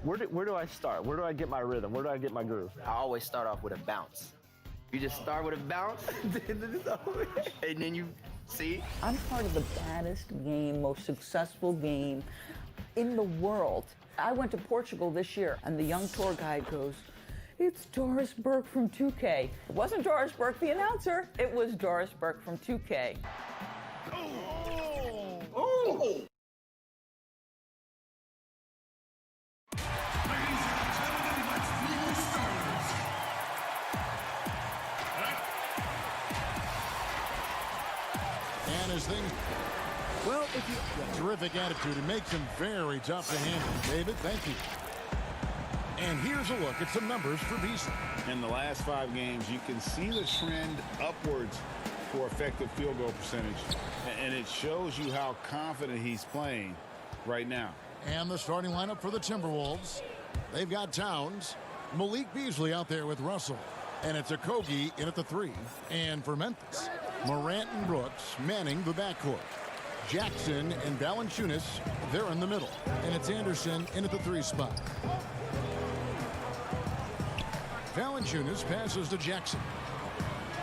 Where do I start? Where do I get my rhythm? Where do I get my groove? I always start off with a bounce. You just start with a bounce, and then you see. I'm part of the baddest game, most successful game in the world. I went to Portugal this year, and the young tour guide goes, "It's Doris Burke from 2K." It wasn't Doris Burke, the announcer. It was Doris Burke from 2K. Oh! And as things, well, if you terrific attitude, it makes him very tough to handle. David, thank you. And here's a look at some numbers for Beasley. In the last 5 games, you can see the trend upwards for effective field goal percentage. And it shows you how confident he's playing right now. And the starting lineup for the Timberwolves. They've got Towns, Malik Beasley out there with Russell. And it's Okogie in at the 3. And for Memphis, Morant and Brooks manning the backcourt. Jackson and Valanciunas, they're in the middle. And it's Anderson in at the 3 spot. Valanciunas passes to Jackson.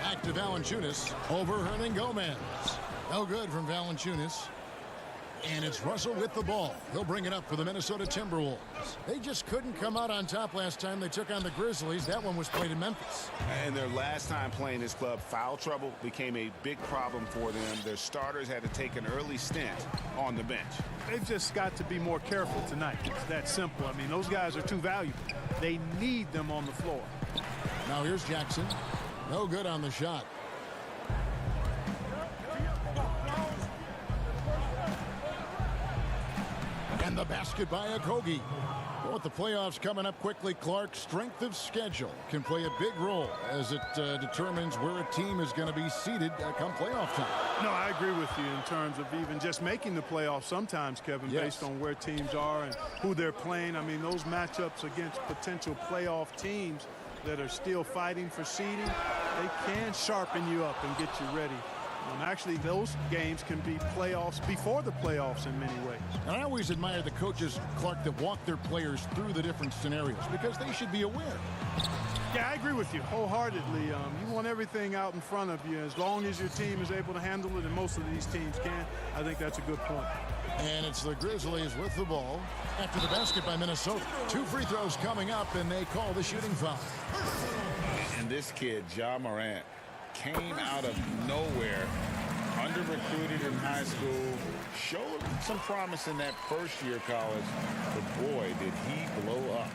Back to Valanciunas over Hernangomez. No good from Valanciunas. And it's Russell with the ball. He'll bring it up for the Minnesota Timberwolves. They just couldn't come out on top last time they took on the Grizzlies. That one was played in Memphis. And their last time playing this club, foul trouble became a big problem for them. Their starters had to take an early stint on the bench. They've just got to be more careful tonight. It's that simple. I mean, those guys are too valuable. They need them on the floor. Now here's Jackson. No good on the shot. And the basket by Okogie. Well, with the playoffs coming up quickly, Clark, strength of schedule can play a big role as it determines where a team is going to be seated come playoff time. No, I agree with you in terms of even just making the playoffs sometimes, Kevin, Yes. based on where teams are and who they're playing. I mean, those matchups against potential playoff teams that are still fighting for seeding, they can sharpen you up and get you ready. And actually, those games can be playoffs before the playoffs in many ways. And I always admire the coaches, Clark, that walk their players through the different scenarios because they should be aware. Yeah, I agree with you wholeheartedly. You want everything out in front of you as long as your team is able to handle it, and most of these teams can. I think that's a good point. And it's the Grizzlies with the ball after the basket by Minnesota. 2 free throws coming up, and they call the shooting foul. And this kid, Ja Morant, came out of nowhere, under-recruited in high school, showed some promise in that first year of college, but boy, did he blow up.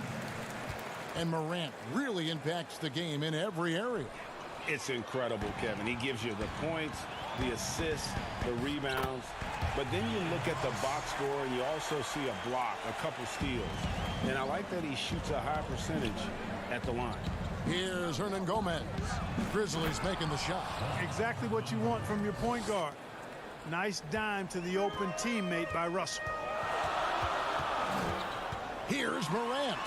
And Morant really impacts the game in every area. It's incredible, Kevin. He gives you the points, the assists, the rebounds, but then you look at the box score and you also see a block, a couple steals. And I like that he shoots a high percentage at the line. Here's Hernangomez. Grizzlies making the shot. Exactly what you want from your point guard. Nice dime to the open teammate by Russell. Here's Morant.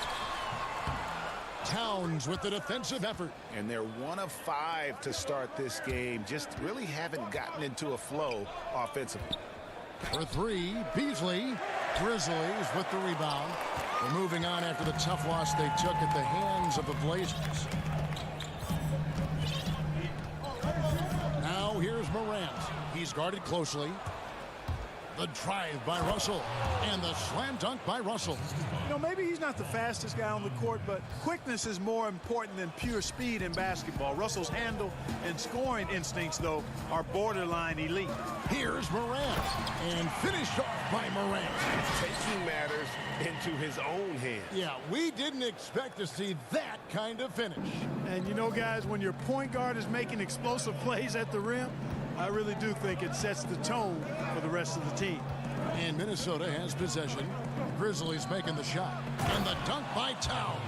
Towns with the defensive effort. And they're 1 of 5 to start this game. Just really haven't gotten into a flow offensively. For 3, Beasley. Grizzlies with the rebound. They're moving on after the tough loss they took at the hands of the Blazers. Now here's Morant. He's guarded closely. The drive by Russell. And the slam dunk by Russell. You know, maybe he's not the fastest guy on the court, but quickness is more important than pure speed in basketball. Russell's handle and scoring instincts, though, are borderline elite. Here's Morant. And finished off by Morant. Taking matters into his own hands. Yeah, we didn't expect to see that kind of finish. And you know, guys, when your point guard is making explosive plays at the rim, I really do think it sets the tone for the rest of the team. And Minnesota has possession. Grizzlies making the shot. And the dunk by Towns.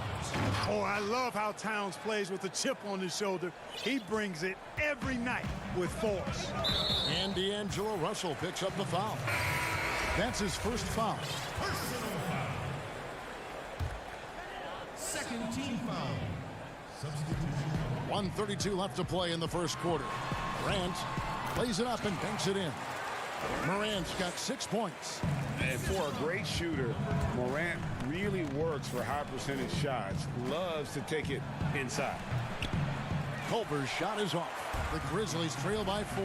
Oh, I love how Towns plays with a chip on his shoulder. He brings it every night with force. And D'Angelo Russell picks up the foul. That's his first foul. Second team foul. Substitution. 1:32 left to play in the first quarter. Morant plays it up and banks it in. Morant's got 6 points. And for a great shooter, Morant really works for high percentage shots. Loves to take it inside. Culver's shot is off. The Grizzlies trail by 4.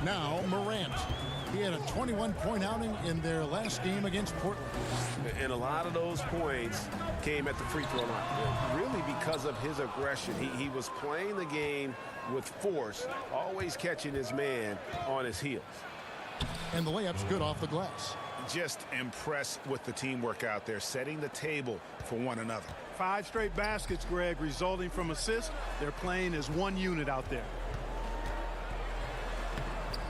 Now Morant. He had a 21-point outing in their last game against Portland. And a lot of those points came at the free throw line. Really because of his aggression. He was playing the game with force, always catching his man on his heels. And the layup's good off the glass. Just impressed with the teamwork out there, setting the table for one another. 5 straight baskets, Greg, resulting from assists. They're playing as one unit out there.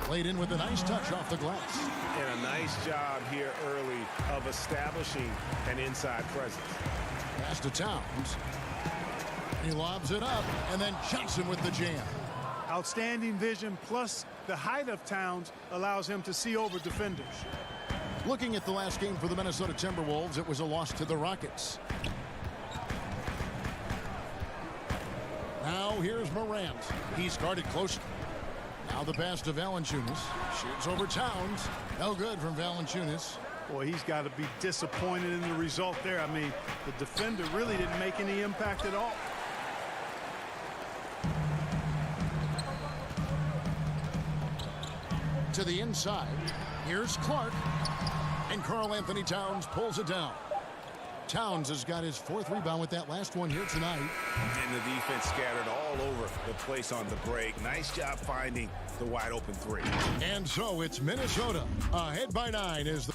Played in with a nice touch off the glass. And a nice job here early of establishing an inside presence. Pass to Towns. He lobs it up, and then Johnson with the jam. Outstanding vision, plus the height of Towns allows him to see over defenders. Looking at the last game for the Minnesota Timberwolves, it was a loss to the Rockets. Now here's Morant. He's guarded closely. Now the pass to Valanciunas. Shoots over Towns. No good from Valanciunas. Boy, he's got to be disappointed in the result there. I mean, the defender really didn't make any impact at all. To the inside. Here's Clark. And Karl-Anthony Towns pulls it down. Towns has got his 4th rebound with that last one here tonight. And the defense scattered all over the place on the break. Nice job finding the wide open 3. And so it's Minnesota ahead by 9 as the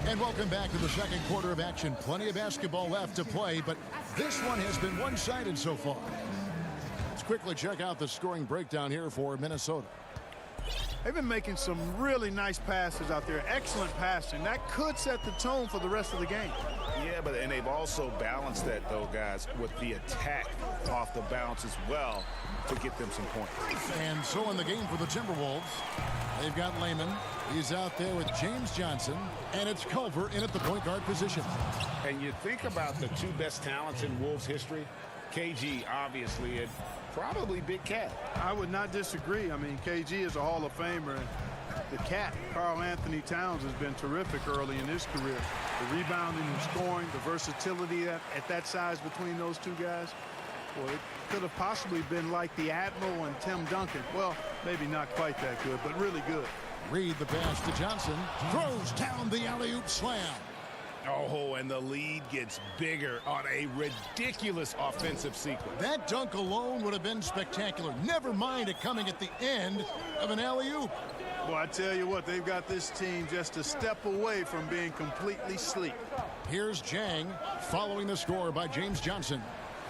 And welcome back to the second quarter of action. Plenty of basketball left to play, but this one has been one-sided so far. Let's quickly check out the scoring breakdown here for Minnesota. They've been making some really nice passes out there. Excellent passing. That could set the tone for the rest of the game. Yeah, and they've also balanced that, though, guys, with the attack off the bounce as well to get them some points. And so in the game for the Timberwolves, they've got Layman. He's out there with James Johnson, and it's Culver in at the point guard position. And you think about the 2 best talents in Wolves history, KG, obviously, and probably Big Cat. I would not disagree. I mean, KG is a Hall of Famer. The Cat, Karl-Anthony Towns, has been terrific early in his career. The rebounding and scoring, the versatility at that size between those 2 guys. Well, it could have possibly been like the Admiral and Tim Duncan. Well, maybe not quite that good, but really good. Reed the pass to Johnson. Throws down the alley-oop slam. Oh, and the lead gets bigger on a ridiculous offensive sequence. That dunk alone would have been spectacular. Never mind it coming at the end of an alley-oop. Well, I tell you what, they've got this team just a step away from being completely sleep. Here's Jang following the score by James Johnson.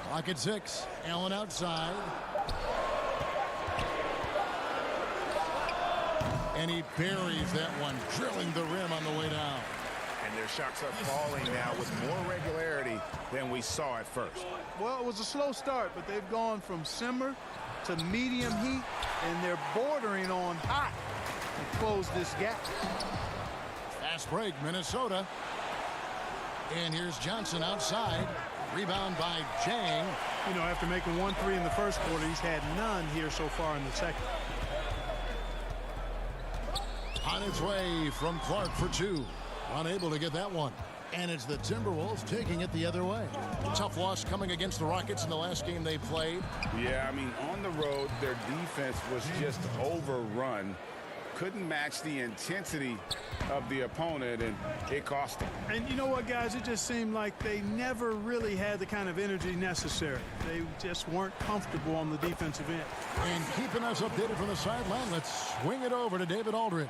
Clock at 6. Allen outside. And he buries that one, drilling the rim on the way down. And their shots are falling now with more regularity than we saw at first. Well, it was a slow start, but they've gone from simmer to medium heat, and they're bordering on hot to close this gap. Fast break, Minnesota. And here's Johnson outside. Rebound by Jang. You know, after making 1 3 in the first quarter, he's had none here so far in the second. On its way from Clark for 2. Unable to get that one. And it's the Timberwolves taking it the other way. Tough loss coming against the Rockets in the last game they played. Yeah, I mean, on the road, their defense was just overrun. Couldn't match the intensity of the opponent, and it cost them. And you know what, guys? It just seemed like they never really had the kind of energy necessary. They just weren't comfortable on the defensive end. And keeping us updated from the sideline, let's swing it over to David Aldridge.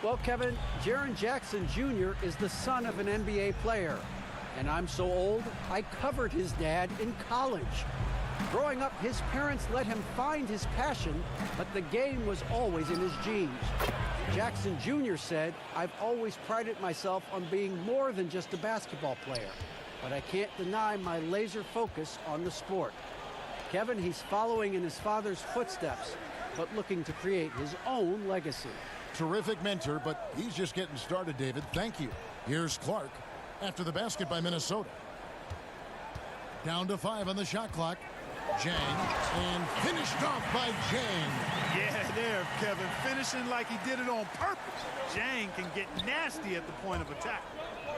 Well, Kevin, Jaren Jackson Jr. is the son of an NBA player. And I'm so old, I covered his dad in college. Growing up, his parents let him find his passion, but the game was always in his genes. Jackson Jr. said, "I've always prided myself on being more than just a basketball player, but I can't deny my laser focus on the sport." Kevin, he's following in his father's footsteps, but looking to create his own legacy. Terrific mentor, but he's just getting started, David. Thank you. Here's Clark after the basket by Minnesota. Down to 5 on the shot clock. Jang, and finished off by Jang. Yeah, Kevin, finishing like he did it on purpose. Jang can get nasty at the point of attack.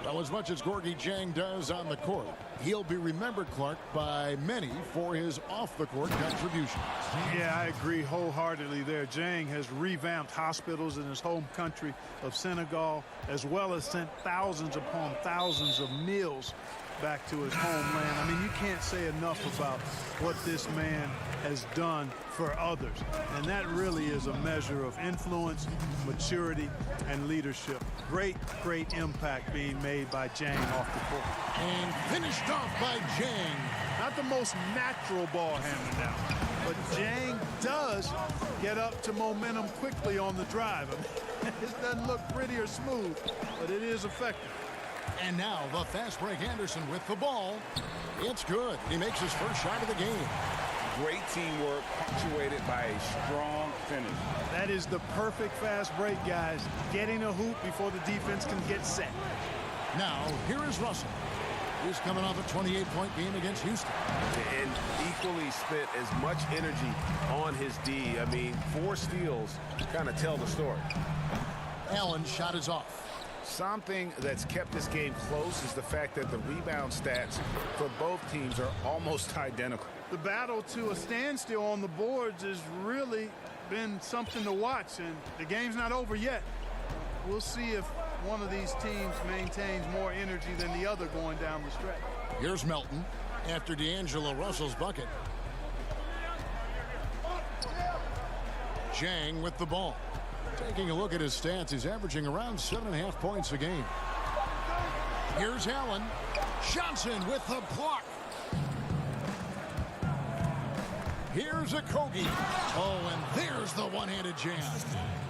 Well, as much as Gorgui Dieng does on the court, he'll be remembered, Clark, by many for his off-the-court contributions. Yeah, I agree wholeheartedly there. Jang has revamped hospitals in his home country of Senegal, as well as sent thousands upon thousands of meals back to his homeland. I mean, you can't say enough about what this man has done for others. And that really is a measure of influence, maturity, and leadership. Great, great impact being made by Jang off the court. And finished off by Jang. Not the most natural ball handler now, but Jang does get up to momentum quickly on the drive. I mean, it doesn't look pretty or smooth, but it is effective. And now the fast break Anderson with the ball. It's good. He makes his first shot of the game. Great teamwork, punctuated by a strong finish. That is the perfect fast break, guys. Getting a hoop before the defense can get set. Now, here is Russell. He's coming off a 28-point game against Houston. And equally spent as much energy on his D. I mean, 4 steals kind of tell the story. Allen's shot is off. Something that's kept this game close is the fact that the rebound stats for both teams are almost identical. The battle to a standstill on the boards has really been something to watch, and the game's not over yet. We'll see if one of these teams maintains more energy than the other going down the stretch. Here's Melton after D'Angelo Russell's bucket. Jang with the ball. Taking a look at his stats, he's averaging around 7.5 points a game. Here's Allen. Johnson with the block. Here's Okogie. Oh, and there's the one-handed jam.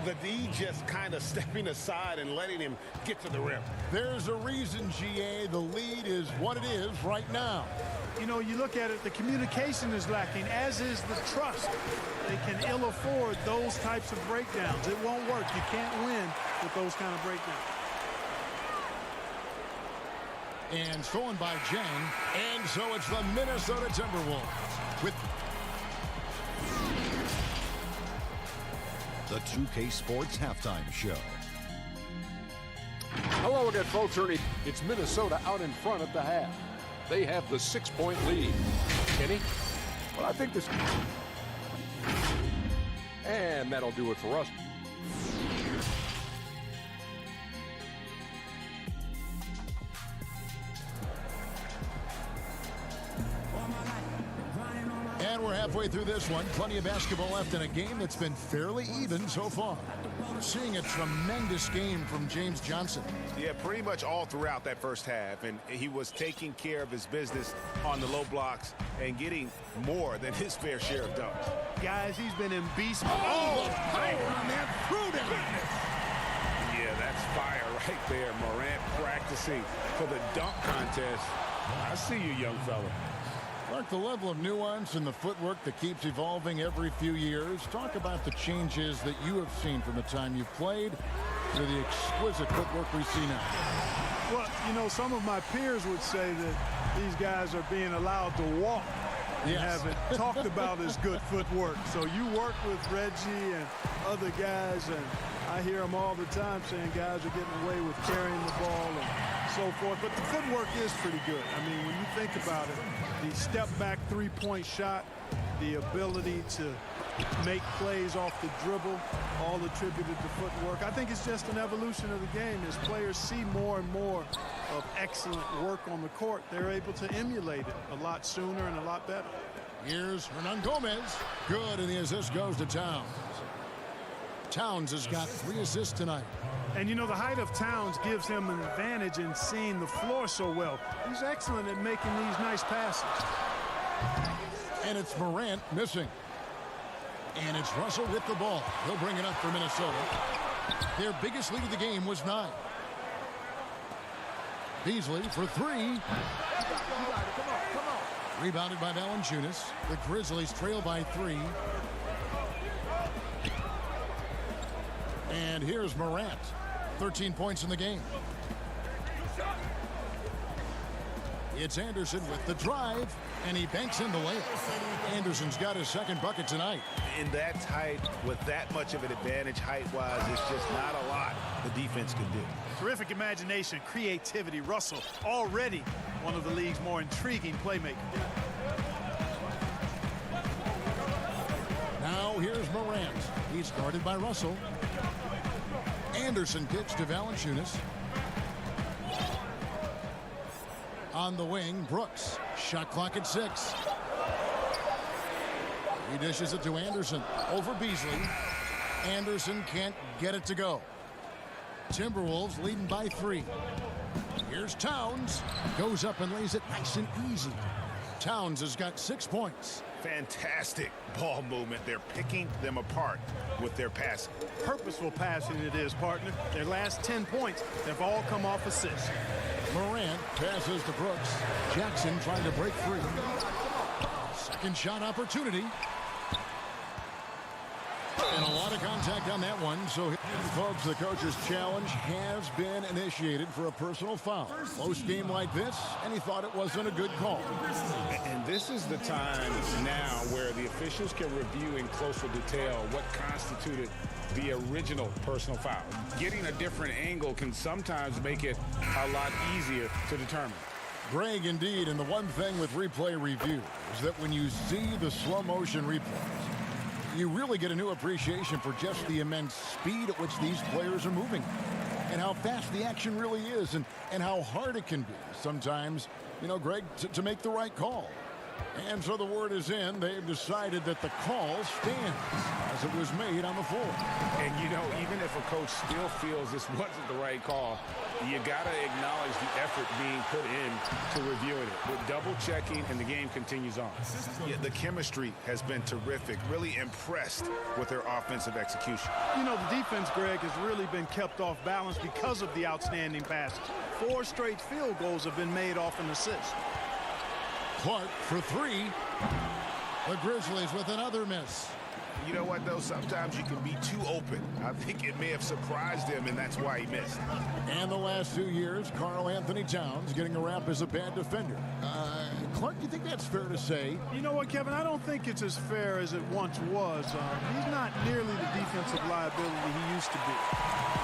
The D just kind of stepping aside and letting him get to the rim. There's a reason, GA, the lead is what it is right now. You know, you look at it, the communication is lacking, as is the trust. They can ill afford those types of breakdowns. It won't work. You can't win with those kind of breakdowns. And stolen by Jang. And so it's the Minnesota Timberwolves with The 2K Sports Halftime Show. Hello again, folks. Ernie, it's Minnesota out in front at the half. They have the 6-point lead. Kenny? Well, I think this... And that'll do it for us. And we're halfway through this one. Plenty of basketball left in a game that's been fairly even so far. We're seeing a tremendous game from James Johnson. Yeah, pretty much all throughout that first half. And he was taking care of his business on the low blocks and getting more than his fair share of dunks. Guys, he's been in beast. Oh, the power on that through down. Yeah, that's fire right there. Morant practicing for the dunk contest. I see you, young fella. Mark, the level of nuance in the footwork that keeps evolving every few years. Talk about the changes that you have seen from the time you've played to the exquisite footwork we see now. Well, you know, some of my peers would say that these guys are being allowed to walk. You haven't talked about his good footwork. So you work with Reggie and other guys, and I hear them all the time saying guys are getting away with carrying the ball and so forth. But the footwork is pretty good. I mean, when you think about it, the step-back three-point shot, the ability to make plays off the dribble, all attributed to footwork. I think it's just an evolution of the game. As players see more and more of excellent work on the court, they're able to emulate it a lot sooner and a lot better. Here's Hernangomez. Good, and the assist goes to Towns. Towns has got 3 assists tonight. And you know, the height of Towns gives him an advantage in seeing the floor so well. He's excellent at making these nice passes. And it's Morant missing. And it's Russell with the ball. He'll bring it up for Minnesota. Their biggest lead of the game was 9. Beasley for 3. Rebounded by Valanciunas. The Grizzlies trail by 3. And here's Morant. 13 points in the game. It's Anderson with the drive. And he banks in the layup. Anderson's got his second bucket tonight. In that tight, with that much of an advantage height-wise, it's just not a lot the defense can do. Terrific imagination, creativity. Russell already one of the league's more intriguing playmakers. Now here's Morant. He's guarded by Russell. Anderson kicks to Valanciunas. On the wing, Brooks. Shot clock at 6. He dishes it to Anderson. Over Beasley. Anderson can't get it to go. Timberwolves leading by 3. Here's Towns. Goes up and lays it nice and easy. Towns has got 6 points. Fantastic ball movement. They're picking them apart with their passing. Purposeful passing it is, partner. Their last 10 points have all come off assists. Morant passes to Brooks. Jackson trying to break free. Second shot opportunity. And a lot of contact on that one. So, folks, the coach's challenge has been initiated for a personal foul. Close game like this, and he thought it wasn't a good call. And this is the time now where the officials can review in closer detail what constituted the original personal foul. Getting a different angle can sometimes make it a lot easier to determine. Greg, indeed, and the one thing with replay review is that when you see the slow motion replays, you really get a new appreciation for just the immense speed at which these players are moving and how fast the action really is and how hard it can be sometimes, you know, Greg, to make the right call. And so the word is in. They've decided that the call stands as it was made on the floor. And, you know, even if a coach still feels this wasn't the right call, you got to acknowledge the effort being put in to reviewing it. With double checking, and the game continues on. Yeah, the chemistry has been terrific. Really impressed with their offensive execution. You know, the defense, Greg, has really been kept off balance because of the outstanding passes. 4 straight field goals have been made off an assist. Clark for 3. The Grizzlies with another miss. You know what, though? Sometimes you can be too open. I think it may have surprised him, and that's why he missed. And the last 2 years, Karl Anthony Towns getting a rap as a bad defender. Clark, do you think that's fair to say? You know what, Kevin? I don't think it's as fair as it once was. He's not nearly the defensive liability he used to be.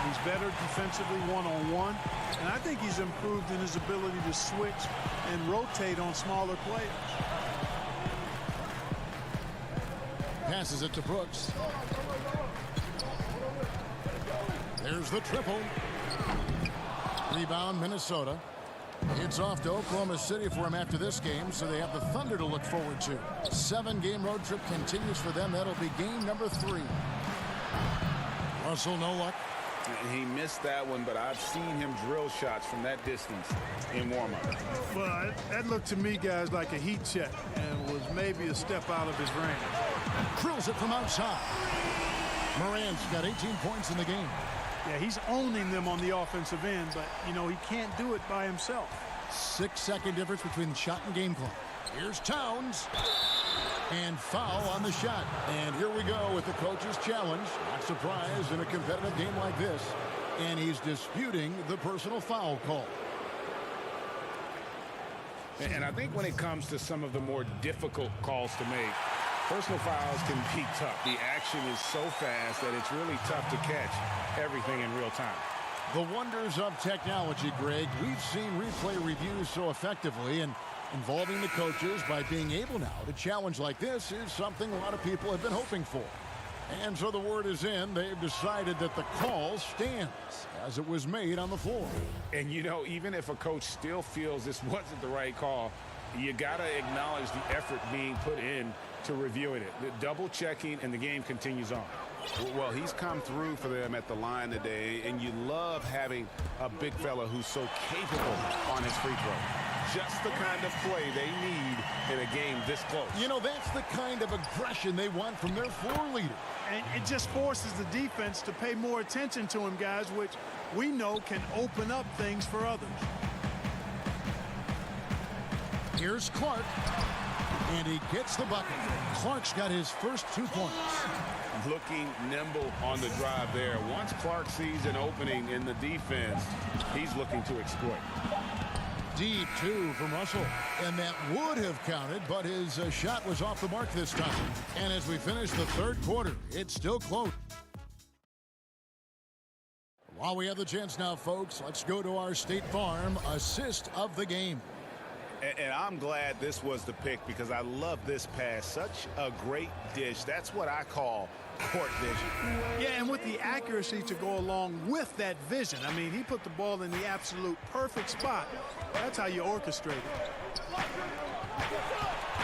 He's better defensively one-on-one, and I think he's improved in his ability to switch and rotate on smaller players. Passes it to Brooks. There's the triple. Rebound, Minnesota. It's off to Oklahoma City for him after this game, so they have the Thunder to look forward to. 7-game road trip continues for them. That'll be game number 3. Russell, no luck. He missed that one, but I've seen him drill shots from that distance in warm-up. Well, that looked to me, guys, like a heat check and was maybe a step out of his range. Drills it from outside. Morant's got 18 points in the game. Yeah, he's owning them on the offensive end, but, you know, he can't do it by himself. 6-second difference between the shot and game clock. Here's Towns. And foul on the shot. And here we go with the coach's challenge. Not surprised in a competitive game like this. And he's disputing the personal foul call. And I think when it comes to some of the more difficult calls to make, personal fouls can be tough. The action is so fast that it's really tough to catch everything in real time. The wonders of technology, Greg. We've seen replay reviews so effectively, and involving the coaches by being able now to challenge like this is something a lot of people have been hoping for. And so the word is in. They've decided that the call stands as it was made on the floor. And, you know, even if a coach still feels this wasn't the right call, you got to acknowledge the effort being put in to reviewing it. The double checking, and the game continues on. Well, he's come through for them at the line today, and you love having a big fella who's so capable on his free throw. Just the kind of play they need in a game this close. You know, that's the kind of aggression they want from their floor leader. And it just forces the defense to pay more attention to him, guys, which we know can open up things for others. Here's Clark, and he gets the bucket. Clark's got his first 2 points. Looking nimble on the drive there. Once Clark sees an opening in the defense, he's looking to exploit. Deep two from Russell. And that would have counted, but his shot was off the mark this time. And as we finish the third quarter, it's still close. While we have the chance now, folks, let's go to our State Farm assist of the game. And I'm glad this was the pick because I love this pass. Such a great dish. That's what I call court vision. Yeah, and with the accuracy to go along with that vision. I mean, he put the ball in the absolute perfect spot. That's how you orchestrate it.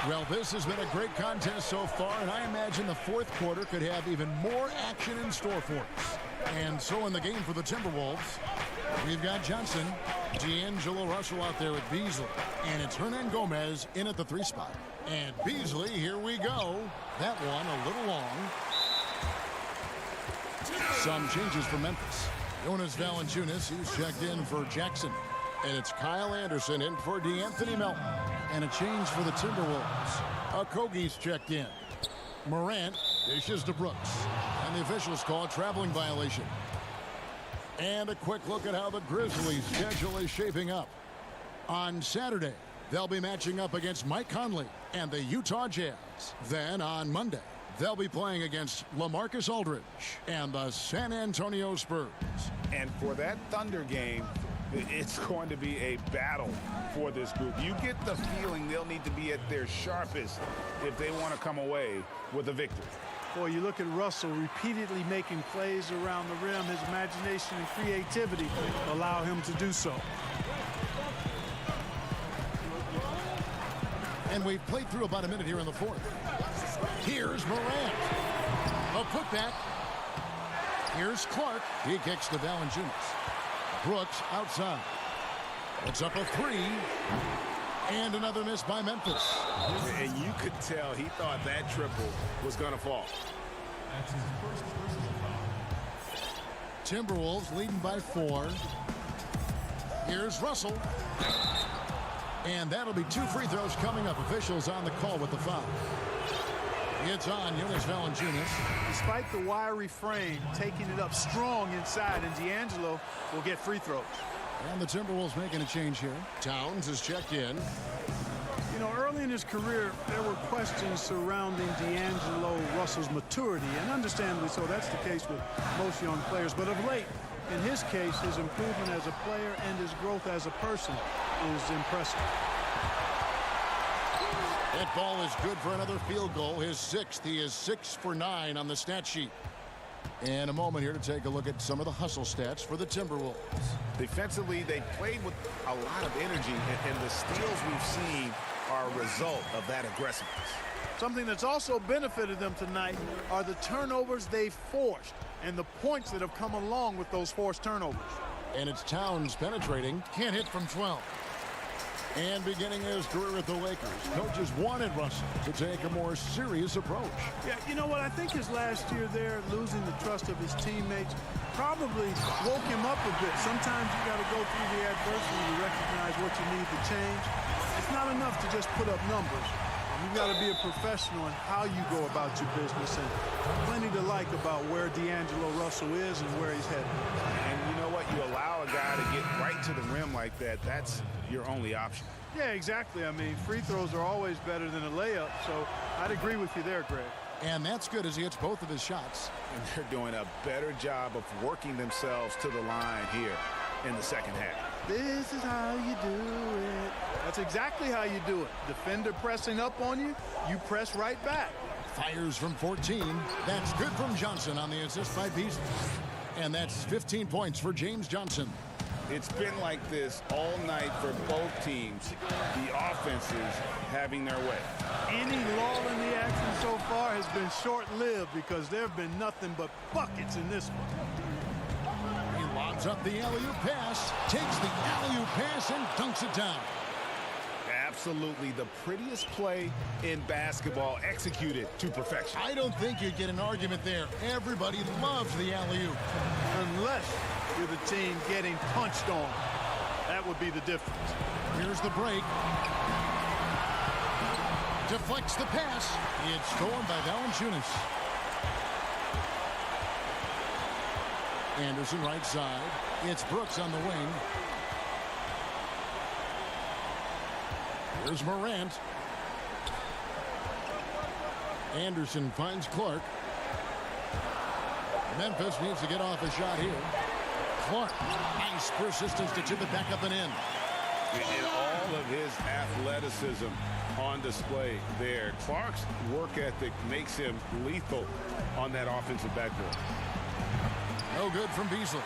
Well, this has been a great contest so far, and I imagine the fourth quarter could have even more action in store for us. And so in the game for the Timberwolves, we've got Johnson, D'Angelo Russell out there with Beasley, and it's Hernan Gomez in at the 3 spot. And Beasley, here we go. That one a little long. Some changes for Memphis. Jonas Valanciunas, he's checked in for Jackson. And it's Kyle Anderson in for DeAnthony Melton. And a change for the Timberwolves. Okogie's checked in. Morant dishes to Brooks. And the officials call a traveling violation. And a quick look at how the Grizzlies' schedule is shaping up. On Saturday, they'll be matching up against Mike Conley and the Utah Jazz. Then on Monday, they'll be playing against LaMarcus Aldridge and the San Antonio Spurs. And for that Thunder game, it's going to be a battle for this group. You get the feeling they'll need to be at their sharpest if they want to come away with a victory. Boy, you look at Russell repeatedly making plays around the rim. His imagination and creativity allow him to do so. And we've played through about a minute here in the fourth. Here's Morant. A putback. Here's Clark. He kicks to Valanciunas. Brooks outside. It's up a 3. And another miss by Memphis. And you could tell he thought that triple was going to fall. Timberwolves leading by 4. Here's Russell. And that'll be 2 free throws coming up. Officials on the call with the foul. It's on Jonas Valanciunas. Despite the wiry frame, taking it up strong inside, and D'Angelo will get free throws. And the Timberwolves making a change here. Towns is checked in. You know, early in his career, there were questions surrounding D'Angelo Russell's maturity, and understandably so. That's the case with most young players. But of late, in his case, his improvement as a player and his growth as a person is impressive. That ball is good for another field goal. His 6th. He is 6 for 9 on the stat sheet. And a moment here to take a look at some of the hustle stats for the Timberwolves. Defensively, they played with a lot of energy, and the steals we've seen are a result of that aggressiveness. Something that's also benefited them tonight are the turnovers they've forced and the points that have come along with those forced turnovers. And it's Towns penetrating. Can't hit from 12. And beginning his career with the Lakers, coaches wanted Russell to take a more serious approach. Yeah, you know what? I think his last year there, losing the trust of his teammates, probably woke him up a bit. Sometimes you got to go through the adversity to recognize what you need to change. It's not enough to just put up numbers. You've got to be a professional in how you go about your business, and plenty to like about where D'Angelo Russell is and where he's headed. And you know what? You allow a guy to get right to the rim like that, that's your only option. Yeah, exactly. I mean, free throws are always better than a layup, so I'd agree with you there, Greg. And that's good as he hits both of his shots. And they're doing a better job of working themselves to the line here in the second half. This is how you do it. That's exactly how you do it. Defender pressing up on you, you press right back. Fires from 14. That's good from Johnson on the assist by Beasley. And that's 15 points for James Johnson. It's been like this all night for both teams. The offenses having their way. Any lull in the action so far has been short-lived because there have been nothing but buckets in this one. He lobs up the alley-oop pass, takes the alley-oop pass and dunks it down. Absolutely the prettiest play in basketball, executed to perfection. I don't think you'd get an argument there. Everybody loves the alley-oop. Unless you're the team getting punched on. That would be the difference. Here's the break. Deflects the pass. It's stolen by Valanciunas. Anderson right side. It's Brooks on the wing. Here's Morant. Anderson finds Clark. Memphis needs to get off a shot here. Clark, nice persistence to chip it back up and in. And all of his athleticism on display there. Clark's work ethic makes him lethal on that offensive backboard. No good from Beasley.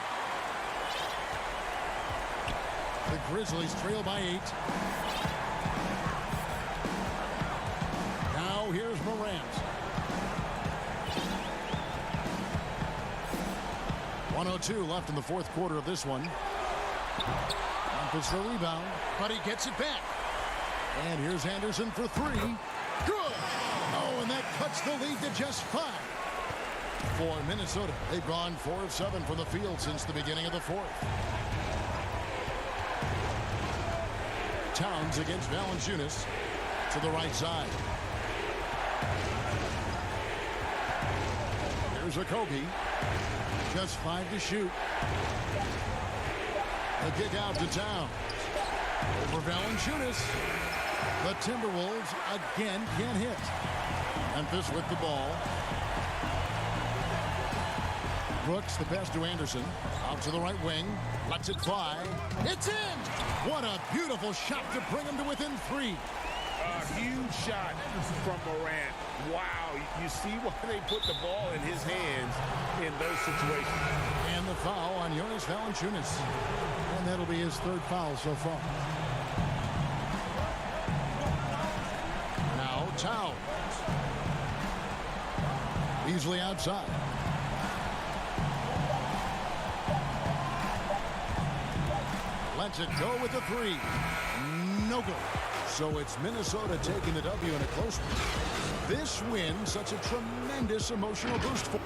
The Grizzlies trail by 8. Now here's Morant. 1:02 left in the fourth quarter of this one. Memphis the rebound, but he gets it back. And here's Anderson for 3. Good! Oh, and that cuts the lead to just 5. For Minnesota, they've gone 4 of 7 from the field since the beginning of the fourth. Towns against Valanciunas to the right side. Here's Okogie. Just 5 to shoot. The kick out to Towns. Over Valanciunas. The Timberwolves again can't hit. Memphis with the ball. Brooks, the pass to Anderson. Out to the right wing. Lets it fly. It's in! What a beautiful shot to bring him to within 3. A huge shot from Morant. Wow, you see why they put the ball in his hands in those situations. And the foul on Jonas Valanciunas. And that'll be his 3rd foul so far. Now Towns. Beasley outside. Lets it go with the 3. No good. So it's Minnesota taking the W in a close one. This win, such a tremendous emotional boost for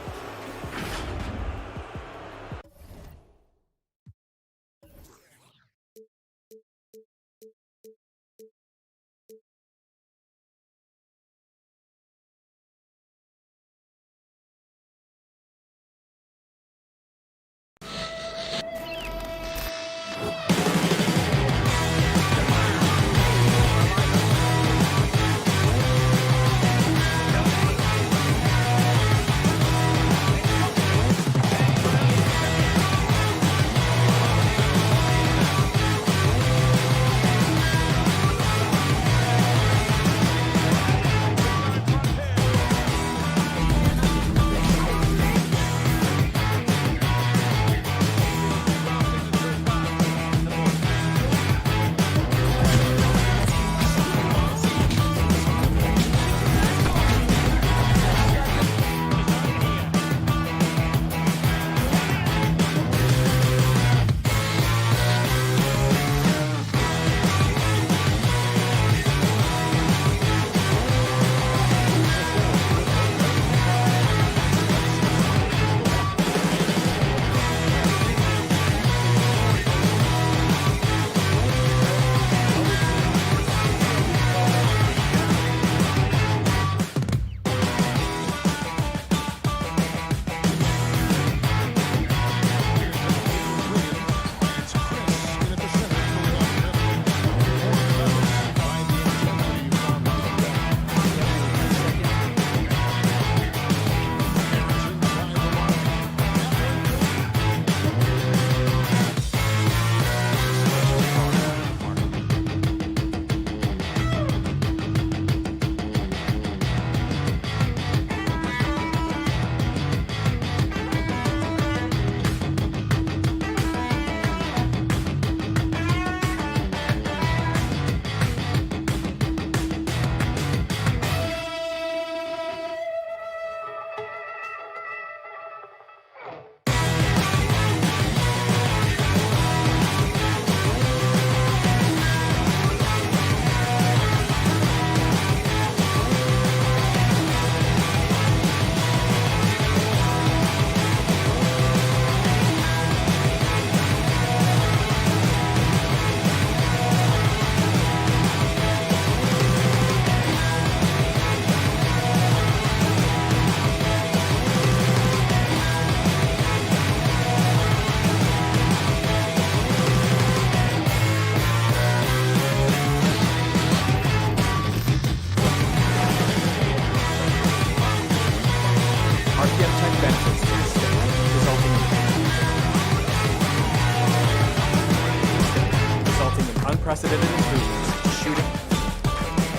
unprecedented improvements. Shooting,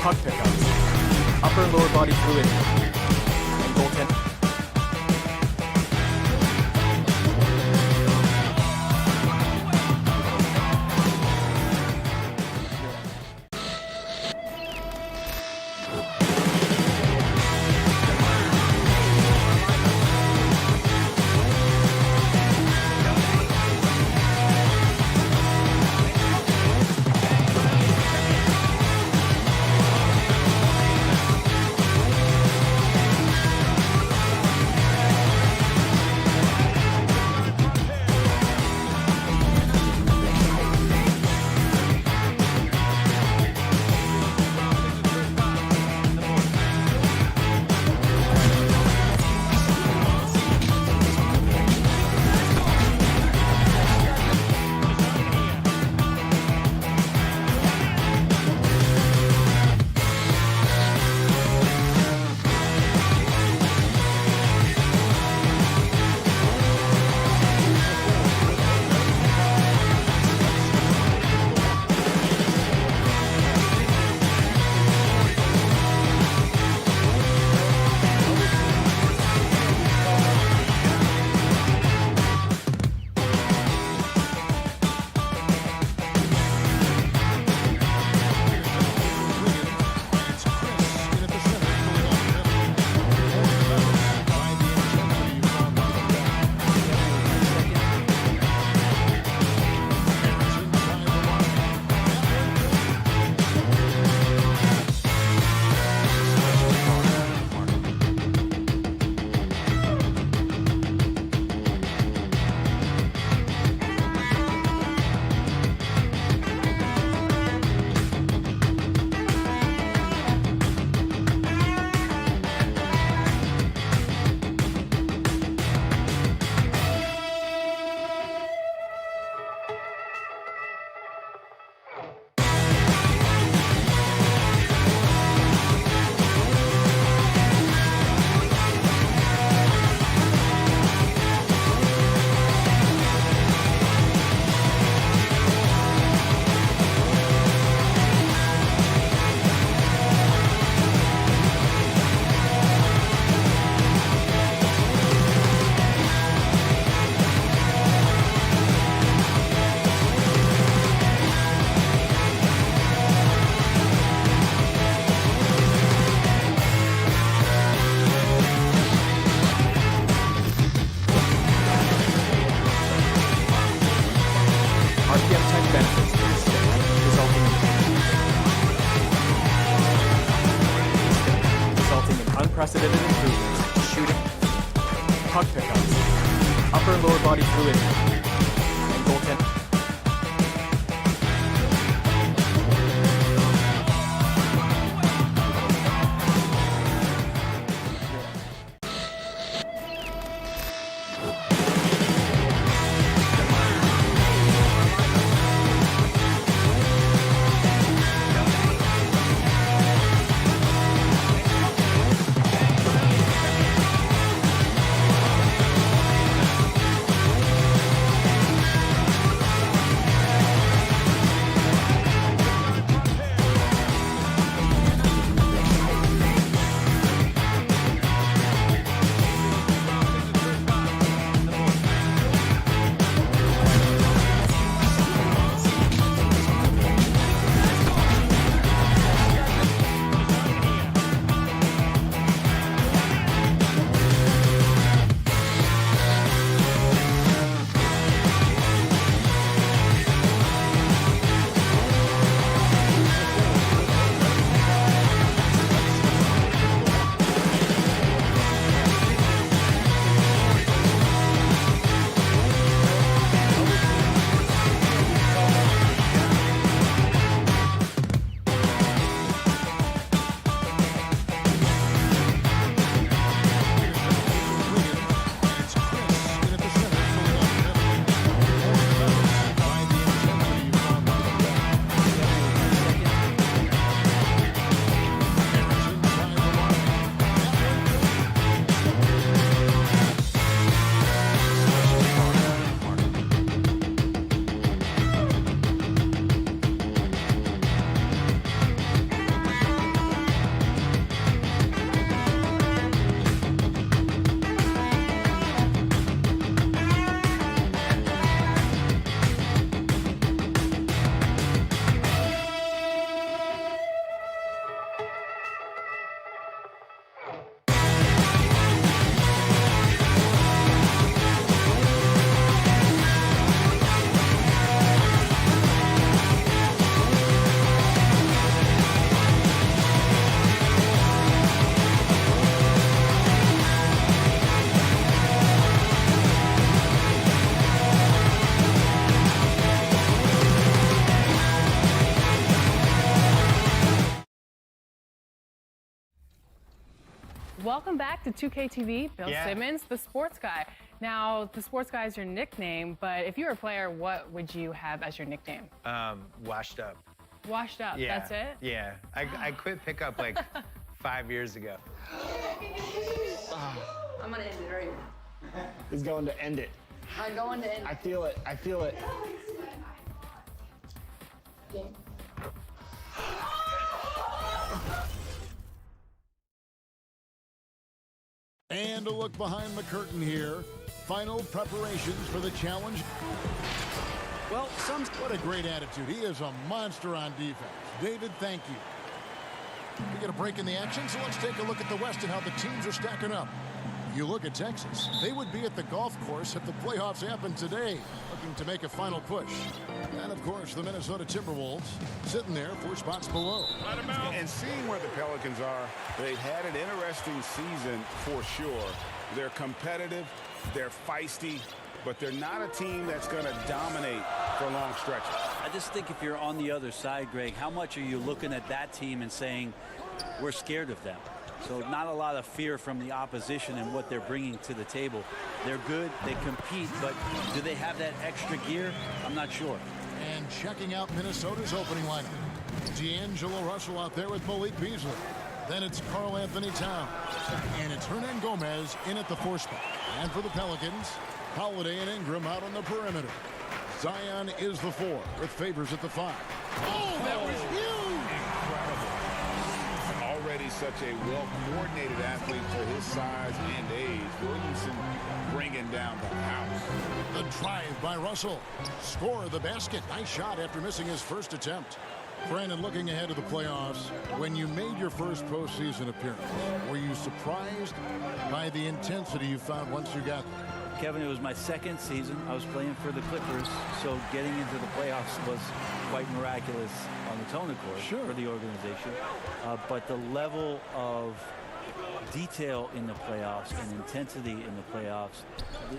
puck pickups, upper and lower body fluidity, and goaltending. Unprecedented improvements. Shooting, puck pickups, upper and lower body fluidity, and goaltending. Welcome back to 2K TV. Bill Simmons, the sports guy. Now, the sports guy is your nickname, but if you were a player, what would you have as your nickname? Washed up. Washed up, Yeah. that's it? Yeah. I quit pickup like 5 years ago. I'm gonna end it right here. He's going to end it. I'm going to end it. I feel it. I feel it. And a look behind the curtain here. Final preparations for the challenge. Well, what a great attitude. He is a monster on defense. David, thank you. We get a break in the action, so let's take a look at the West and how the teams are stacking up. You look at Texas. They would be at the golf course if the playoffs happened today, looking to make a final push. And, of course, the Minnesota Timberwolves sitting there 4 spots below. And seeing where the Pelicans are, they've had an interesting season for sure. They're competitive, they're feisty, but they're not a team that's going to dominate for long stretches. I just think if you're on the other side, Greg, how much are you looking at that team and saying, we're scared of them? So not a lot of fear from the opposition and what they're bringing to the table. They're good, they compete, but do they have that extra gear? I'm not sure. And checking out Minnesota's opening lineup. D'Angelo Russell out there with Malik Beasley. Then it's Karl Anthony Towns. And it's Hernan Gomez in at the 4 spot. And for the Pelicans, Holiday and Ingram out on the perimeter. Zion is the 4 with Favors at the 5. Oh, that was huge! Incredible. Already such a well-coordinated athlete for his size and age. Williamson bringing down the house. The drive by Russell. Score the basket. Nice shot after missing his first attempt. Brandon, looking ahead to the playoffs, when you made your first postseason appearance, were you surprised by the intensity you found once you got there? Kevin, it was my second season. I was playing for the Clippers, so getting into the playoffs was quite miraculous on the Tona court for the organization. But the level of detail in the playoffs and intensity in the playoffs,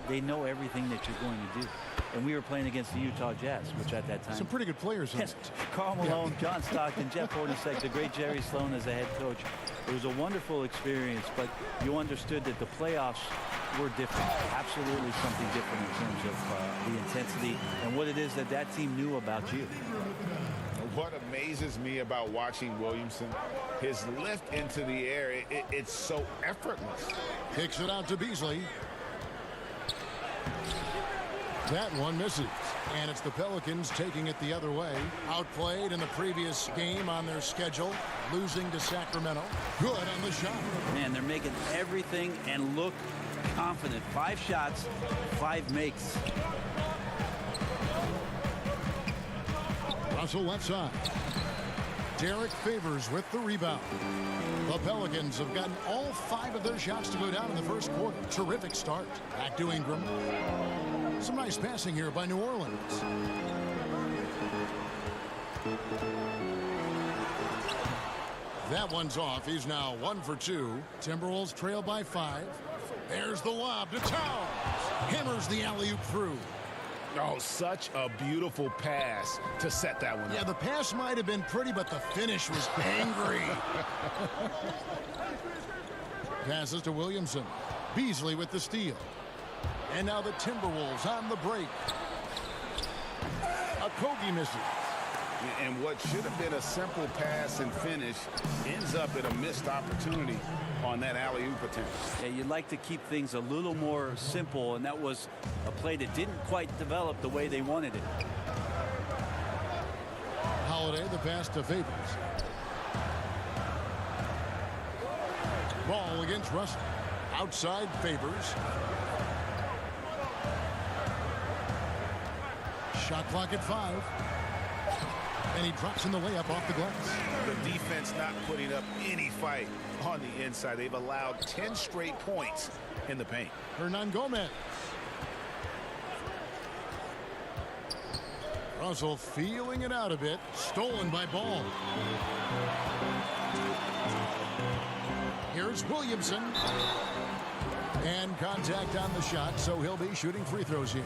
they know everything that you're going to do. And we were playing against the Utah Jazz, which at that time... Some pretty good players on it. Karl Malone, John Stockton, Jeff Hornacek, the great Jerry Sloan as the head coach. It was a wonderful experience, but you understood that the playoffs were different. Absolutely something different in terms of the intensity and what it is that that team knew about you. What amazes me about watching Williamson, his lift into the air, it's so effortless. Kicks it out to Beasley. That one misses. And it's the Pelicans taking it the other way. Outplayed in the previous game on their schedule. Losing to Sacramento. Good on the shot. Man, they're making everything and look confident. 5 shots, 5 makes. Russell left side. Derek Favors with the rebound. The Pelicans have gotten all 5 of their shots to go down in the first quarter. Terrific start. Back to Ingram. Some nice passing here by New Orleans. That one's off. He's now 1 for 2. Timberwolves trail by 5. There's the lob to Towns. Hammers the alley-oop through. Oh, such a beautiful pass to set that one up. Yeah, the pass might have been pretty, but the finish was angry. Passes to Williamson. Beasley with the steal. And now the Timberwolves on the break. Okogie misses. And what should have been a simple pass and finish ends up at a missed opportunity on that alley-oop attempt. Yeah, you'd like to keep things a little more simple, and that was a play that didn't quite develop the way they wanted it. Holiday, the pass to Favors. Ball against Russell. Outside Favors. Shot clock at 5. And he drops in the layup off the glass. The defense not putting up any fight on the inside. They've allowed 10 straight points in the paint. Hernan Gomez. Russell feeling it out a bit. Stolen by Ball. Here's Williamson. And contact on the shot, so he'll be shooting free throws here.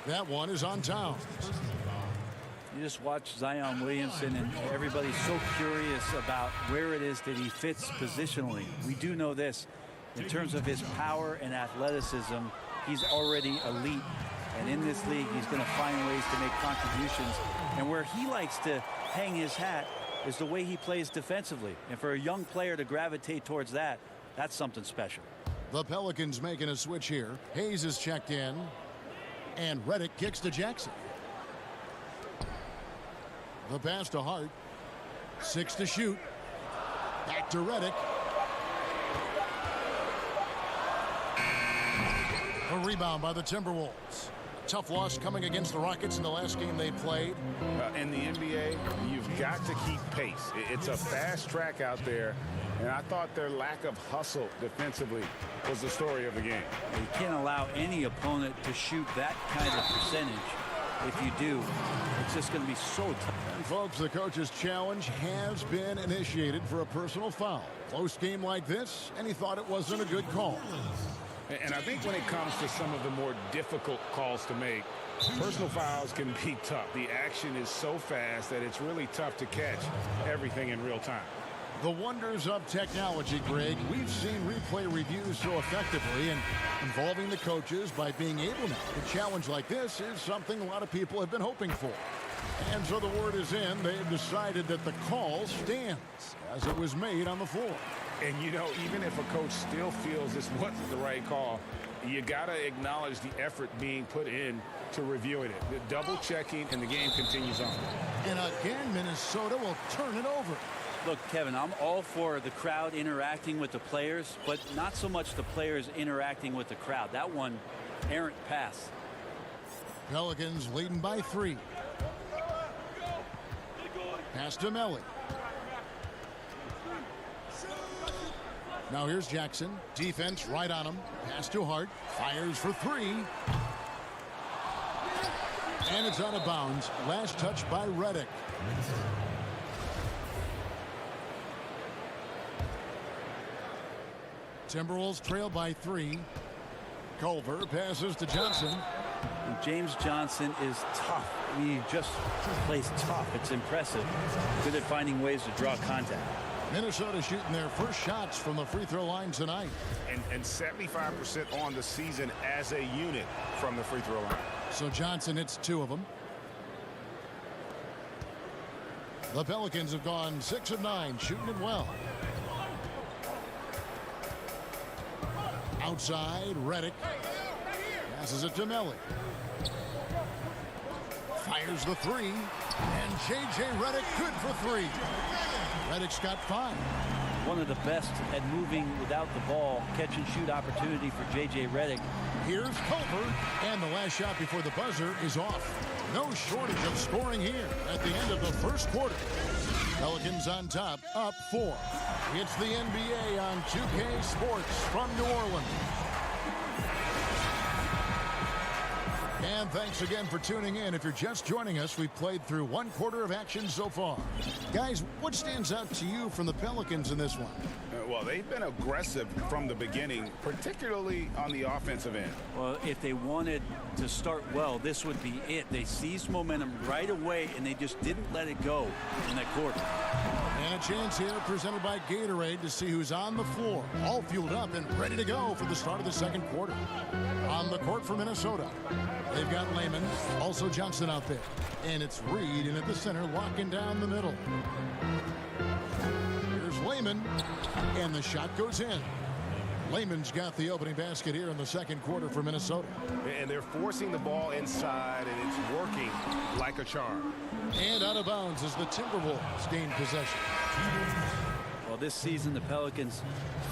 That one is on Towns. You just watch Zion Williamson, and everybody's so curious about where it is that he fits positionally. We do know this. In terms of his power and athleticism, he's already elite. And in this league, he's going to find ways to make contributions. And where he likes to hang his hat is the way he plays defensively. And for a young player to gravitate towards that, that's something special. The Pelicans making a switch here. Hayes is checked in. And Redick kicks to Jackson. The pass to Hart. 6 to shoot. Back to Redick. A rebound by the Timberwolves. Tough loss coming against the Rockets in the last game they played. In the NBA, you've got to keep pace. It's a fast track out there, and I thought their lack of hustle defensively was the story of the game. You can't allow any opponent to shoot that kind of percentage. If you do, it's just going to be so tough. And folks, the coach's challenge has been initiated for a personal foul. Close game like this, and he thought it wasn't a good call. And I think when it comes to some of the more difficult calls to make, personal fouls can be tough. The action is so fast that it's really tough to catch everything in real time. The wonders of technology, Greg. We've seen replay reviews so effectively and involving the coaches by being able now. A challenge like this is something a lot of people have been hoping for. And so the word is in. They've decided that the call stands as it was made on the floor. And, you know, even if a coach still feels this wasn't the right call, you got to acknowledge the effort being put in to reviewing it. The double checking, and the game continues on. And again, Minnesota will turn it over. Look, Kevin, I'm all for the crowd interacting with the players, but not so much the players interacting with the crowd. That one, errant pass. Pelicans leading by 3. Pass to Melly. Now here's Jackson. Defense right on him. Pass to Hart. Fires for 3. And it's out of bounds. Last touch by Redick. Timberwolves trail by 3. Culver passes to Johnson. And James Johnson is tough. I mean, he just plays tough. It's impressive. Good at finding ways to draw contact. Minnesota shooting their first shots from the free throw line tonight. And 75% on the season as a unit from the free throw line. So Johnson hits 2 of them. The Pelicans have gone 6 of 9, shooting it well. Outside, Redick. Passes it to Melly. Fires the 3. And J.J. Redick good for 3. Redick's got 5. One of the best at moving without the ball. Catch and shoot opportunity for J.J. Redick. Here's Culver. And the last shot before the buzzer is off. No shortage of scoring here at the end of the first quarter. Pelicans on top, up 4. It's the NBA on 2K Sports from New Orleans. And thanks again for tuning in. If you're just joining us, we've played through 1 quarter of action so far. Guys, what stands out to you from the Pelicans in this one? Well, they've been aggressive from the beginning, particularly on the offensive end. Well, if they wanted to start well, this would be it. They seized momentum right away, and they just didn't let it go in that quarter. And a chance here presented by Gatorade to see who's on the floor, all fueled up and ready to go for the start of the second quarter. On the court for Minnesota, they've got Layman, also Johnson out there. And it's Reed in at the center, locking down the middle. Here's Layman, and the shot goes in. Layman's got the opening basket here in the second quarter for Minnesota. And they're forcing the ball inside, and it's working like a charm. And out of bounds as the Timberwolves gain possession. Well, this season, the Pelicans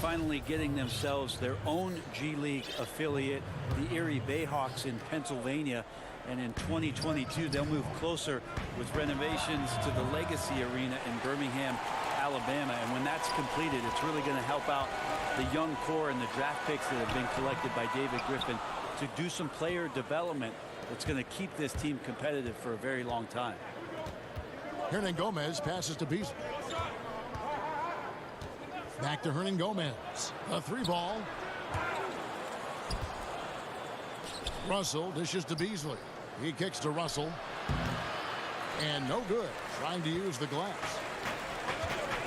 finally getting themselves their own G League affiliate, the Erie Bayhawks in Pennsylvania. And in 2022, they'll move closer with renovations to the Legacy Arena in Birmingham, Alabama. And when that's completed, it's really going to help out the young core and the draft picks that have been collected by David Griffin to do some player development that's going to keep this team competitive for a very long time. Hernangomez passes to Beasley. Back to Hernangomez. A 3-ball. Russell dishes to Beasley. He kicks to Russell. And no good, trying to use the glass.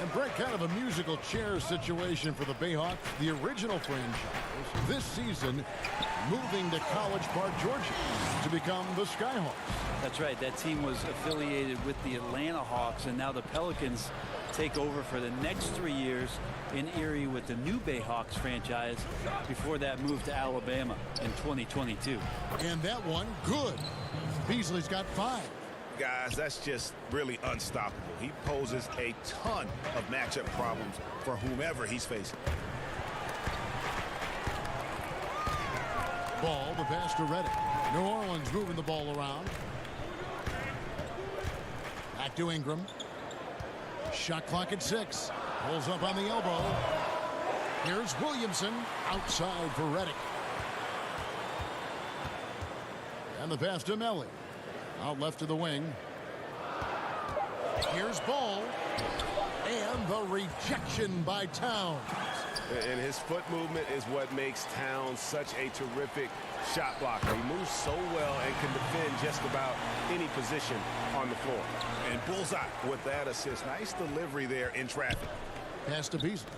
And Brett, kind of a musical chair situation for the Bayhawks, the original franchise, this season moving to College Park, Georgia, to become the Skyhawks. That's right. That team was affiliated with the Atlanta Hawks, and now the Pelicans take over for the next 3 years in Erie with the new Bayhawks franchise before that move to Alabama in 2022. And that one, good. Beasley's got 5. Guys, that's just really unstoppable. He poses a ton of matchup problems for whomever he's facing. Ball, the pass to Redick. New Orleans moving the ball around. Back to Ingram. Shot clock at 6. Pulls up on the elbow. Here's Williamson outside for Redick. And the pass to Melly. Out left to the wing. Here's Ball. And the rejection by Towns. And his foot movement is what makes Towns such a terrific shot blocker. He moves so well and can defend just about any position on the floor. And bullseye with that assist. Nice delivery there in traffic. Pass to Beasley.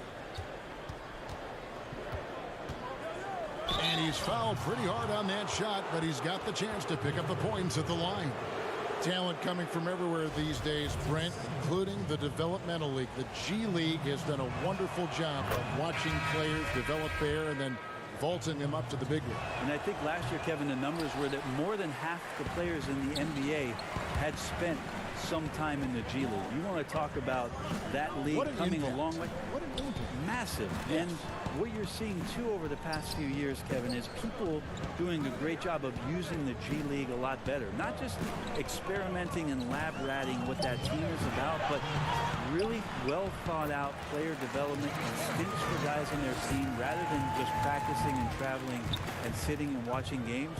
And he's fouled pretty hard on that shot, but he's got the chance to pick up the points at the line. Talent coming from everywhere these days, Brent, including the developmental league. The G League has done a wonderful job of watching players develop there and then vaulting them up to the big league. And I think last year, Kevin, the numbers were that more than half the players in the NBA had spent some time in the G League. You want to talk about that league coming a long way? What an impact. Massive. Yes. And what you're seeing, too, over the past few years, Kevin, is people doing a great job of using the G League a lot better. Not just experimenting and lab ratting what that team is about, but really well thought out player development instincts for guys in their team rather than just practicing and traveling and sitting and watching games.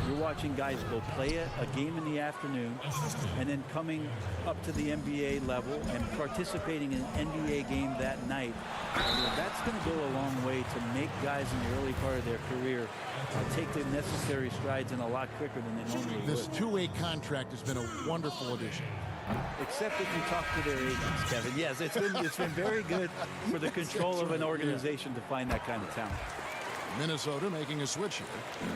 You're watching guys go play a game in the afternoon and then coming up to the NBA level and participating in an NBA game that night. That's going to go a long way to make guys in the early part of their career take the necessary strides in a lot quicker than they normally would. This two-way contract has been a wonderful addition. Except if you talk to their agents, Kevin. Yes, it's been very good for the control of an organization to find that kind of talent. Minnesota making a switch here.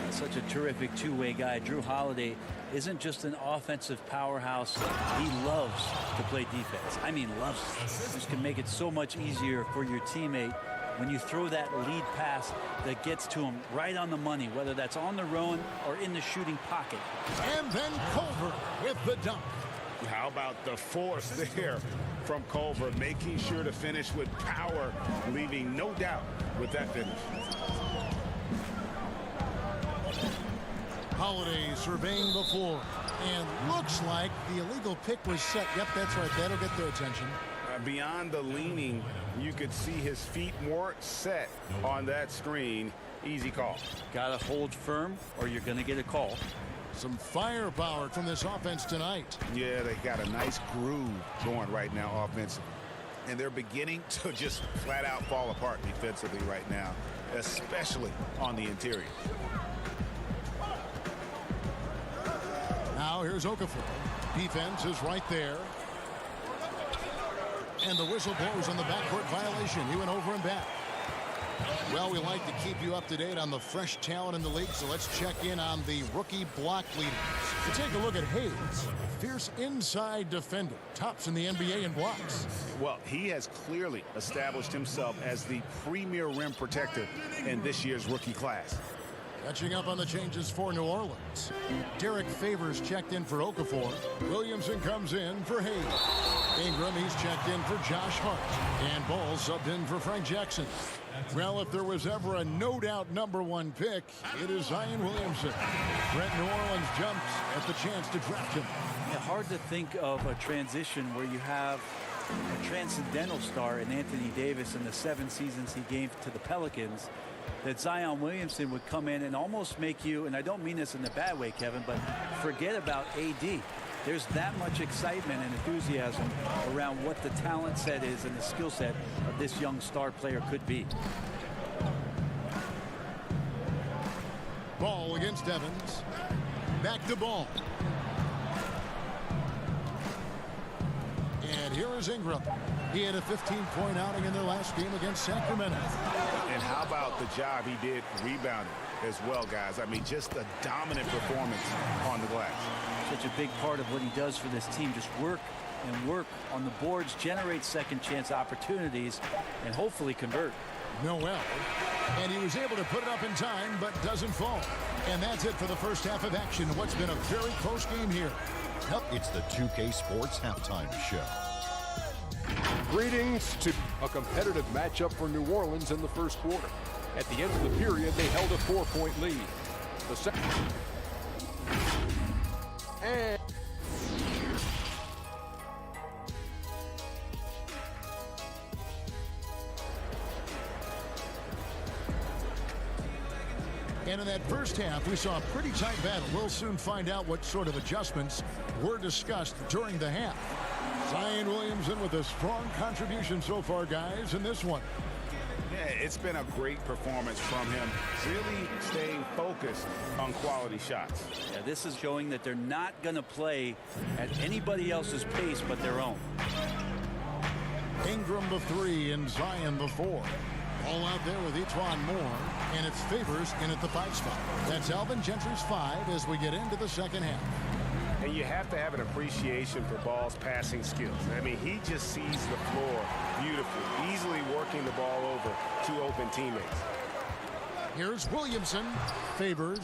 Such a terrific two-way guy. Drew Holiday isn't just an offensive powerhouse. He loves to play defense. I mean, loves it. Just can make it so much easier for your teammate when you throw that lead pass that gets to him right on the money, whether that's on the run or in the shooting pocket. And then Culver with the dunk. How about the force there from Culver, making sure to finish with power, leaving no doubt with that finish. Holiday surveying the floor, and looks like the illegal pick was set. Yep, that's right. That'll get their attention. Beyond the leaning, you could see his feet weren't set on that screen. Easy call. Got to hold firm or you're going to get a call. Some firepower from this offense tonight. Yeah, they got a nice groove going right now offensively. And they're beginning to just flat out fall apart defensively right now, especially on the interior. Now here's Okafor. Defense is right there. And the whistle blows on the backcourt violation. He went over and back. Well, we like to keep you up to date on the fresh talent in the league, so let's check in on the rookie block leaders. To take a look at Hayes, fierce inside defender, tops in the NBA in blocks. Well, he has clearly established himself as the premier rim protector in this year's rookie class. Catching up on the changes for New Orleans. Derek Favors checked in for Okafor. Williamson comes in for Hayes. Ingram, he's checked in for Josh Hart. And Ball subbed in for Frank Jackson. Well, if there was ever a no-doubt #1 pick, it is Zion Williamson. Brent, New Orleans jumps at the chance to draft him. Yeah, hard to think of a transition where you have a transcendental star in Anthony Davis in the 7 seasons he gave to the Pelicans, that Zion Williamson would come in and almost make you, and I don't mean this in a bad way, Kevin, but forget about AD. There's that much excitement and enthusiasm around what the talent set is and the skill set of this young star player could be. Ball against Evans. Back to Ball. And here is Ingram. He had a 15-point outing in their last game against Sacramento. And how about the job he did rebounding as well, guys? I mean, just a dominant performance on the glass. Such a big part of what he does for this team. Just work and work on the boards, generate second chance opportunities, and hopefully convert. Noel. And he was able to put it up in time, but doesn't fall. And that's it for the first half of action. What's been a very close game here. It's the 2K Sports Halftime Show. Greetings to a competitive matchup for New Orleans in the first quarter. At the end of the period, they held a 4-point lead. The second. And in that first half, we saw a pretty tight battle. We'll soon find out what sort of adjustments were discussed during the half. Zion Williamson with a strong contribution so far, guys, in this one. Yeah, it's been a great performance from him. Really staying focused on quality shots. Yeah, this is showing that they're not going to play at anybody else's pace but their own. Ingram the 3 and Zion the 4. All out there with E'Twaun Moore, and it's Favors in at the 5 spot. That's Alvin Gentry's 5 as we get into the second half. And you have to have an appreciation for Ball's passing skills. I mean, he just sees the floor beautifully, easily working the ball over to open teammates. Here's Williamson. Favors.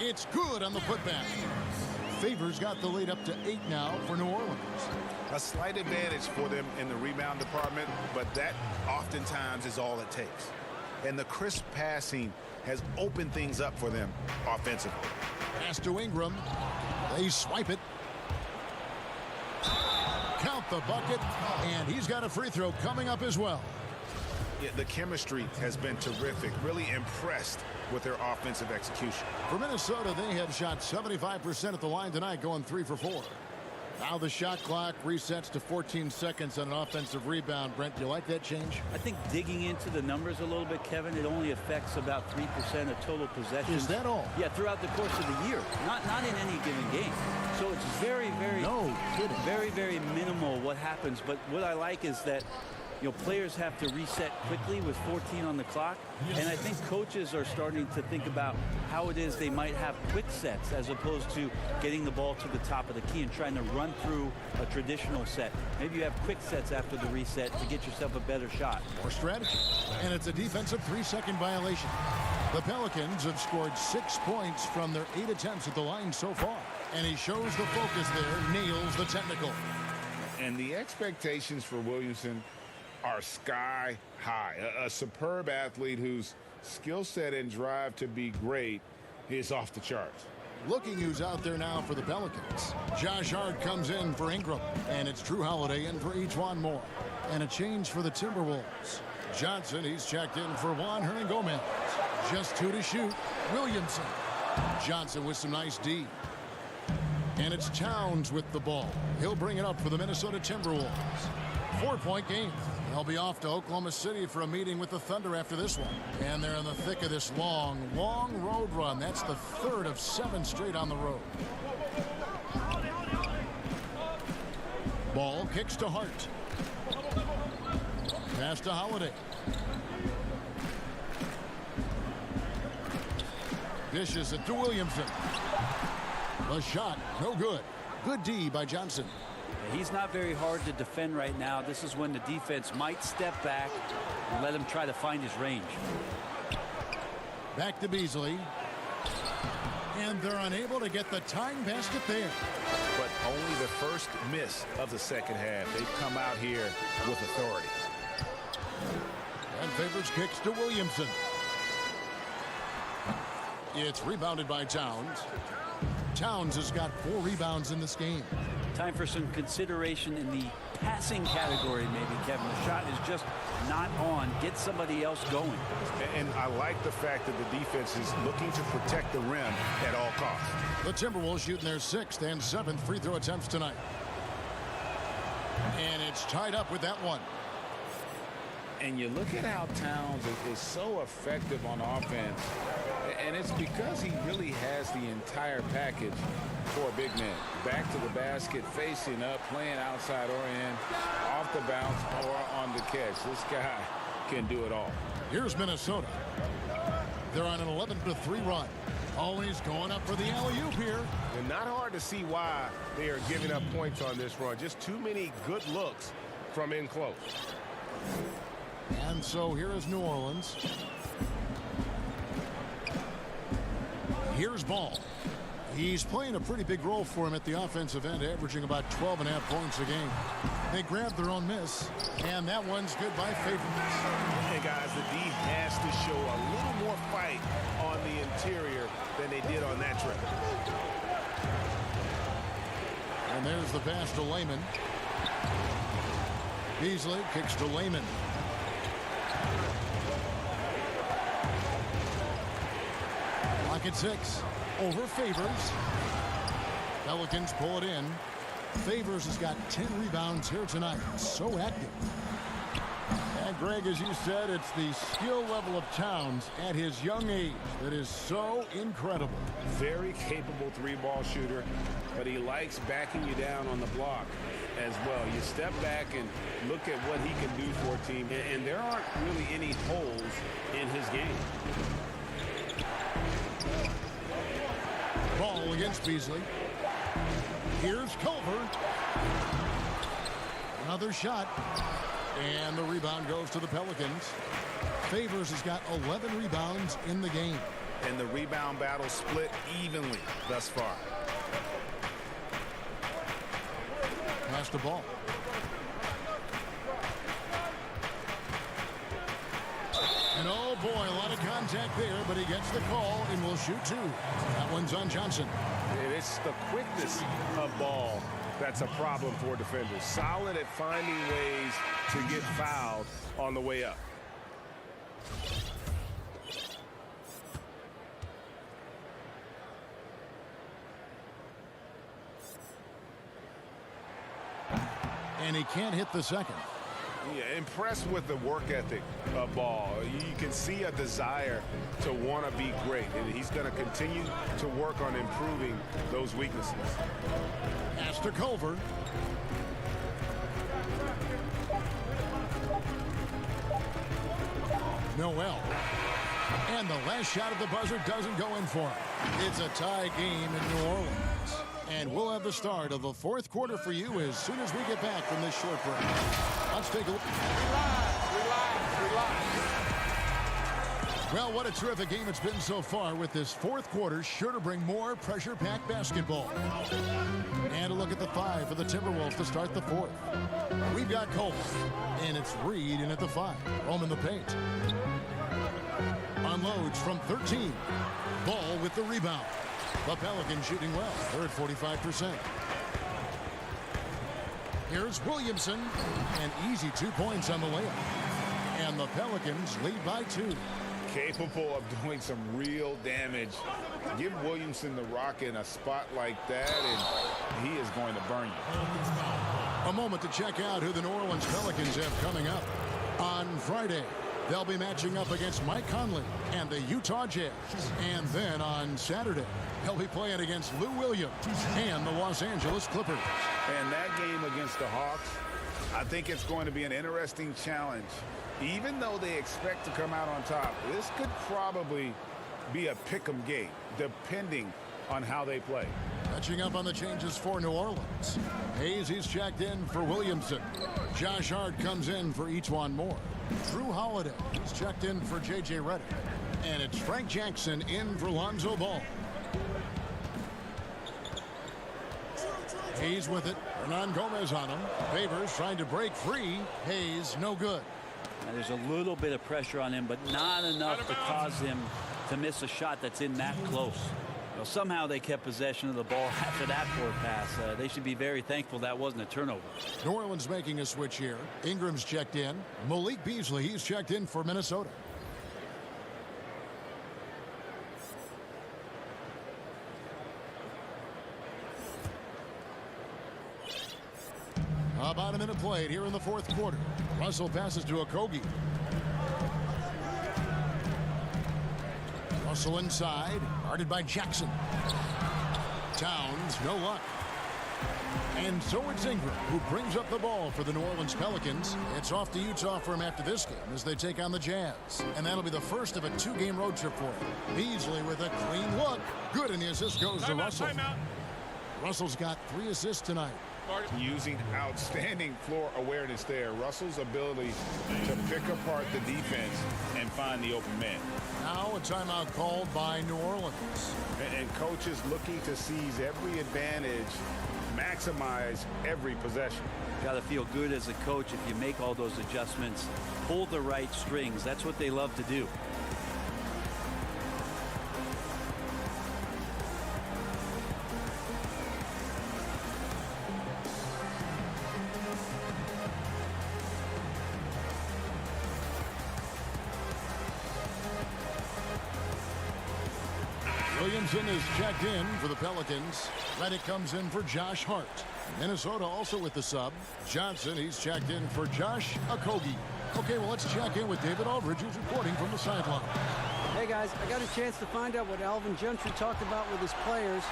It's good on the putback. Favors got the lead up to 8 now for New Orleans. A slight advantage for them in the rebound department, but that oftentimes is all it takes. And the crisp passing has opened things up for them offensively. Pass to Ingram. They swipe it. Count the bucket, and he's got a free throw coming up as well. Yeah, the chemistry has been terrific. Really impressed with their offensive execution. For Minnesota, they have shot 75% at the line tonight, going 3 for 4. Now the shot clock resets to 14 seconds on an offensive rebound. Brent, do you like that change? I think digging into the numbers a little bit, Kevin, it only affects about 3% of total possessions. Is that all? Yeah, throughout the course of the year. Not in any given game. So it's very, very minimal what happens. But what I like is that, you know, players have to reset quickly with 14 on the clock. And I think coaches are starting to think about how it is they might have quick sets as opposed to getting the ball to the top of the key and trying to run through a traditional set. Maybe you have quick sets after the reset to get yourself a better shot. More strategy. And it's a defensive 3-second violation. The Pelicans have scored 6 points from their 8 attempts at the line so far. And he shows the focus there, nails the technical. And the expectations for Williamson are sky high. A superb athlete whose skill set and drive to be great is off the charts. Looking who's out there now for the Pelicans. Josh Hart comes in for Ingram, and it's Drew Holiday in for E'Twaun Moore. And a change for the Timberwolves. Johnson, he's checked in for Juan Hernangomez. Just 2 to shoot. Williamson. Johnson with some nice D. And it's Towns with the ball. He'll bring it up for the Minnesota Timberwolves. 4-point game. They'll be off to Oklahoma City for a meeting with the Thunder after this one. And they're in the thick of this long road run. That's the 3rd of 7 straight on the road. Ball kicks to Hart. Pass to Holiday. Dishes it to Williamson. The shot, no good. Good D by Johnson. He's not very hard to defend right now. This is when the defense might step back and let him try to find his range. Back to Beasley. And they're unable to get the tying basket there. But only the first miss of the second half. They've come out here with authority. And Favors kicks to Williamson. It's rebounded by Towns. Towns has got 4 rebounds in this game. Time for some consideration in the passing category, maybe, Kevin. The shot is just not on. Get somebody else going. And I like the fact that the defense is looking to protect the rim at all costs. The Timberwolves shooting their 6th and 7th free throw attempts tonight. And it's tied up with that one. And you look at how Towns is so effective on offense. And it's because he really has the entire package for a big man. Back to the basket, facing up, playing outside or in, off the bounce, or on the catch. This guy can do it all. Here's Minnesota. They're on an 11-3 run. Always going up for the alley-oop here. And not hard to see why they are giving up points on this run. Just too many good looks from in close. And so here is New Orleans. Here's Ball. He's playing a pretty big role for him at the offensive end, averaging about 12.5 points a game. They grabbed their own miss, and that one's good by Favors. And guys, the D has to show a little more fight on the interior than they did on that trip. And there's the pass to Layman. Beasley kicks to Layman. Lock at 6. Over Favors. Pelicans pull it in. Favors has got 10 rebounds here tonight. So active. And Greg, as you said, it's the skill level of Towns at his young age that is so incredible. Very capable three-ball shooter, but he likes backing you down on the block as well. You step back and look at what he can do for a team, and there aren't really any holes in his game. Ball against Beasley. Here's Culver. Another shot. And the rebound goes to the Pelicans. Favors has got 11 rebounds in the game. And the rebound battle split evenly thus far. Pass the ball. And oh boy, a lot of contact there, but he gets the call and will shoot 2. That one's on Johnson. And it's the quickness of Ball that's a problem for defenders. Solid at finding ways to get fouled on the way up. And he can't hit the second. Yeah, impressed with the work ethic of Ball. You can see a desire to want to be great, and he's going to continue to work on improving those weaknesses. Pass to Culver. Noel. And the last shot at the buzzer doesn't go in for him. It's a tie game in New Orleans. And we'll have the start of the fourth quarter for you as soon as we get back from this short break. Let's take a look. Relax. Well, what a terrific game it's been so far, with this fourth quarter sure to bring more pressure-packed basketball. And a look at the 5 for the Timberwolves to start the fourth. We've got Cole, and it's Reed in at the 5. Roman the paint. Unloads from 13. Ball with the rebound. The Pelicans shooting well. They're at 45%. Here's Williamson. An easy 2 points on the layup. And the Pelicans lead by 2. Capable of doing some real damage. Give Williamson the rock in a spot like that, and he is going to burn you. A moment to check out who the New Orleans Pelicans have coming up. On Friday, they'll be matching up against Mike Conley and the Utah Jazz. And then on Saturday, they'll be playing against Lou Williams and the Los Angeles Clippers. And that game against the Hawks, I think it's going to be an interesting challenge. Even though they expect to come out on top, this could probably be a pick-em game, depending on how they play. Catching up on the changes for New Orleans. Hayes, he's checked in for Williamson. Josh Hart comes in for Etuan Moore. Drew Holiday is checked in for J.J. Redick. And it's Frank Jackson in for Lonzo Ball. Hayes with it. Hernan Gomez on him. Favors trying to break free. Hayes, no good. Now, there's a little bit of pressure on him, but not enough to cause him to miss a shot that's in that close. Well, somehow they kept possession of the ball after that poor pass. They should be very thankful that wasn't a turnover. New Orleans making a switch here. Ingram's checked in. Malik Beasley, he's checked in for Minnesota. About a minute played here in the fourth quarter. Russell passes to Okogie. Russell inside, guarded by Jackson. Towns, no luck. And so it's Ingram who brings up the ball for the New Orleans Pelicans. It's off to Utah for him after this game as they take on the Jazz. And that'll be the first of a 2-game road trip for him. Beasley with a clean look. Good, and the assist goes to Russell. Russell's got 3 assists tonight. Using outstanding floor awareness there. Russell's ability to pick apart the defense and find the open man. Now a timeout called by New Orleans. And coaches looking to seize every advantage, maximize every possession. Got to feel good as a coach if you make all those adjustments, pull the right strings. That's what they love to do. Williamson is checked in for the Pelicans. Redick comes in for Josh Hart. Minnesota also with the sub. Johnson, he's checked in for Josh Okogie. Okay, well, let's check in with David Aldridge, who's reporting from the sideline. Hey, guys, I got a chance to find out what Alvin Gentry talked about with his players.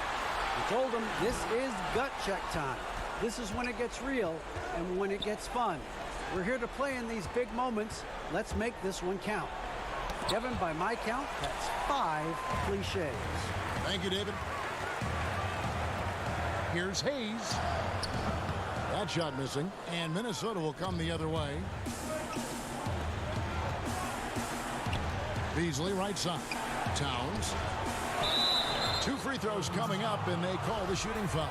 He told them this is gut check time. This is when it gets real and when it gets fun. We're here to play in these big moments. Let's make this one count. Kevin, by my count, that's 5 cliches. Thank you, David. Here's Hayes. That shot missing. And Minnesota will come the other way. Beasley right side. Towns. 2 free throws coming up, and they call the shooting foul.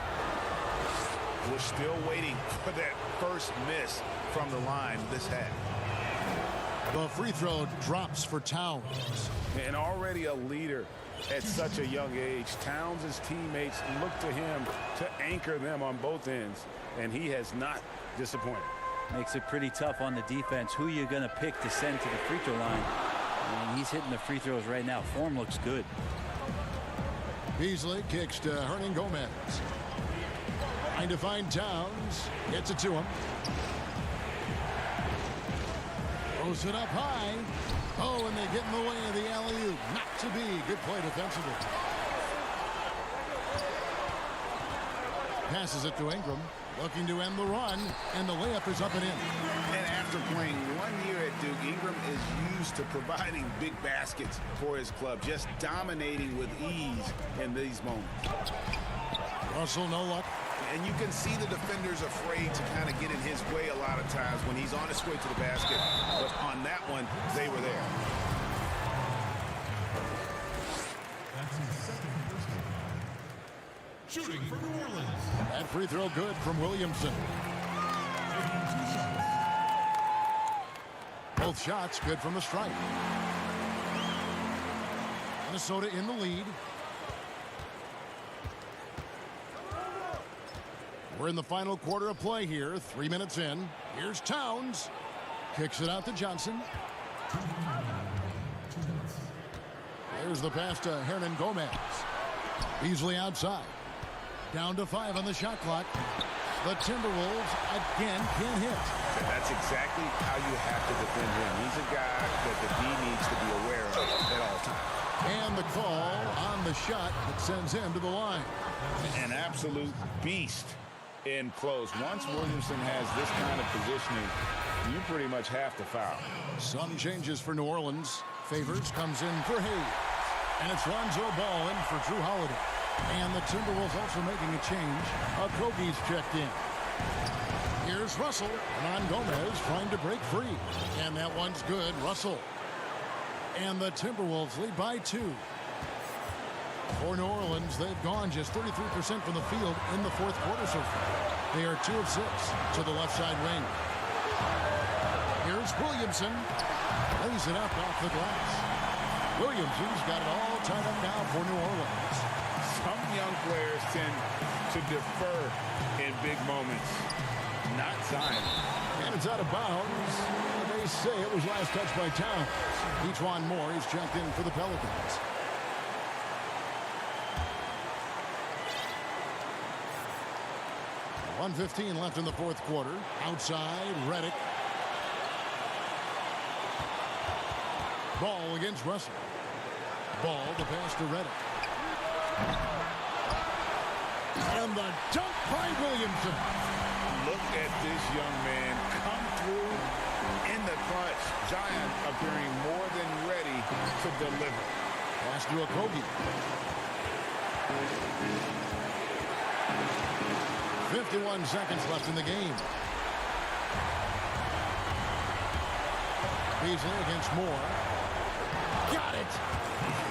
We're still waiting for that first miss from the line this half. The free throw drops for Towns. And already a leader at such a young age. Towns' teammates look to him to anchor them on both ends, and he has not disappointed. Makes it pretty tough on the defense. Who you going to pick to send to the free throw line? I mean, he's hitting the free throws right now. Form looks good. Beasley kicks to Hernangomez. Trying to find Towns. Gets it to him. Throws it up high. Oh, and they get in the way of the alley-oop. Not to be. Good play defensively. Passes it to Ingram. Looking to end the run. And the layup is up and in. And after playing 1 year at Duke, Ingram is used to providing big baskets for his club. Just dominating with ease in these moments. Russell, no luck. And you can see the defenders afraid to kind of get in his way a lot of times when he's on his way to the basket. But on that one, they were there. Shooting for New Orleans. That free throw good from Williamson. Both shots good from the stripe. Minnesota in the lead. We're in the final quarter of play here. 3 minutes in. Here's Towns. Kicks it out to Johnson. There's the pass to Hernangomez. Beasley outside. Down to 5 on the shot clock. The Timberwolves again can't hit. That's exactly how you have to defend him. He's a guy that the D needs to be aware of at all times. And the call on the shot that sends him to the line. An absolute beast in close. Once Williamson has this kind of positioning, you pretty much have to foul. Some changes for New Orleans. Favors comes in for Hayes. And it's Lonzo Ball in for Drew Holiday. And the Timberwolves also making a change. Okogie's checked in. Here's Russell. Hernangomez trying to break free. And that one's good. Russell. And the Timberwolves lead by 2. For New Orleans, they've gone just 33% from the field in the fourth quarter so far. They are 2 of 6 to the left side wing. Here's Williamson. Lays it up off the glass. Williamson's got it all tied up now for New Orleans. Some young players tend to defer in big moments. Not Zion. And it's out of bounds. They say it was last touched by Towns. Ejuan Moore is checked in for the Pelicans. .115 left in the fourth quarter. Outside, Redick. Ball against Russell. ball. The pass to Reddick. And the dunk by Williamson. Look at this young man come through in the clutch. Zion appearing more than ready to deliver. Pass to Okogie. 51 seconds left in the game. Beasley against Moore. Got it.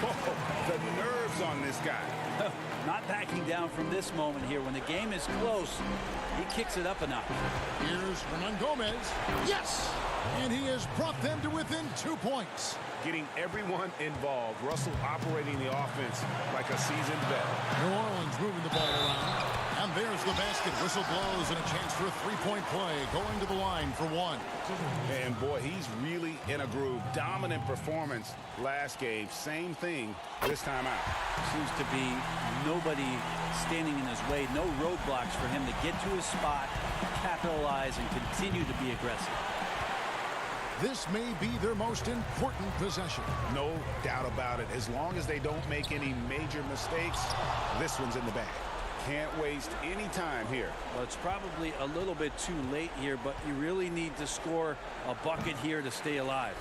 Oh, the nerves on this guy. Not backing down from this moment here. When the game is close, he kicks it up a notch. Here's Hernangomez. Yes! And he has brought them to within 2 points. Getting everyone involved. Russell operating the offense like a seasoned vet. New Orleans moving the ball around. And there's the basket. Whistle blows and a chance for a three-point play. Going to the line for one. And boy, he's really in a groove. Dominant performance last game. Same thing this time out. Seems to be nobody standing in his way. No roadblocks for him to get to his spot, capitalize, and continue to be aggressive. This may be their most important possession. No doubt about it. As long as they don't make any major mistakes, this one's in the bag. Can't waste any time here. Well, it's probably a little bit too late here, but you really need to score a bucket here to stay alive.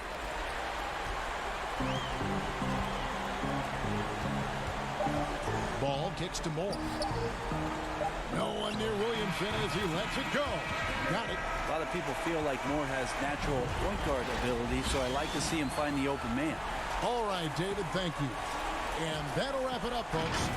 Ball kicks to Moore. No one near Williamson as he lets it go. Got it. A lot of people feel like Moore has natural point guard ability, so I like to see him find the open man. All right, David, thank you. And that'll wrap it up, folks.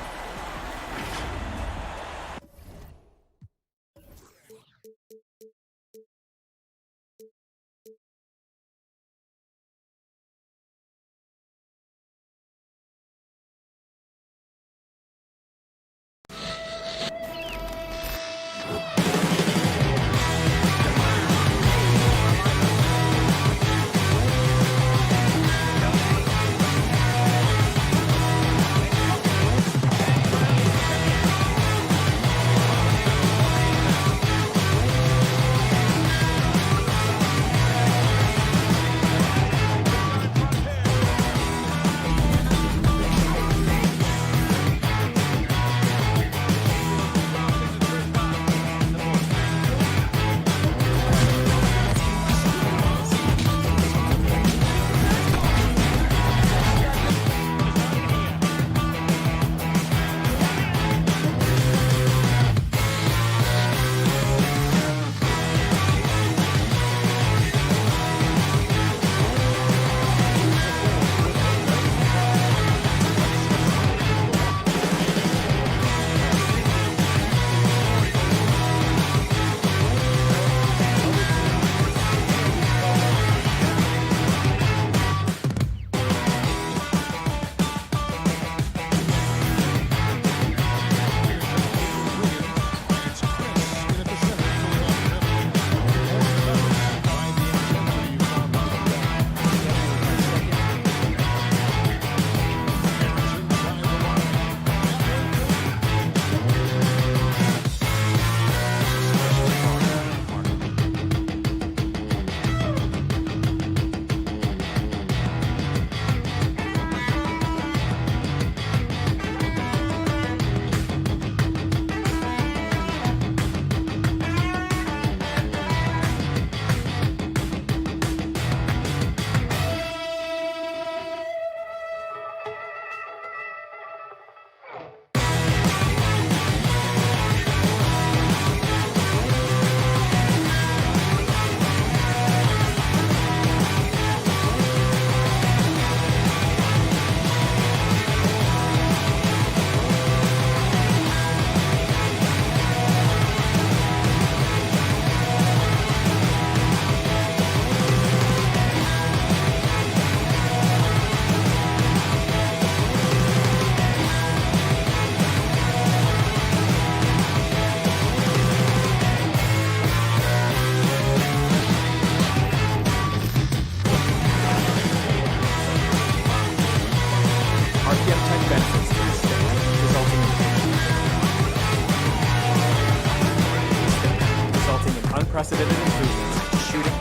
unprecedented improvements in shooting,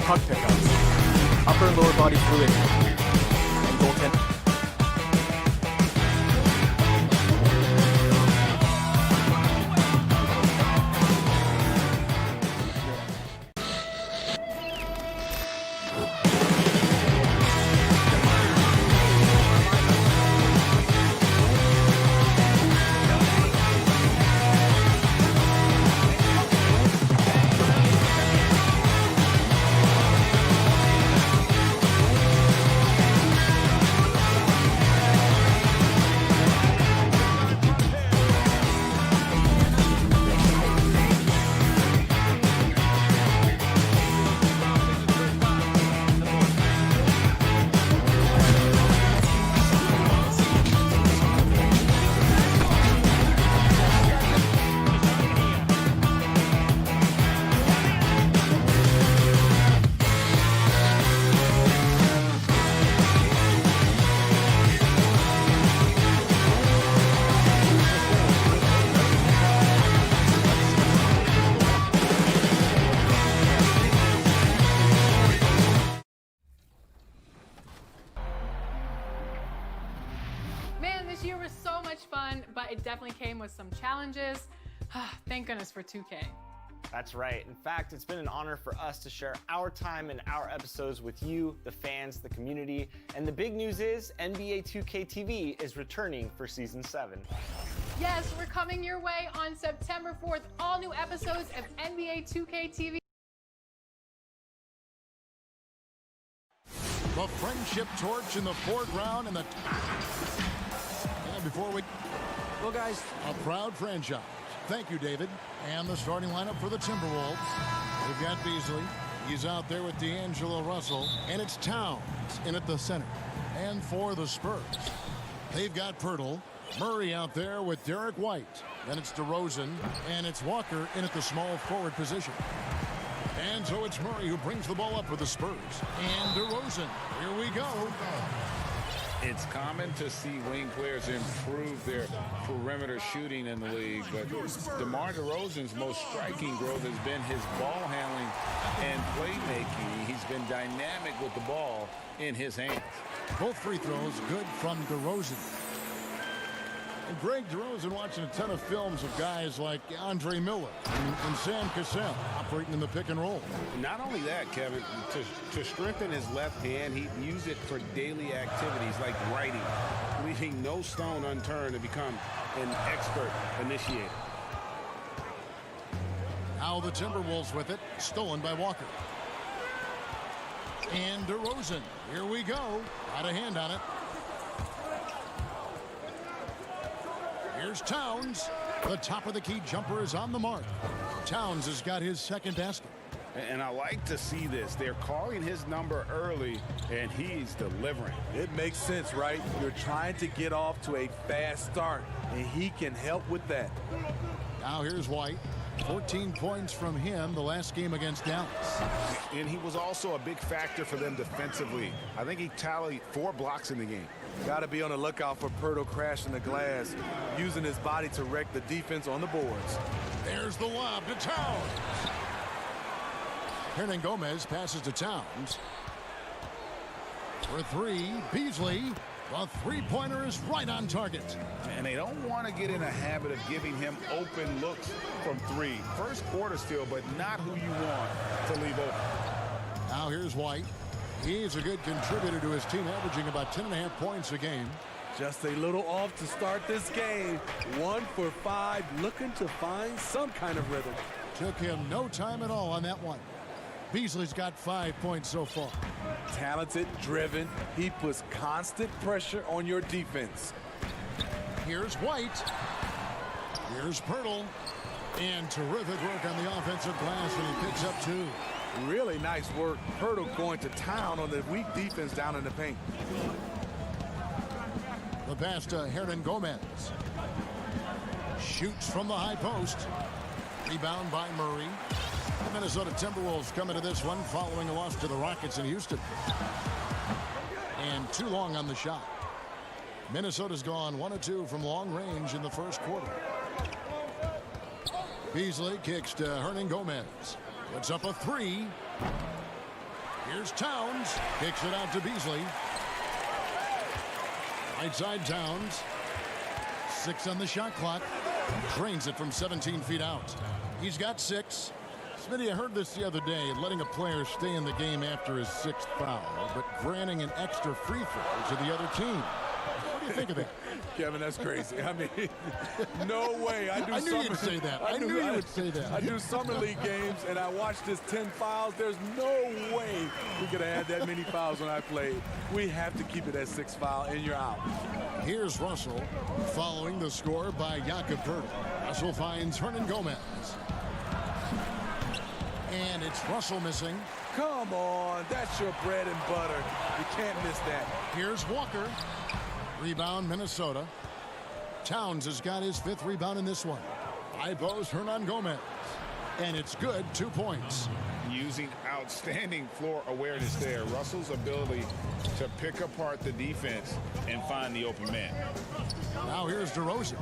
puck pickups, upper and lower body fluidity, and goaltending. came with some challenges. Thank goodness for 2K. That's right. In fact, it's been an honor for us to share our time and our episodes with you, the fans, the community. And the big news is NBA 2K TV is returning for Season 7. Yes, we're coming your way on September 4th. All new episodes of NBA 2K TV. The friendship torch in the foreground and before we... Well, guys, a proud franchise. Thank you, David. And the starting lineup for the Timberwolves. We've got Beasley. He's out there with D'Angelo Russell. And it's Towns in at the center. And for the Spurs, they've got Pirtle. Murray out there with Derek White. Then it's DeRozan. And it's Walker in at the small forward position. And so it's Murray who brings the ball up for the Spurs. And DeRozan. Here we go. It's common to see wing players improve their perimeter shooting in the league, but DeMar DeRozan's most striking growth has been his ball handling and playmaking. He's been dynamic with the ball in his hands. Both free throws good from DeRozan. And Greg DeRozan watching a ton of films of guys like Andre Miller and Sam Cassell operating in the pick and roll. Not only that, Kevin, to strengthen his left hand, he'd use it for daily activities like writing, leaving no stone unturned to become an expert initiator. Now the Timberwolves with it, stolen by Walker. And DeRozan, here we go, got a hand on it. Here's Towns. The top of the key jumper is on the mark. Towns has got his second basket. And I like to see this. They're calling his number early, and he's delivering. It makes sense, right? You're trying to get off to a fast start, and he can help with that. Now here's White. 14 points from him the last game against Dallas. And he was also a big factor for them defensively. I think he tallied 4 blocks in the game. Got to be on the lookout for Pirtle crashing the glass, using his body to wreck the defense on the boards. There's the lob to Towns. Hernangomez passes to Towns. For 3, Beasley. The three-pointer is right on target. And they don't want to get in a habit of giving him open looks from 3. First quarter still, but not who you want to leave open. Now here's White. He's a good contributor to his team, averaging about 10.5 points a game. Just a little off to start this game. 1 for 5, looking to find some kind of rhythm. Took him no time at all on that one. Beasley's got 5 points so far. Talented, driven. He puts constant pressure on your defense. Here's White. Here's Pirtle. And terrific work on the offensive glass, and he picks up 2. Really nice work. Pirtle going to town on the weak defense down in the paint. The pass to Hernangomez. Shoots from the high post. Rebound by Murray. The Minnesota Timberwolves come into this one following a loss to the Rockets in Houston. And too long on the shot. Minnesota's gone 1 of 2 from long range in the first quarter. Beasley kicks to Hernangomez. Puts up a 3. Here's Towns. Kicks it out to Beasley. Right side Towns. 6 on the shot clock. Drains it from 17 feet out. He's got 6. Smitty, I heard this the other day, letting a player stay in the game after his 6th foul, but granting an extra free throw to the other team. What do you think of that? Kevin, that's crazy. I mean, no way. I knew you'd say that. I knew you would say that. I do summer league games, and I watched this 10 fouls. There's no way we could have had that many fouls when I played. We have to keep it at 6 foul, and you're out. Here's Russell following the score by Jakob Pirtle. Russell finds Hernangomez. And it's Russell missing. Come on, that's your bread and butter. You can't miss that. Here's Walker. Rebound, Minnesota. Towns has got his 5th rebound in this one. High post, Hernangomez. And it's good, 2 points. Using outstanding floor awareness there. Russell's ability to pick apart the defense and find the open man. Now here's DeRozan.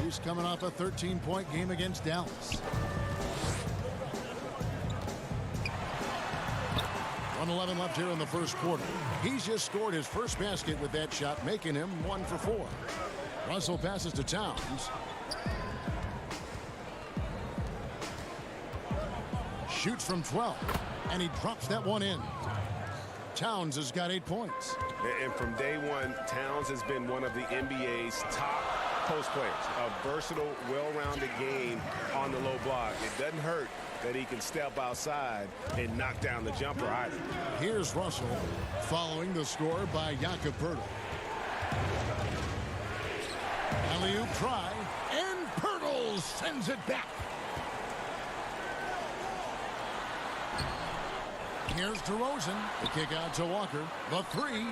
He's coming off a 13-point game against Dallas. 1:11 left here in the first quarter. He's just scored his first basket with that shot, making him 1 for 4. Russell passes to Towns. Shoots from 12, and he drops that one in. Towns has got 8 points. And from day one, Towns has been one of the NBA's top post players. A versatile, well-rounded game on the low block. It doesn't hurt that he can step outside and knock down the jumper either. Here's Russell following the score by Jakob Poeltl. Alley-oop try, and Poeltl sends it back. Here's DeRozan. The kick out to Walker. The three.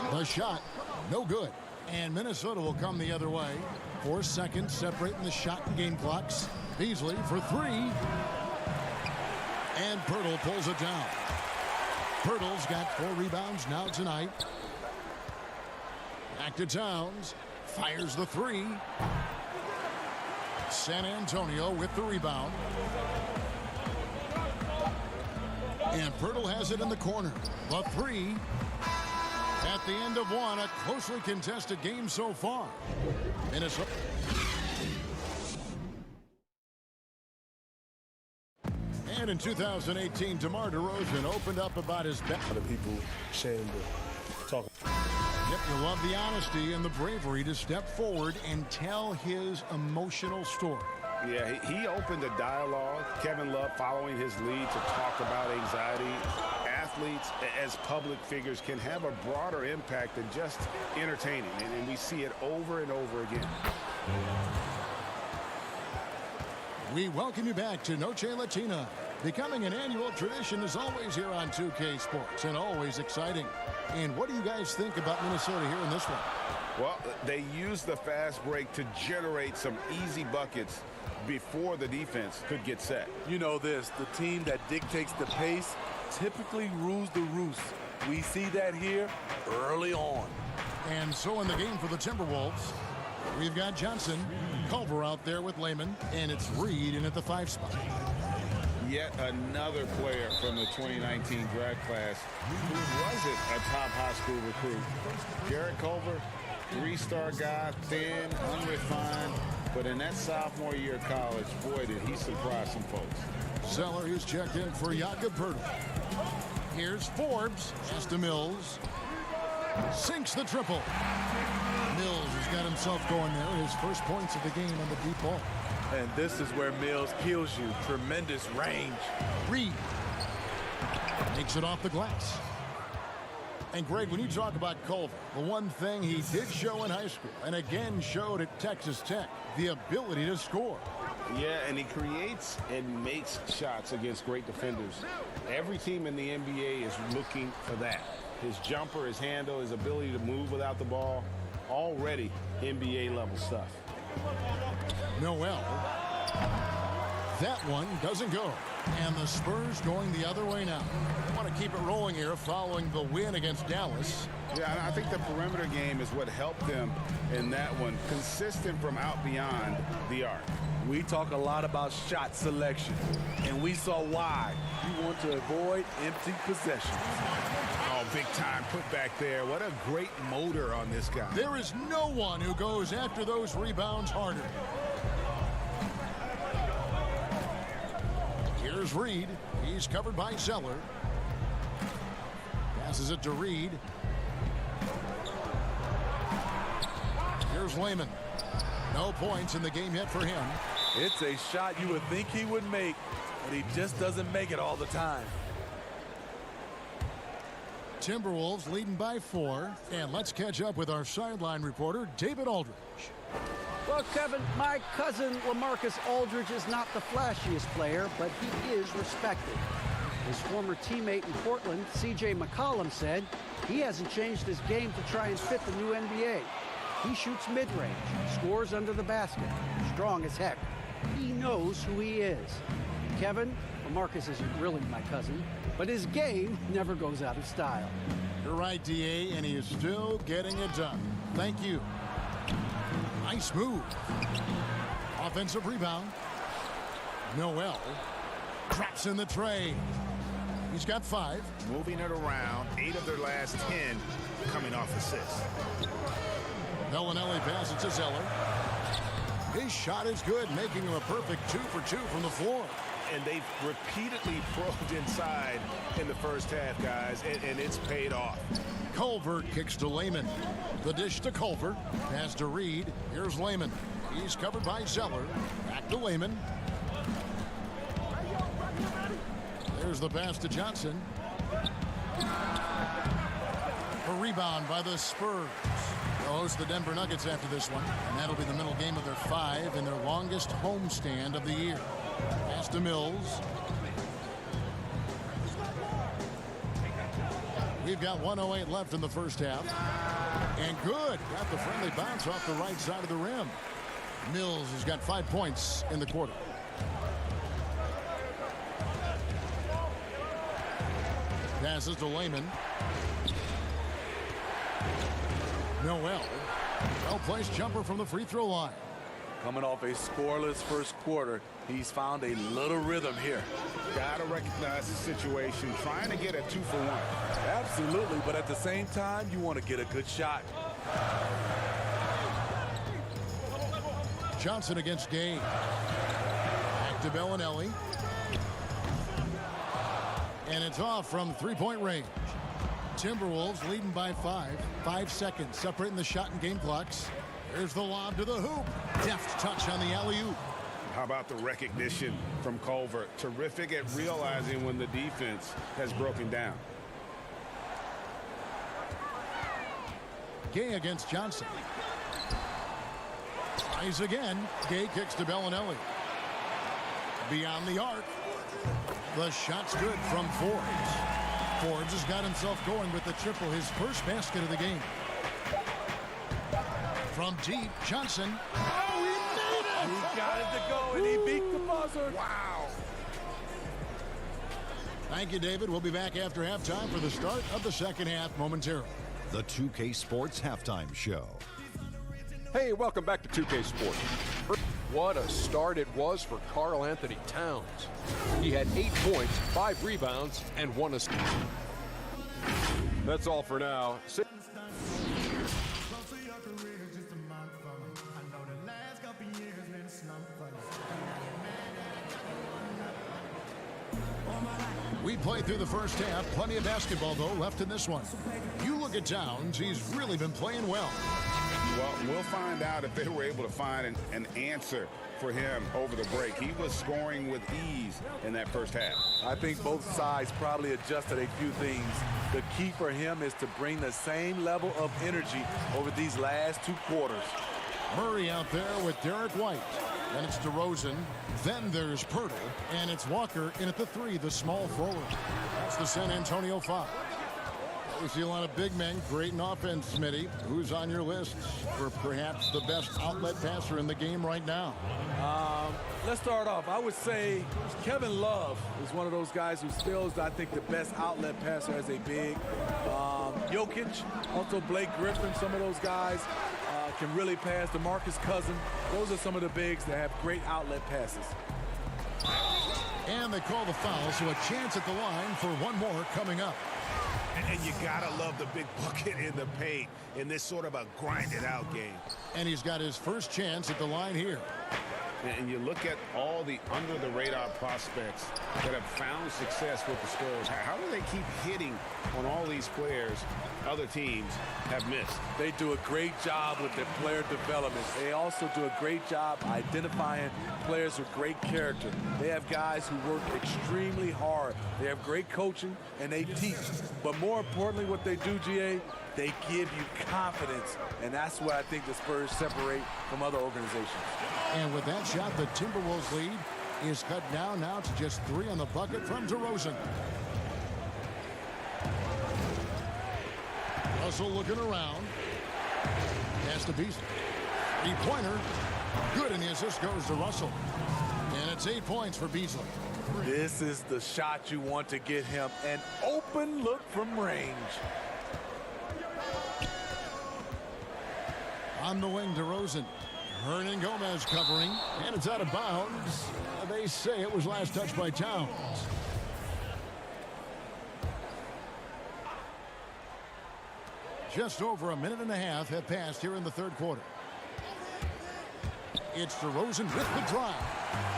The shot. No good. And Minnesota will come the other way. 4 seconds separating the shot and game clocks. Beasley for 3. And Poeltl pulls it down. Poeltl's got 4 rebounds now tonight. Back to Towns. Fires the 3. San Antonio with the rebound. And Poeltl has it in the corner. The 3. At the end of 1, a closely contested game so far. Minnesota. And in 2018, DeMar DeRozan opened up about his back. The people ashamed to talk. Yep, you love the honesty and the bravery to step forward and tell his emotional story. Yeah, he opened a dialogue. Kevin Love following his lead to talk about anxiety. Athletes as public figures can have a broader impact than just entertaining, and we see it over and over again. We welcome you back to Noche Latina. Becoming an annual tradition is always here on 2K Sports, and always exciting. And what do you guys think about Minnesota here in this one? Well, they used the fast break to generate some easy buckets before the defense could get set. You know this, the team that dictates the pace typically rules the roost. We see that here early on. And so in the game for the Timberwolves, we've got Johnson, Culver out there with Layman, and it's Reed in at the 5 spot. Yet another player from the 2019 draft class who wasn't a top high school recruit. Jarrett Culver, 3-star guy, thin, unrefined, but in that sophomore year of college, boy, did he surprise some folks. Zeller is checked in for Jakob Poeltl. Here's Forbes. Pass to Mills. Sinks the triple. Mills has got himself going there. His first points of the game on the deep ball. And this is where Mills kills you. Tremendous range. Reed makes it off the glass. And Greg, when you talk about Culver, the one thing he did show in high school and again showed at Texas Tech, the ability to score. Yeah, and he creates and makes shots against great defenders. Every team in the NBA is looking for that. His jumper, his handle, his ability to move without the ball, already NBA level stuff. Noel. That one doesn't go. And the Spurs going the other way now. I want to keep it rolling here following the win against Dallas. Yeah, I think the perimeter game is what helped them in that one. Consistent from out beyond the arc. We talk a lot about shot selection, and we saw why. You want to avoid empty possessions. Oh, big time put back there. What a great motor on this guy. There is no one who goes after those rebounds harder. Here's Reed. He's covered by Zeller. Passes it to Reed. Here's Layman. No points in the game yet for him. It's a shot you would think he would make, but he just doesn't make it all the time. Timberwolves leading by 4. And let's catch up with our sideline reporter, David Aldridge. Well, Kevin, my cousin LaMarcus Aldridge is not the flashiest player, but he is respected. His former teammate in Portland, C.J. McCollum, said he hasn't changed his game to try and fit the new NBA. He shoots mid-range, scores under the basket, strong as heck. He knows who he is. Kevin, LaMarcus isn't really my cousin, but his game never goes out of style. You're right, D.A., and he is still getting it done. Thank you. Nice move. Offensive rebound. Noel drops in the tray. He's got 5. Moving it around, 8 of their last 10 coming off assists. Bellinelli passes to Zeller. His shot is good, making him a perfect 2 for 2 from the floor. And they've repeatedly probed inside in the first half, guys, and it's paid off. Culver kicks to Lehman. The dish to Culver. Pass to Reed. Here's Lehman. He's covered by Zeller. Back to Lehman. There's the pass to Johnson. A rebound by the Spurs. They'll host the Denver Nuggets after this one, and that'll be the middle game of their 5 in their longest homestand of the year. Pass to Mills. We've got 1:08 left in the first half. And good. Got the friendly bounce off the right side of the rim. Mills has got 5 points in the quarter. Passes to Lehman. Noel. Well-placed jumper from the free throw line. Coming off a scoreless first quarter, he's found a little rhythm here. Gotta recognize the situation, trying to get a 2 for 1. Absolutely, but at the same time, you want to get a good shot. Johnson against Gay. Back to Bellinelli. And it's off from three-point range. Timberwolves leading by 5. 5 seconds separating the shot and game clocks. There's the lob to the hoop. Deft touch on the alley-oop. How about the recognition from Culver? Terrific at realizing when the defense has broken down. Gay against Johnson. Tries again. Gay kicks to Bellinelli. Beyond the arc. The shot's good from Forbes. Forbes has got himself going with the triple, his first basket of the game. From deep, Johnson. Oh, he made it! He got it to go, and he beat the buzzer. Wow. Thank you, David. We'll be back after halftime for the start of the second half momentarily. The 2K Sports Halftime Show. Hey, welcome back to 2K Sports. What a start it was for Karl Anthony Towns. He had 8 points, 5 rebounds, and 1 assist. That's all for now. We played through the first half. Plenty of basketball, though, left in this one. You look at Towns. He's really been playing well. Well, we'll find out if they were able to find an answer for him over the break. He was scoring with ease in that first half. I think both sides probably adjusted a few things. The key for him is to bring the same level of energy over these last 2 quarters. Murray out there with Derek White. Then it's DeRozan. Then there's Pirtle. And it's Walker in at the 3, the small forward. That's the San Antonio 5. We see a lot of big men, great in offense, Smitty. Who's on your list for perhaps the best outlet passer in the game right now? Let's start off. I would say Kevin Love is one of those guys who still is, I think, the best outlet passer as a big. Jokic, also Blake Griffin, some of those guys can really pass. DeMarcus Cousins, those are some of the bigs that have great outlet passes. And they call the foul, so a chance at the line for one more coming up. And you gotta love the big bucket in the paint in this sort of a grinded-out game. And he's got his first chance at the line here. And you look at all the under-the-radar prospects that have found success with the Spurs. How do they keep hitting on all these players other teams have missed? They do a great job with their player development. They also do a great job identifying players with great character. They have guys who work extremely hard. They have great coaching, and they teach. But more importantly, what they do, GA, they give you confidence. And that's what I think the Spurs separate from other organizations. And with that shot, the Timberwolves lead is cut down now to just 3 on the bucket from DeRozan. Russell looking around. Pass to Beasley. 3-pointer. Good, and the assist goes to Russell. And it's 8 points for Beasley. This is the shot you want to get him. An open look from range. On the wing, DeRozan. Hernan Gomez covering, and it's out of bounds. They say it was last touched by Towns. Just over a minute and a half have passed here in the third quarter. It's DeRozan with the drive.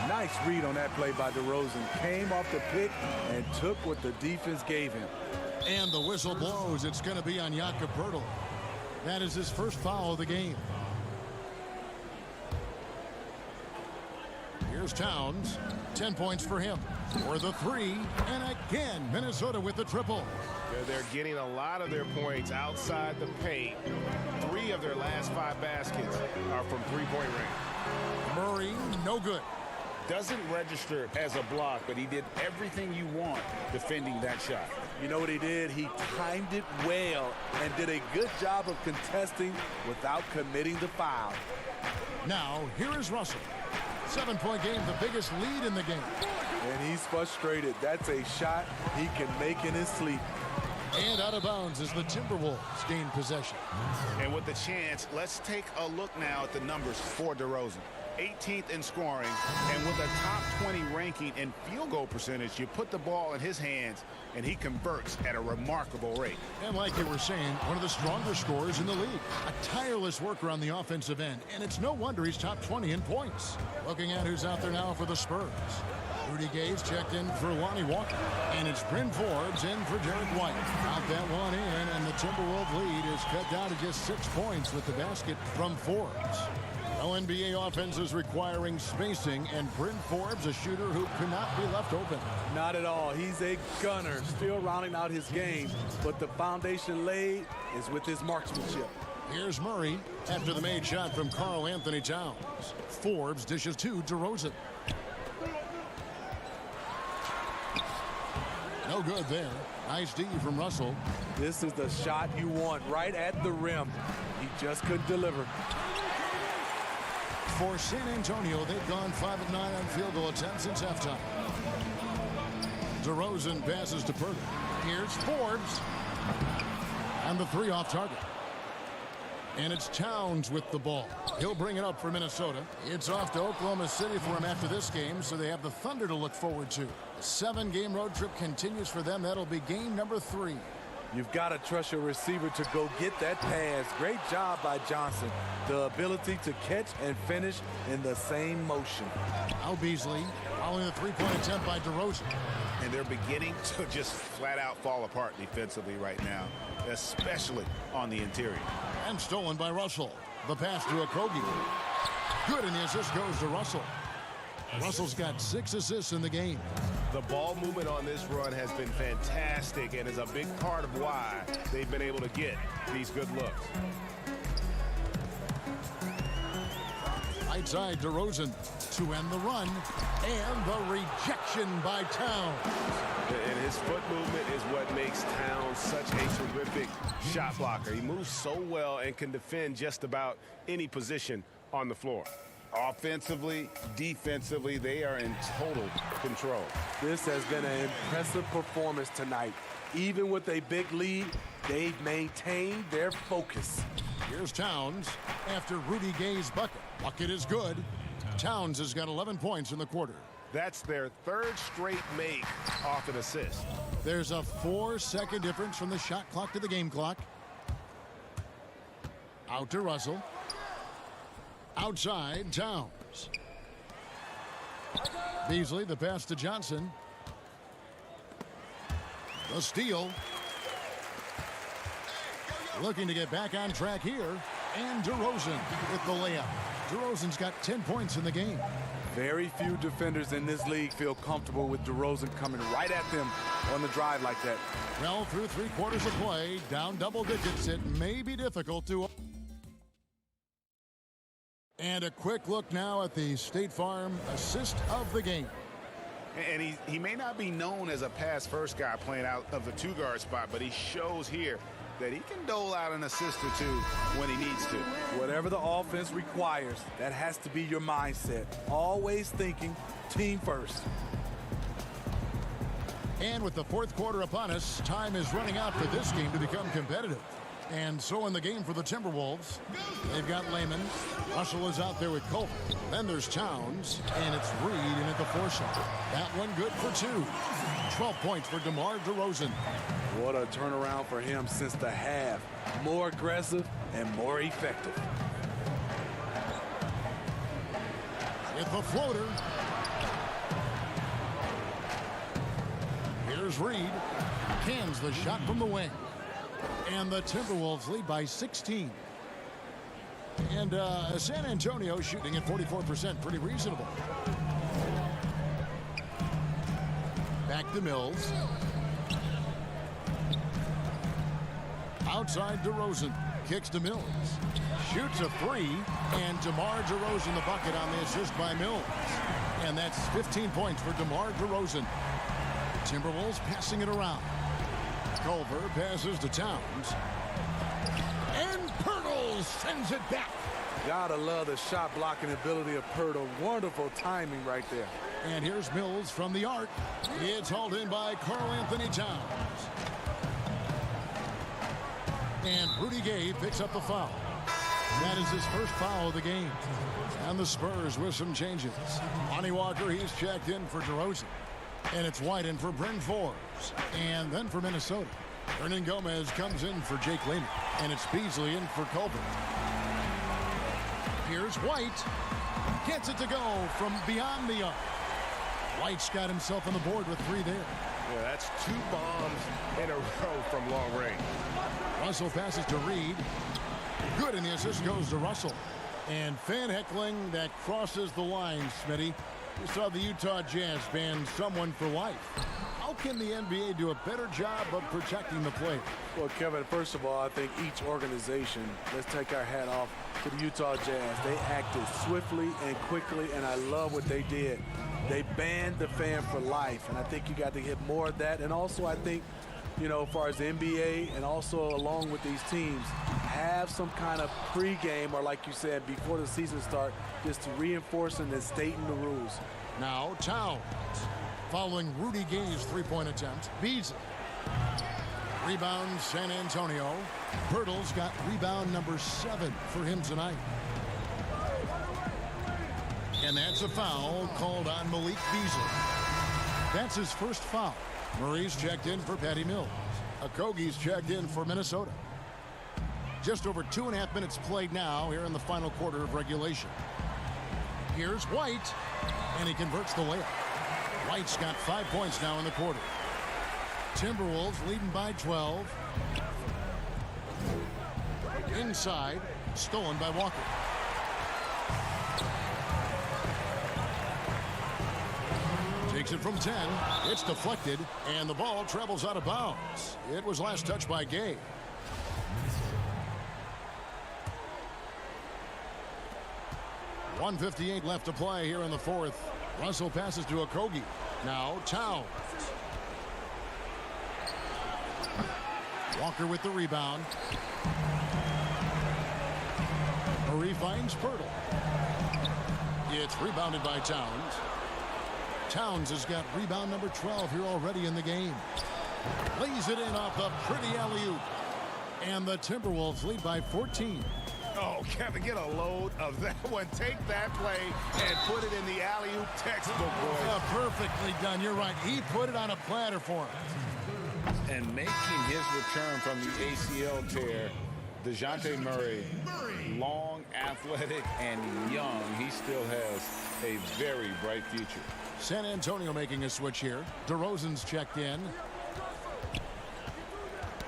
Nice read on that play by DeRozan. Came off the pick and took what the defense gave him. And the whistle blows. It's going to be on Jakob Poeltl. That is his first foul of the game. Here's Towns. 10 points for him. For the three. And again, Minnesota with the triple. They're getting a lot of their points outside the paint. 3 of their last 5 baskets are from three-point range. Murray, no good. Doesn't register as a block, but he did everything you want defending that shot. You know what he did? He timed it well and did a good job of contesting without committing the foul. Now, here is Russell. 7-point game, the biggest lead in the game. And he's frustrated. That's a shot he can make in his sleep. And out of bounds as the Timberwolves gain possession. And with the chance, let's take a look now at the numbers for DeRozan. 18th in scoring, and with a top 20 ranking in field goal percentage, you put the ball in his hands, and he converts at a remarkable rate. And like you were saying, one of the stronger scorers in the league. A tireless worker on the offensive end, and it's no wonder he's top 20 in points. Looking at who's out there now for the Spurs. Rudy Gay's checked in for Lonnie Walker, and it's Bryn Forbes in for Derek White. Out that one in, and the Timberwolves lead is cut down to just 6 points with the basket from Forbes. No NBA offense is requiring spacing, and Bryn Forbes, a shooter who cannot be left open. Not at all. He's a gunner, still rounding out his game, but the foundation laid is with his marksmanship. Here's Murray after the made shot from Karl Anthony Towns. Forbes dishes to DeRozan. No good there. Nice D from Russell. This is the shot you want right at the rim. He just couldn't deliver. For San Antonio, they've gone 5 of 9 on field goal attempts since halftime. DeRozan passes to Poeltl. Here's Forbes. And the 3 off target. And it's Towns with the ball. He'll bring it up for Minnesota. It's off to Oklahoma City for him after this game, so they have the Thunder to look forward to. The 7-game road trip continues for them. That'll be game number 3. You've got to trust your receiver to go get that pass. Great job by Johnson. The ability to catch and finish in the same motion. Now Beasley following the 3-point attempt by DeRozan. And they're beginning to just flat out fall apart defensively right now, especially on the interior. And stolen by Russell. The pass to Okogie. Good, and the assist goes to Russell. Russell's got 6 assists in the game. The ball movement on this run has been fantastic and is a big part of why they've been able to get these good looks. Right side, DeRozan to end the run. And the rejection by Towns. And his foot movement is what makes Towns such a terrific shot blocker. He moves so well and can defend just about any position on the floor. Offensively, defensively, they are in total control. This has been an impressive performance tonight. Even with a big lead, they've maintained their focus. Here's Towns after Rudy Gay's bucket. Bucket is good. Towns has got 11 points in the quarter. That's their 3rd straight make off an assist. There's a 4-second difference from the shot clock to the game clock. Out to Russell. Outside, Towns. Beasley, the pass to Johnson. The steal. Looking to get back on track here. And DeRozan with the layup. DeRozan's got 10 points in the game. Very few defenders in this league feel comfortable with DeRozan coming right at them on the drive like that. Well, through 3 quarters of play, down double digits, it may be difficult to... And a quick look now at the State Farm assist of the game. And he may not be known as a pass-first guy playing out of the 2-guard spot, but he shows here that he can dole out an assist or 2 when he needs to. Whatever the offense requires, that has to be your mindset. Always thinking team first. And with the 4th quarter upon us, time is running out for this game to become competitive. And so in the game for the Timberwolves, they've got Layman. Russell is out there with Culver. Then there's Towns, and it's Reed in at the 4 shot. That one good for 2. 12 points for DeMar DeRozan. What a turnaround for him since the half. More aggressive and more effective. With the floater. Here's Reed. Cans the shot from the wing. And the Timberwolves lead by 16. And San Antonio shooting at 44%. Pretty reasonable. Back to Mills. Outside DeRozan. Kicks to Mills. Shoots a 3. And DeMar DeRozan the bucket on the assist by Mills. And that's 15 points for DeMar DeRozan. Timberwolves passing it around. Culver passes to Towns. And Pirtle sends it back. Gotta love the shot blocking ability of Pirtle. Wonderful timing right there. And here's Mills from the arc. It's hauled in by Karl-Anthony Towns. And Rudy Gay picks up the foul. That is his first foul of the game. And the Spurs with some changes. Lonnie Walker, he's checked in for DeRozan. And it's White in for Bryn Forbes. And then for Minnesota, Hernan Gomez comes in for Jake Layman. And it's Beasley in for Culver. Here's White. Gets it to go from beyond the arc. White's got himself on the board with 3 there. Yeah, that's 2 bombs in a row from long range. Russell passes to Reed. Good, and the assist goes to Russell. And fan heckling that crosses the line, Smitty. We saw the Utah Jazz ban someone for life. How can the NBA do a better job of protecting the player? Well, Kevin, first of all, I think each organization, let's take our hat off to the Utah Jazz. They acted swiftly and quickly, and I love what they did. They banned the fan for life, and I think you got to hit more of that. And also, I think, you know, as far as the NBA and also along with these teams, have some kind of pregame or, like you said, before the season starts, just to reinforcing and stating the rules. Now Towns, following Rudy Gay's 3-point attempt. Beasley. Rebound San Antonio. Pirtle's got rebound number 7 for him tonight. And that's a foul called on Malik Beasley. That's his first foul. Murray's checked in for Patty Mills. Okogie's checked in for Minnesota. Just over 2.5 minutes played now here in the final quarter of regulation. Here's White, and he converts the layup. White's got 5 points now in the quarter. Timberwolves leading by 12. Inside, stolen by Walker. Takes it from 10. It's deflected, and the ball travels out of bounds. It was last touched by Gay. .158 left to play here in the 4th. Russell passes to Okogie. Now Towns. Walker with the rebound. Murray finds Pirtle. It's rebounded by Towns. Towns has got rebound number 12 here already in the game. Lays it in off a pretty alley-oop. And the Timberwolves lead by 14. Oh, Kevin, get a load of that one. Take that play and put it in the alley-oop textbook, boy. Perfectly done. You're right. He put it on a platter for him. And making his return from the ACL tear, DeJounte Murray, long, athletic, and young. He still has a very bright future. San Antonio making a switch here. DeRozan's checked in.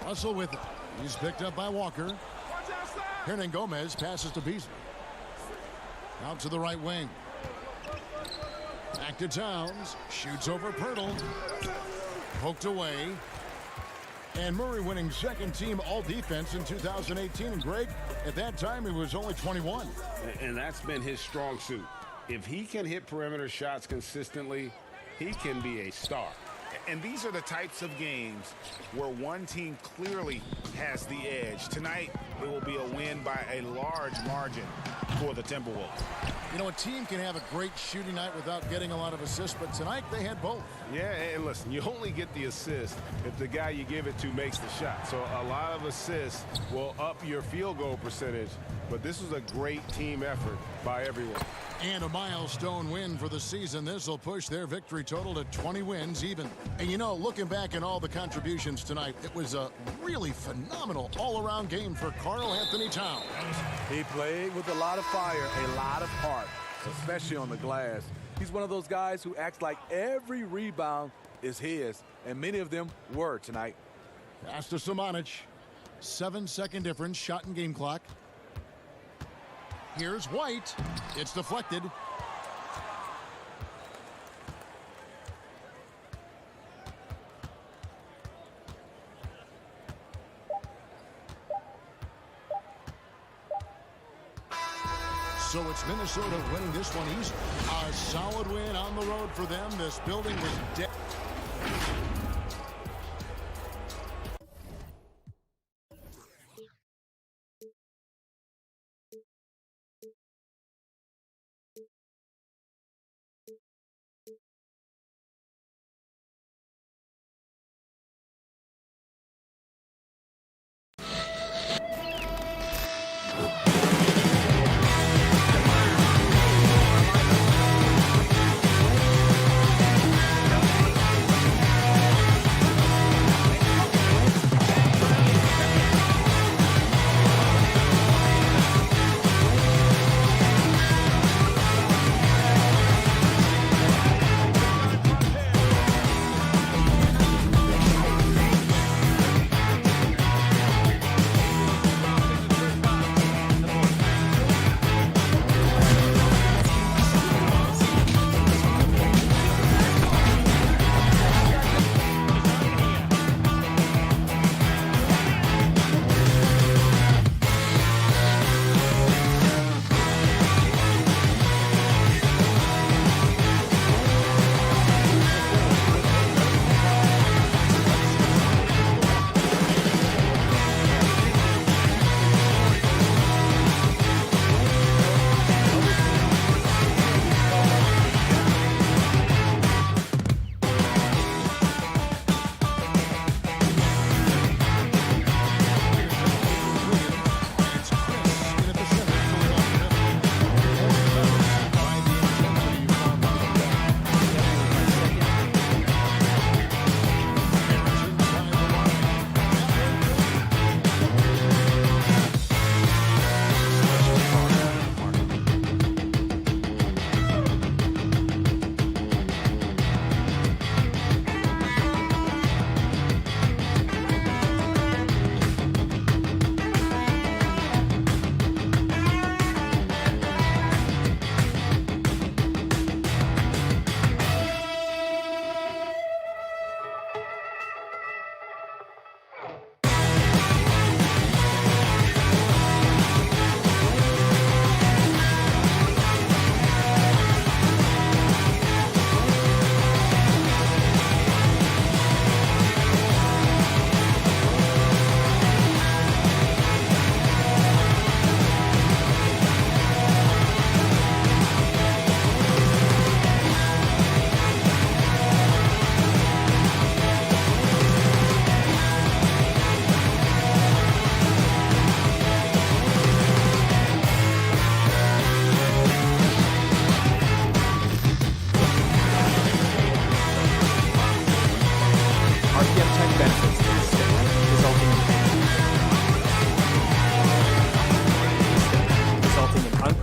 Russell with it. He's picked up by Walker. Hernan Gomez passes to Beasley. Out to the right wing. Back to Towns. Shoots over Pirtle. Poked away. And Murray winning second team all defense in 2018. And Greg, at that time, he was only 21. And that's been his strong suit. If he can hit perimeter shots consistently, he can be a star. And these are the types of games where one team clearly has the edge. Tonight, it will be a win by a large margin for the Timberwolves. You know, a team can have a great shooting night without getting a lot of assists, but tonight they had both. Yeah, and listen, you only get the assist if the guy you give it to makes the shot. So a lot of assists will up your field goal percentage, but this was a great team effort by everyone. And a milestone win for the season. This will push their victory total to 20 wins even. And you know, looking back at all the contributions tonight, it was a really phenomenal all-around game for Karl-Anthony Towns. He played with a lot of fire, a lot of heart, especially on the glass. He's one of those guys who acts like every rebound is his, and many of them were tonight. Pass to Samanic. 7-second difference, shot and game clock. Here's White. It's deflected. So it's Minnesota winning this one easily. A solid win on the road for them. This building was dead.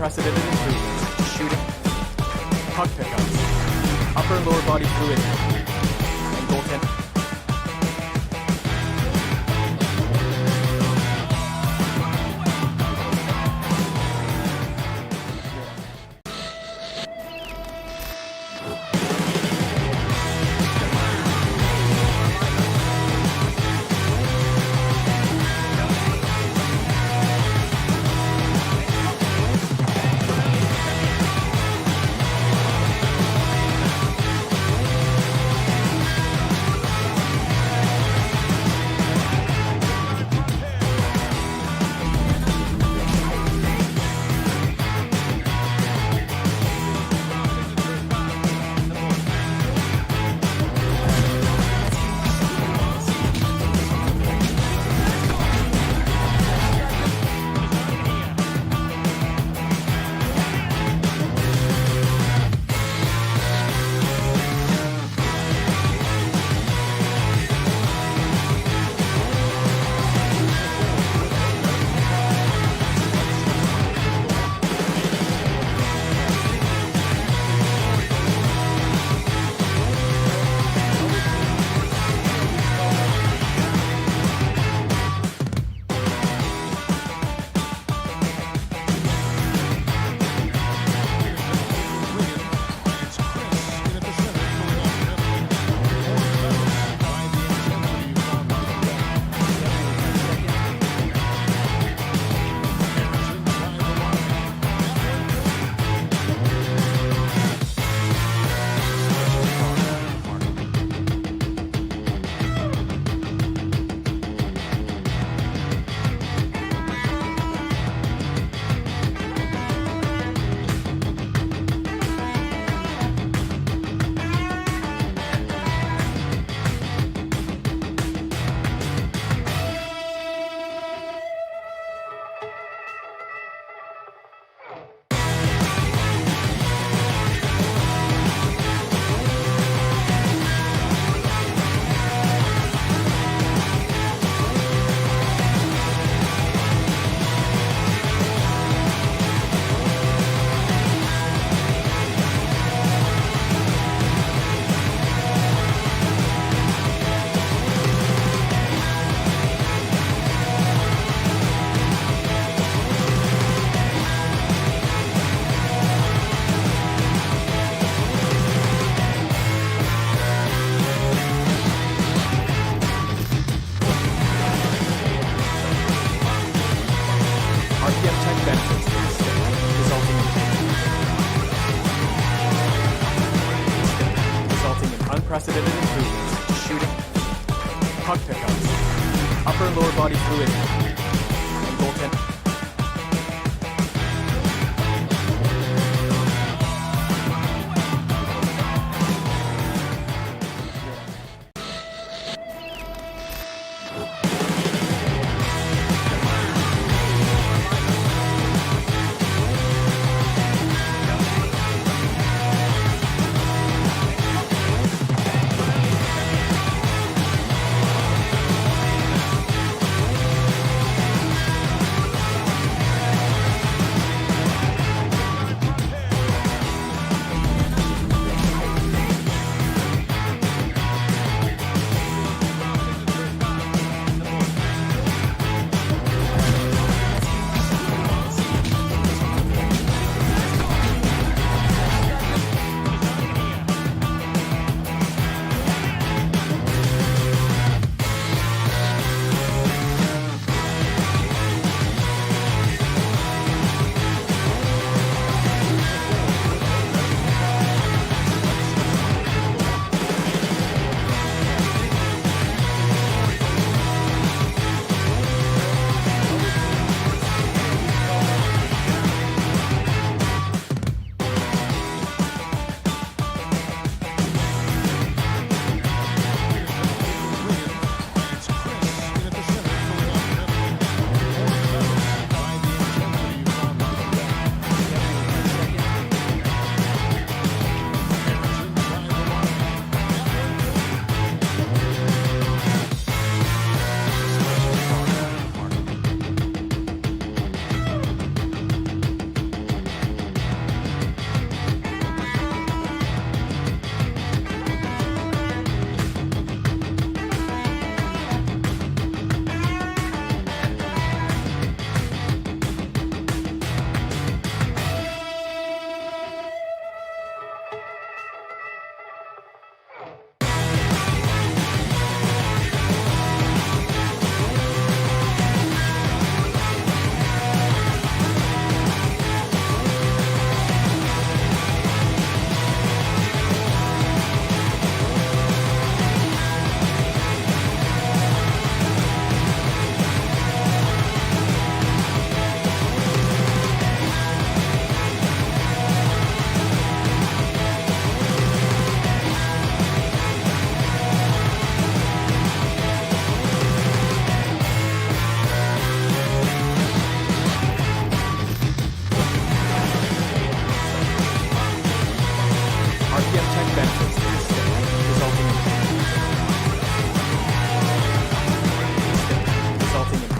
unprecedented improvements to shooting, puck pickups, upper and lower body fluidity, and goaltending. and lower body fluid, and goaltending.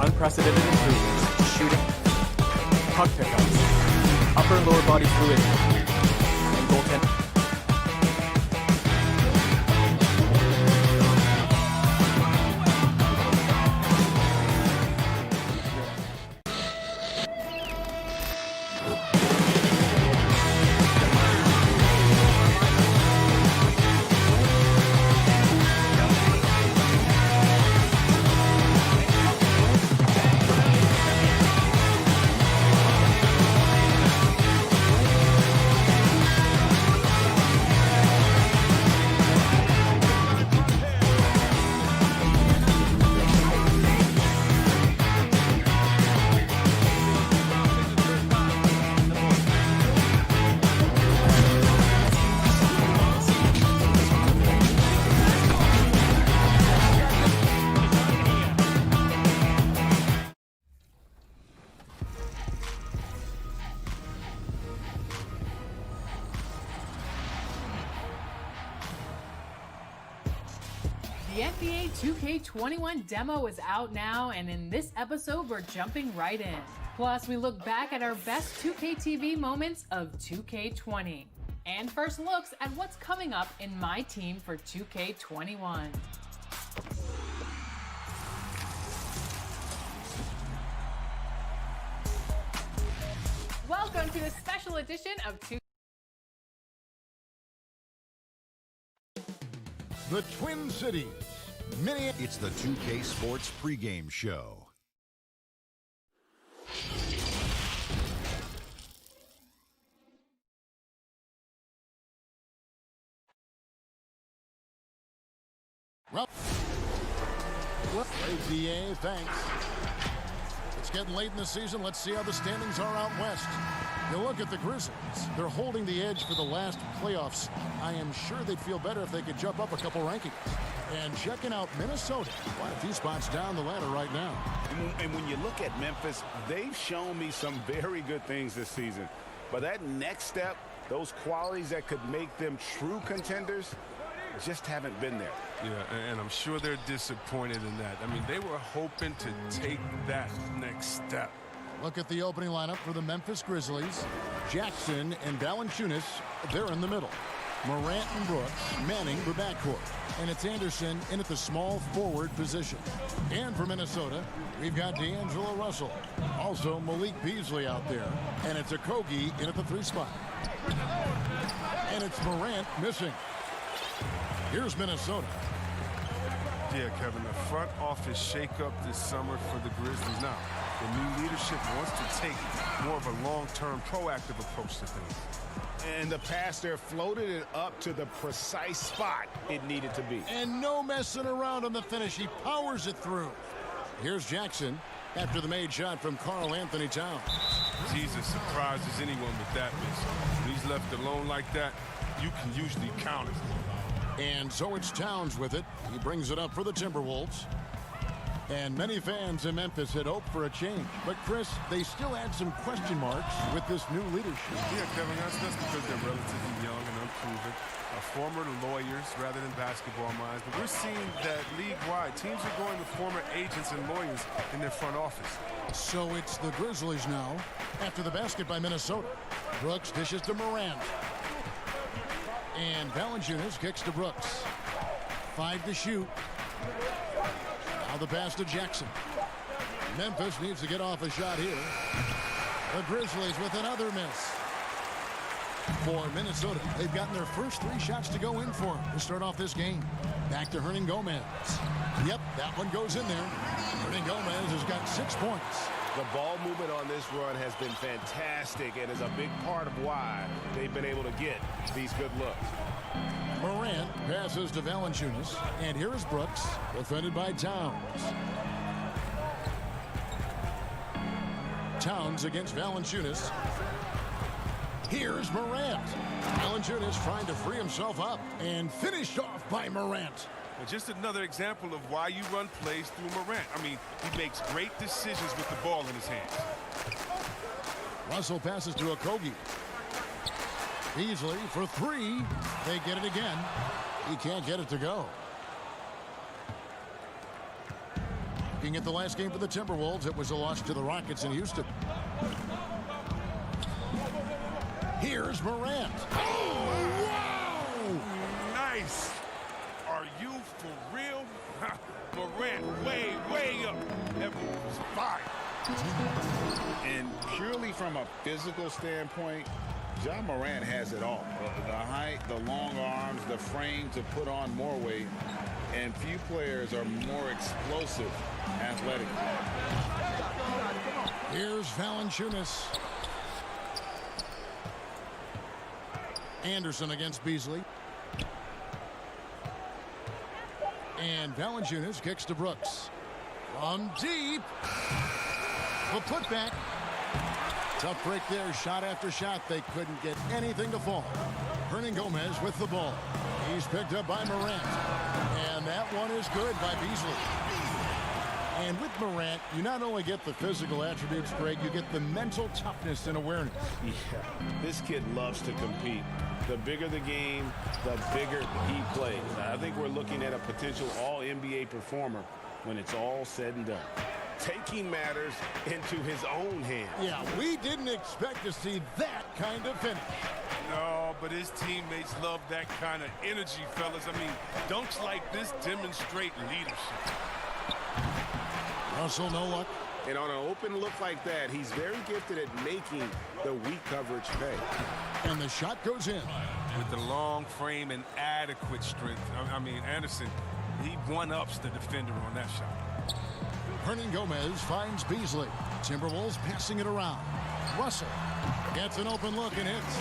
Unprecedented improvements to shooting, puck pickups, upper and lower body fluid, and goaltending. The NBA 2K21 demo is out now, and in this episode, we're jumping right in. Plus, we look back at our best 2K TV moments of 2K20. And first looks at what's coming up in my team for 2K21. Welcome to a special edition of 2K. The Twin Cities. It's the 2K Sports pregame show. Great DA, thanks. It's getting late in the season. Let's see how the standings are out west. You look at the Grizzlies. They're holding the edge for the last playoffs. I am sure they'd feel better if they could jump up a couple rankings. And checking out Minnesota, quite a few spots down the ladder right now. And when you look at Memphis, they've shown me some very good things this season. But that next step, those qualities that could make them true contenders, just haven't been there. Yeah, and I'm sure they're disappointed in that. I mean, they were hoping to take that next step. Look at the opening lineup for the Memphis Grizzlies. Jackson and Valanciunas, they're in the middle. Morant and Brooks manning the backcourt. And it's Anderson in at the small forward position. And for Minnesota, we've got D'Angelo Russell. Also Malik Beasley out there. And it's Okogie in at the 3 spot. And it's Morant missing. Here's Minnesota. Yeah, Kevin, the front office shakeup this summer for the Grizzlies. Now, the new leadership wants to take more of a long-term, proactive approach to things. And the pass there floated it up to the precise spot it needed to be. And no messing around on the finish. He powers it through. Here's Jackson after the made shot from Karl Anthony Towns. Jesus surprises anyone with that miss. When he's left alone like that, you can usually count it. And so it's Towns with it. He brings it up for the Timberwolves. And many fans in Memphis had hoped for a change. But, Chris, they still had some question marks with this new leadership. Yeah, Kevin, that's because they're relatively young and unproven. Former lawyers rather than basketball minds. But we're seeing that league-wide, teams are going with former agents and lawyers in their front office. So it's the Grizzlies now after the basket by Minnesota. Brooks dishes to Morant. And Valanciunas kicks to Brooks. 5 to shoot. Now the pass to Jackson. Memphis needs to get off a shot here. The Grizzlies with another miss. For Minnesota, they've gotten their first 3 shots to go in for them to start off this game. Back to Hernangomez. Yep, that one goes in there. Hernangomez has got 6 points. The ball movement on this run has been fantastic and is a big part of why they've been able to get these good looks. Morant passes to Valanciunas, and here is Brooks, defended by Towns. Towns against Valanciunas. Here's Morant. Valanciunas trying to free himself up, and finished off by Morant. Well, just another example of why you run plays through Morant. I mean, he makes great decisions with the ball in his hands. Russell passes to Okogie. Beasley for 3. They get it again. He can't get it to go. Looking at the last game for the Timberwolves, it was a loss to the Rockets in Houston. Here's Morant. Oh, wow! Nice. Are you for real? Morant way up. That was fire. And purely from a physical standpoint, Ja Morant has it all. The height, the long arms, the frame to put on more weight. And few players are more explosive athletically. Here's Valanciunas. Anderson against Beasley. And Valanciunas kicks to Brooks. From deep. The putback. Tough break there. Shot after shot. They couldn't get anything to fall. Hernangomez with the ball. He's picked up by Morant. And that one is good by Beasley. And with Morant, you not only get the physical attributes, Greg, you get the mental toughness and awareness. Yeah, this kid loves to compete. The bigger the game, the bigger he plays. I think we're looking at a potential all-NBA performer when it's all said and done. Taking matters into his own hands. Yeah, we didn't expect to see that kind of finish. No, but his teammates love that kind of energy, fellas. I mean, dunks like this demonstrate leadership. Russell, no luck. And on an open look like that, he's very gifted at making the weak coverage pay. And the shot goes in. With the long frame and adequate strength. I mean, Anderson, he one-ups the defender on that shot. Hernangomez finds Beasley. Timberwolves passing it around. Russell gets an open look and hits.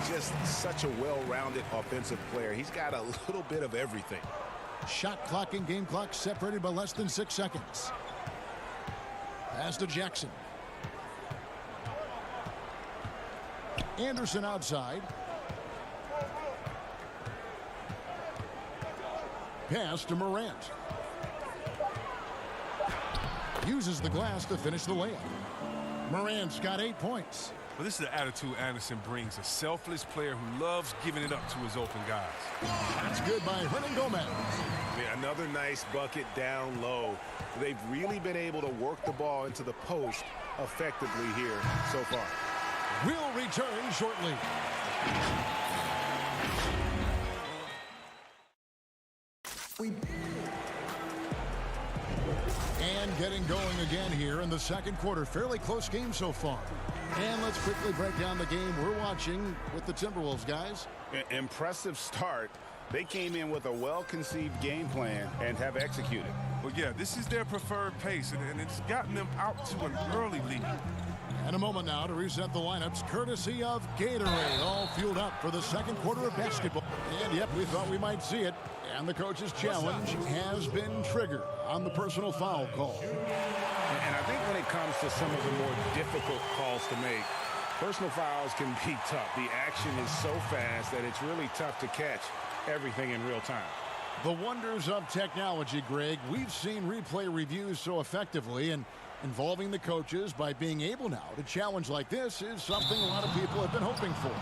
Just such a well-rounded offensive player. He's got a little bit of everything. Shot clock and game clock separated by less than 6 seconds. Pass to Jackson. Anderson outside. Pass to Morant. Uses the glass to finish the layup. Morant's got 8 points. Well, this is the attitude Anderson brings. A selfless player who loves giving it up to his open guys. That's good by Hernangomez. Yeah, another nice bucket down low. They've really been able to work the ball into the post effectively here so far. We'll return shortly. And getting going again here in the second quarter. Fairly close game so far. And let's quickly break down the game we're watching with the Timberwolves, guys. Impressive start. They came in with a well-conceived game plan and have executed. Well, yeah, this is their preferred pace, and it's gotten them out to an early lead. And a moment now to reset the lineups, courtesy of Gatorade, all fueled up for the second quarter of basketball. And yep, we thought we might see it. And the coach's challenge has been triggered on the personal foul call. And I think when it comes to some of the more difficult calls to make, personal fouls can be tough. The action is so fast that it's really tough to catch everything in real time. The wonders of technology, Greg. We've seen replay reviews so effectively, and involving the coaches by being able now to challenge like this is something a lot of people have been hoping for.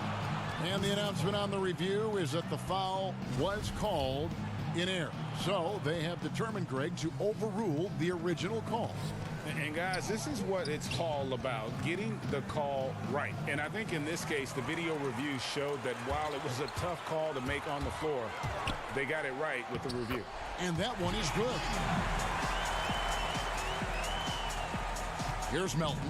And the announcement on the review is that the foul was called in error. So they have determined, Greg, to overrule the original call. And guys, this is what it's all about, getting the call right. And I think in this case, the video review showed that while it was a tough call to make on the floor, they got it right with the review. And that one is good. Here's Melton.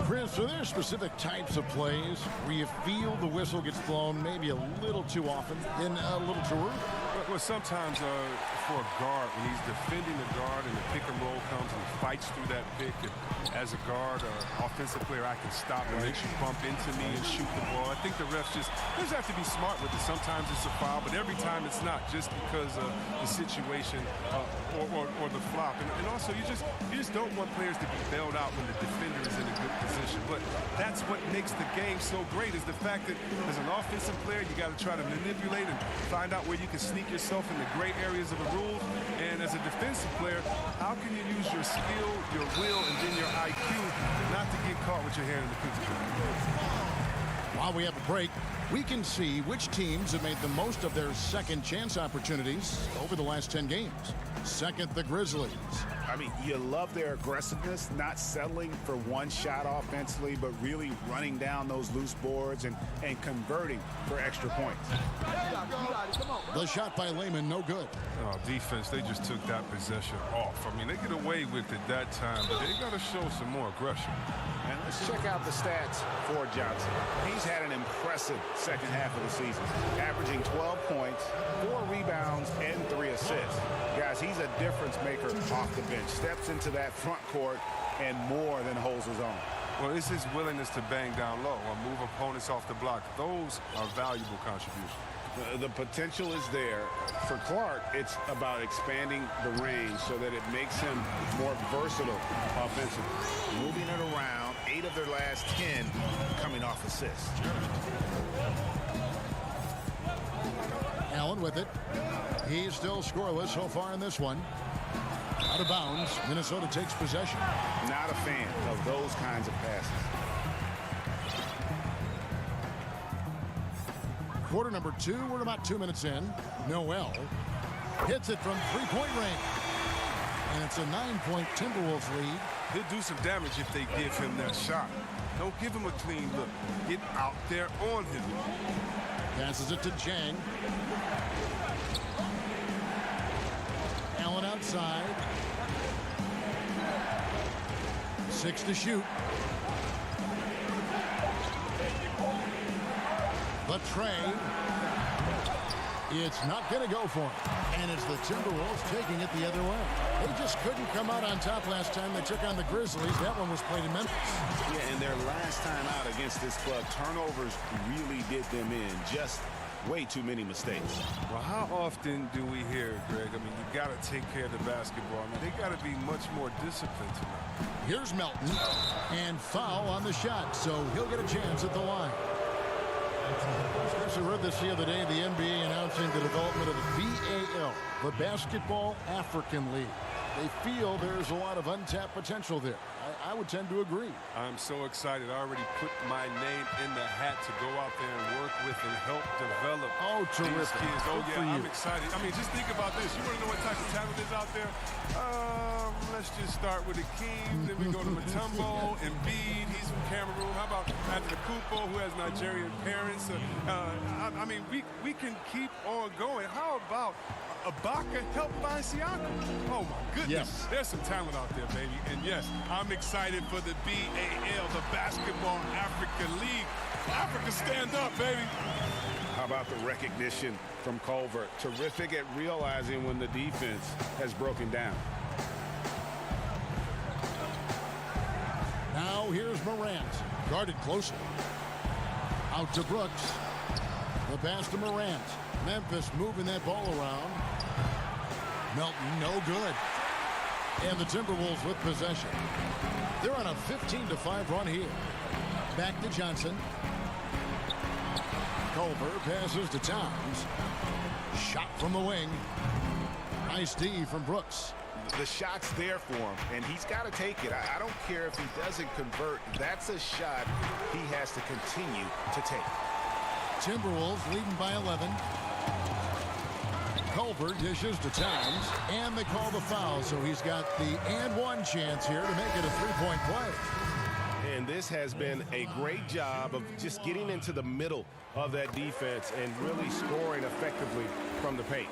Chris, are there specific types of plays where you feel the whistle gets blown maybe a little too often and a little too early? Well, sometimes for a guard, when he's defending the guard and the pick and roll comes and he fights through that pick, and as a guard or offensive player, I can stop and make you bump into me and shoot the ball. I think the refs just have to be smart with it. Sometimes it's a foul, but every time it's not, just because of the situation or the flop. And also, you just don't want players to be bailed out when the defender is in a good position. But that's what makes the game so great, is the fact that as an offensive player, you got to try to manipulate and find out where you can sneak yourself in the gray areas of the rules. And as a defensive player, how can you use your skill, your will, and then your IQ not to get caught with your hand in the cookie jar? While we have a break, we can see which teams have made the most of their second chance opportunities over the last 10 games. Second, the Grizzlies. I mean, you love their aggressiveness, not settling for one shot offensively, but really running down those loose boards and converting for extra points. The shot by Layman, no good. Oh, defense, they just took that possession off. I mean, they get away with it that time, but they got to show some more aggression. And let's check out the stats for Johnson. He's had an impressive second half of the season, averaging 12 points, 4 rebounds, and 3 assists. Guys, he's a difference maker off the bench. Steps into that front court and more than holds his own. Well, it's his willingness to bang down low or move opponents off the block. Those are valuable contributions. The potential is there. For Clark, it's about expanding the range so that it makes him more versatile offensively. Moving it around, 8 of their last 10 coming off assists. Allen with it. He's still scoreless so far in this one. Out of bounds. Minnesota takes possession. Not a fan of those kinds of passes. Quarter number 2. We're about 2 minutes in. Noel hits it from three-point range. And it's a 9-point Timberwolves lead. He'll do some damage if they give him that shot. Don't give him a clean look. Get out there on him. Passes it to Jang. Allen outside. 6 to shoot. The tray. It's not going to go for him. And it's the Timberwolves taking it the other way. They just couldn't come out on top last time they took on the Grizzlies. That one was played in Memphis. Yeah, and their last time out against this club, turnovers really did them in. Just way too many mistakes. Well, how often do we hear it, Greg? I mean, you got to take care of the basketball. I mean, they got to be much more disciplined tonight. Here's Melton, and foul on the shot, so he'll get a chance at the line. We heard this the other day, the NBA announcing the development of the BAL, the Basketball African League. They feel there's a lot of untapped potential there. I would tend to agree. I'm so excited. I already put my name in the hat to go out there and work with and help develop these kids. Oh, yeah, I'm excited. I mean, just think about this. You want to know what type of talent is out there? Let's just start with Akeem. Then we go to Mutombo, Embiid. He's from Cameroon. How about Antetokounmpo, who has Nigerian parents? I mean, we can keep on going. How about Ibaka helped by Siakam? Oh, my goodness. Yes. There's some talent out there, baby. And, yes, I'm excited for the BAL, the Basketball African League. Africa, stand up, baby. How about the recognition from Culver? Terrific at realizing when the defense has broken down. Now here's Morant, guarded closely. Out to Brooks. The pass to Morant. Memphis moving that ball around. Melton, no good. And the Timberwolves with possession. They're on a 15-5 run here. Back to Johnson. Culver passes to Towns. Shot from the wing. Nice D from Brooks. The shot's there for him, and he's got to take it. I don't care if he doesn't convert. That's a shot he has to continue to take. Timberwolves leading by 11. Culver dishes to Towns, and they call the foul, so he's got the and one chance here to make it a three-point play. And this has been a great job of just getting into the middle of that defense and really scoring effectively from the paint.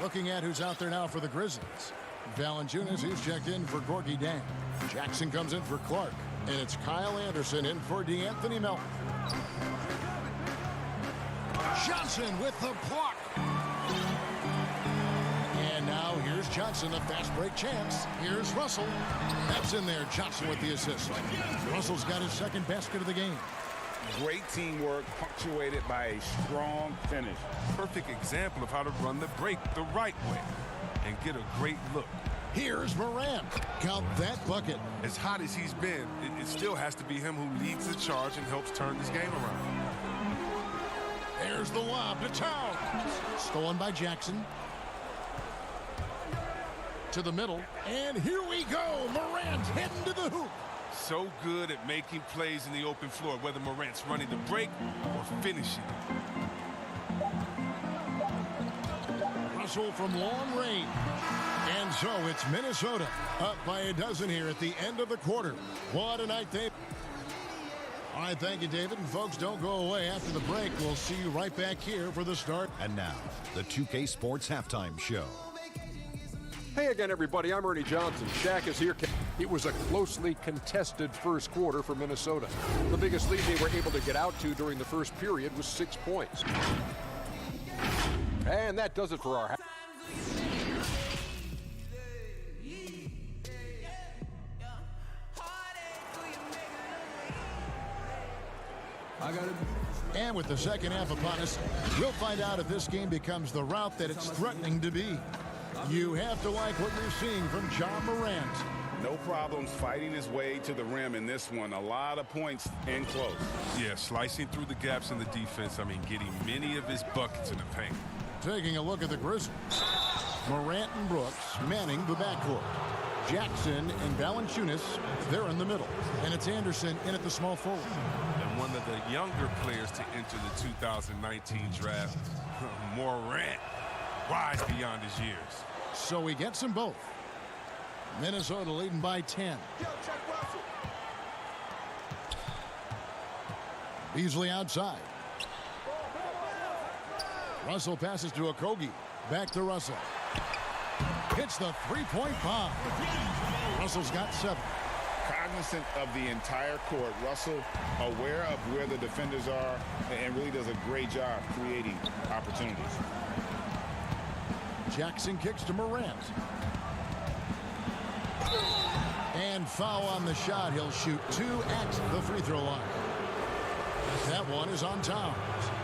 Looking at who's out there now for the Grizzlies. Valanciunas, he's checked in for Gorgie Dang. Jackson comes in for Clark, and it's Kyle Anderson in for DeAnthony Melton. Johnson with the block. And now here's Johnson, a fast break chance. Here's Russell. That's in there. Johnson with the assist. Russell's got his second basket of the game. Great teamwork punctuated by a strong finish. Perfect example of how to run the break the right way and get a great look. Here's Morant. Count that bucket. As hot as he's been, it still has to be him who leads the charge and helps turn this game around. There's the lob to Towns. Stolen by Jackson. To the middle. And here we go. Morant heading to the hoop. So good at making plays in the open floor, whether Morant's running the break or finishing. Russell from long range. And so it's Minnesota up by a dozen here at the end of the quarter. What a night they've... All right, thank you, David. And folks, don't go away. After the break, we'll see you right back here for the start. And now, the 2K Sports Halftime Show. Hey again, everybody. I'm Ernie Johnson. Shaq is here. It was a closely contested first quarter for Minnesota. The biggest lead they were able to get out to during the first period was 6 points. And that does it for our... And with the second half upon us, we'll find out if this game becomes the route that it's threatening to be. You have to like what you're seeing from John Morant. No problems fighting his way to the rim in this one. A lot of points in close. Yeah, slicing through the gaps in the defense. I mean, getting many of his buckets in the paint. Taking a look at the Grizzlies. Morant and Brooks manning the backcourt. Jackson and Valanciunas, they're in the middle. And it's Anderson in at the small forward. And one of the younger players to enter the 2019 draft, Morant, wise beyond his years. So he gets them both. Minnesota leading by 10. Beasley outside. Russell passes to Okogie. Back to Russell. Hits the three-point bomb. Russell's got 7. Cognizant of the entire court. Russell aware of where the defenders are and really does a great job creating opportunities. Jackson kicks to Morant. And foul on the shot. He'll shoot 2 at the free throw line. That one is on Towns.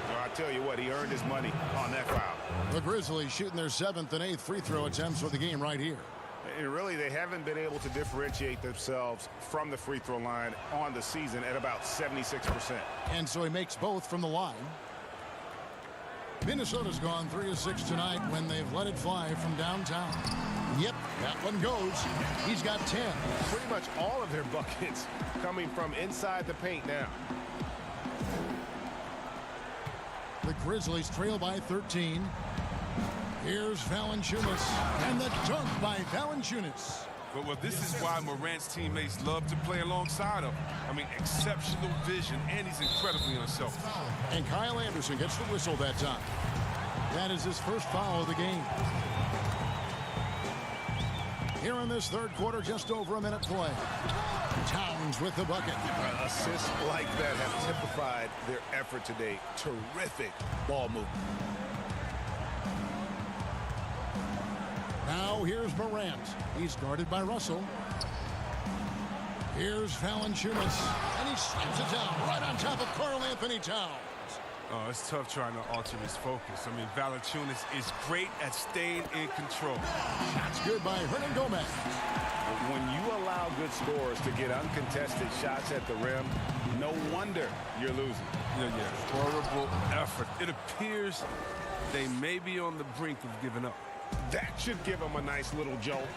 Well, I tell you what, he earned his money on that foul. The Grizzlies shooting their 7th and 8th free throw attempts for the game right here. And really, they haven't been able to differentiate themselves from the free throw line on the season at about 76%. And so he makes both from the line. Minnesota's gone 3 of 6 tonight when they've let it fly from downtown. Yep, that one goes. He's got 10. Pretty much all of their buckets coming from inside the paint now. The Grizzlies trail by 13. Here's Valanciunas, and the dunk by Valanciunas. Well, this is why Morant's teammates love to play alongside him. I mean, exceptional vision, and he's incredibly unselfish. And Kyle Anderson gets the whistle that time. That is his first foul of the game. Here in this third quarter, just over a minute play. Towns with the bucket. Assists like that have typified their effort today. Terrific ball movement. Now here's Morant. He's guarded by Russell. Here's Valanciunas, and he slams it down right on top of Karl Anthony Towns. Oh, it's tough trying to alter his focus. I mean, Valanciunas is great at staying in control. Shots good by Hernangomez. When you allow good scorers to get uncontested shots at the rim, no wonder you're losing. Yeah. Horrible effort. It appears they may be on the brink of giving up. That should give them a nice little jolt.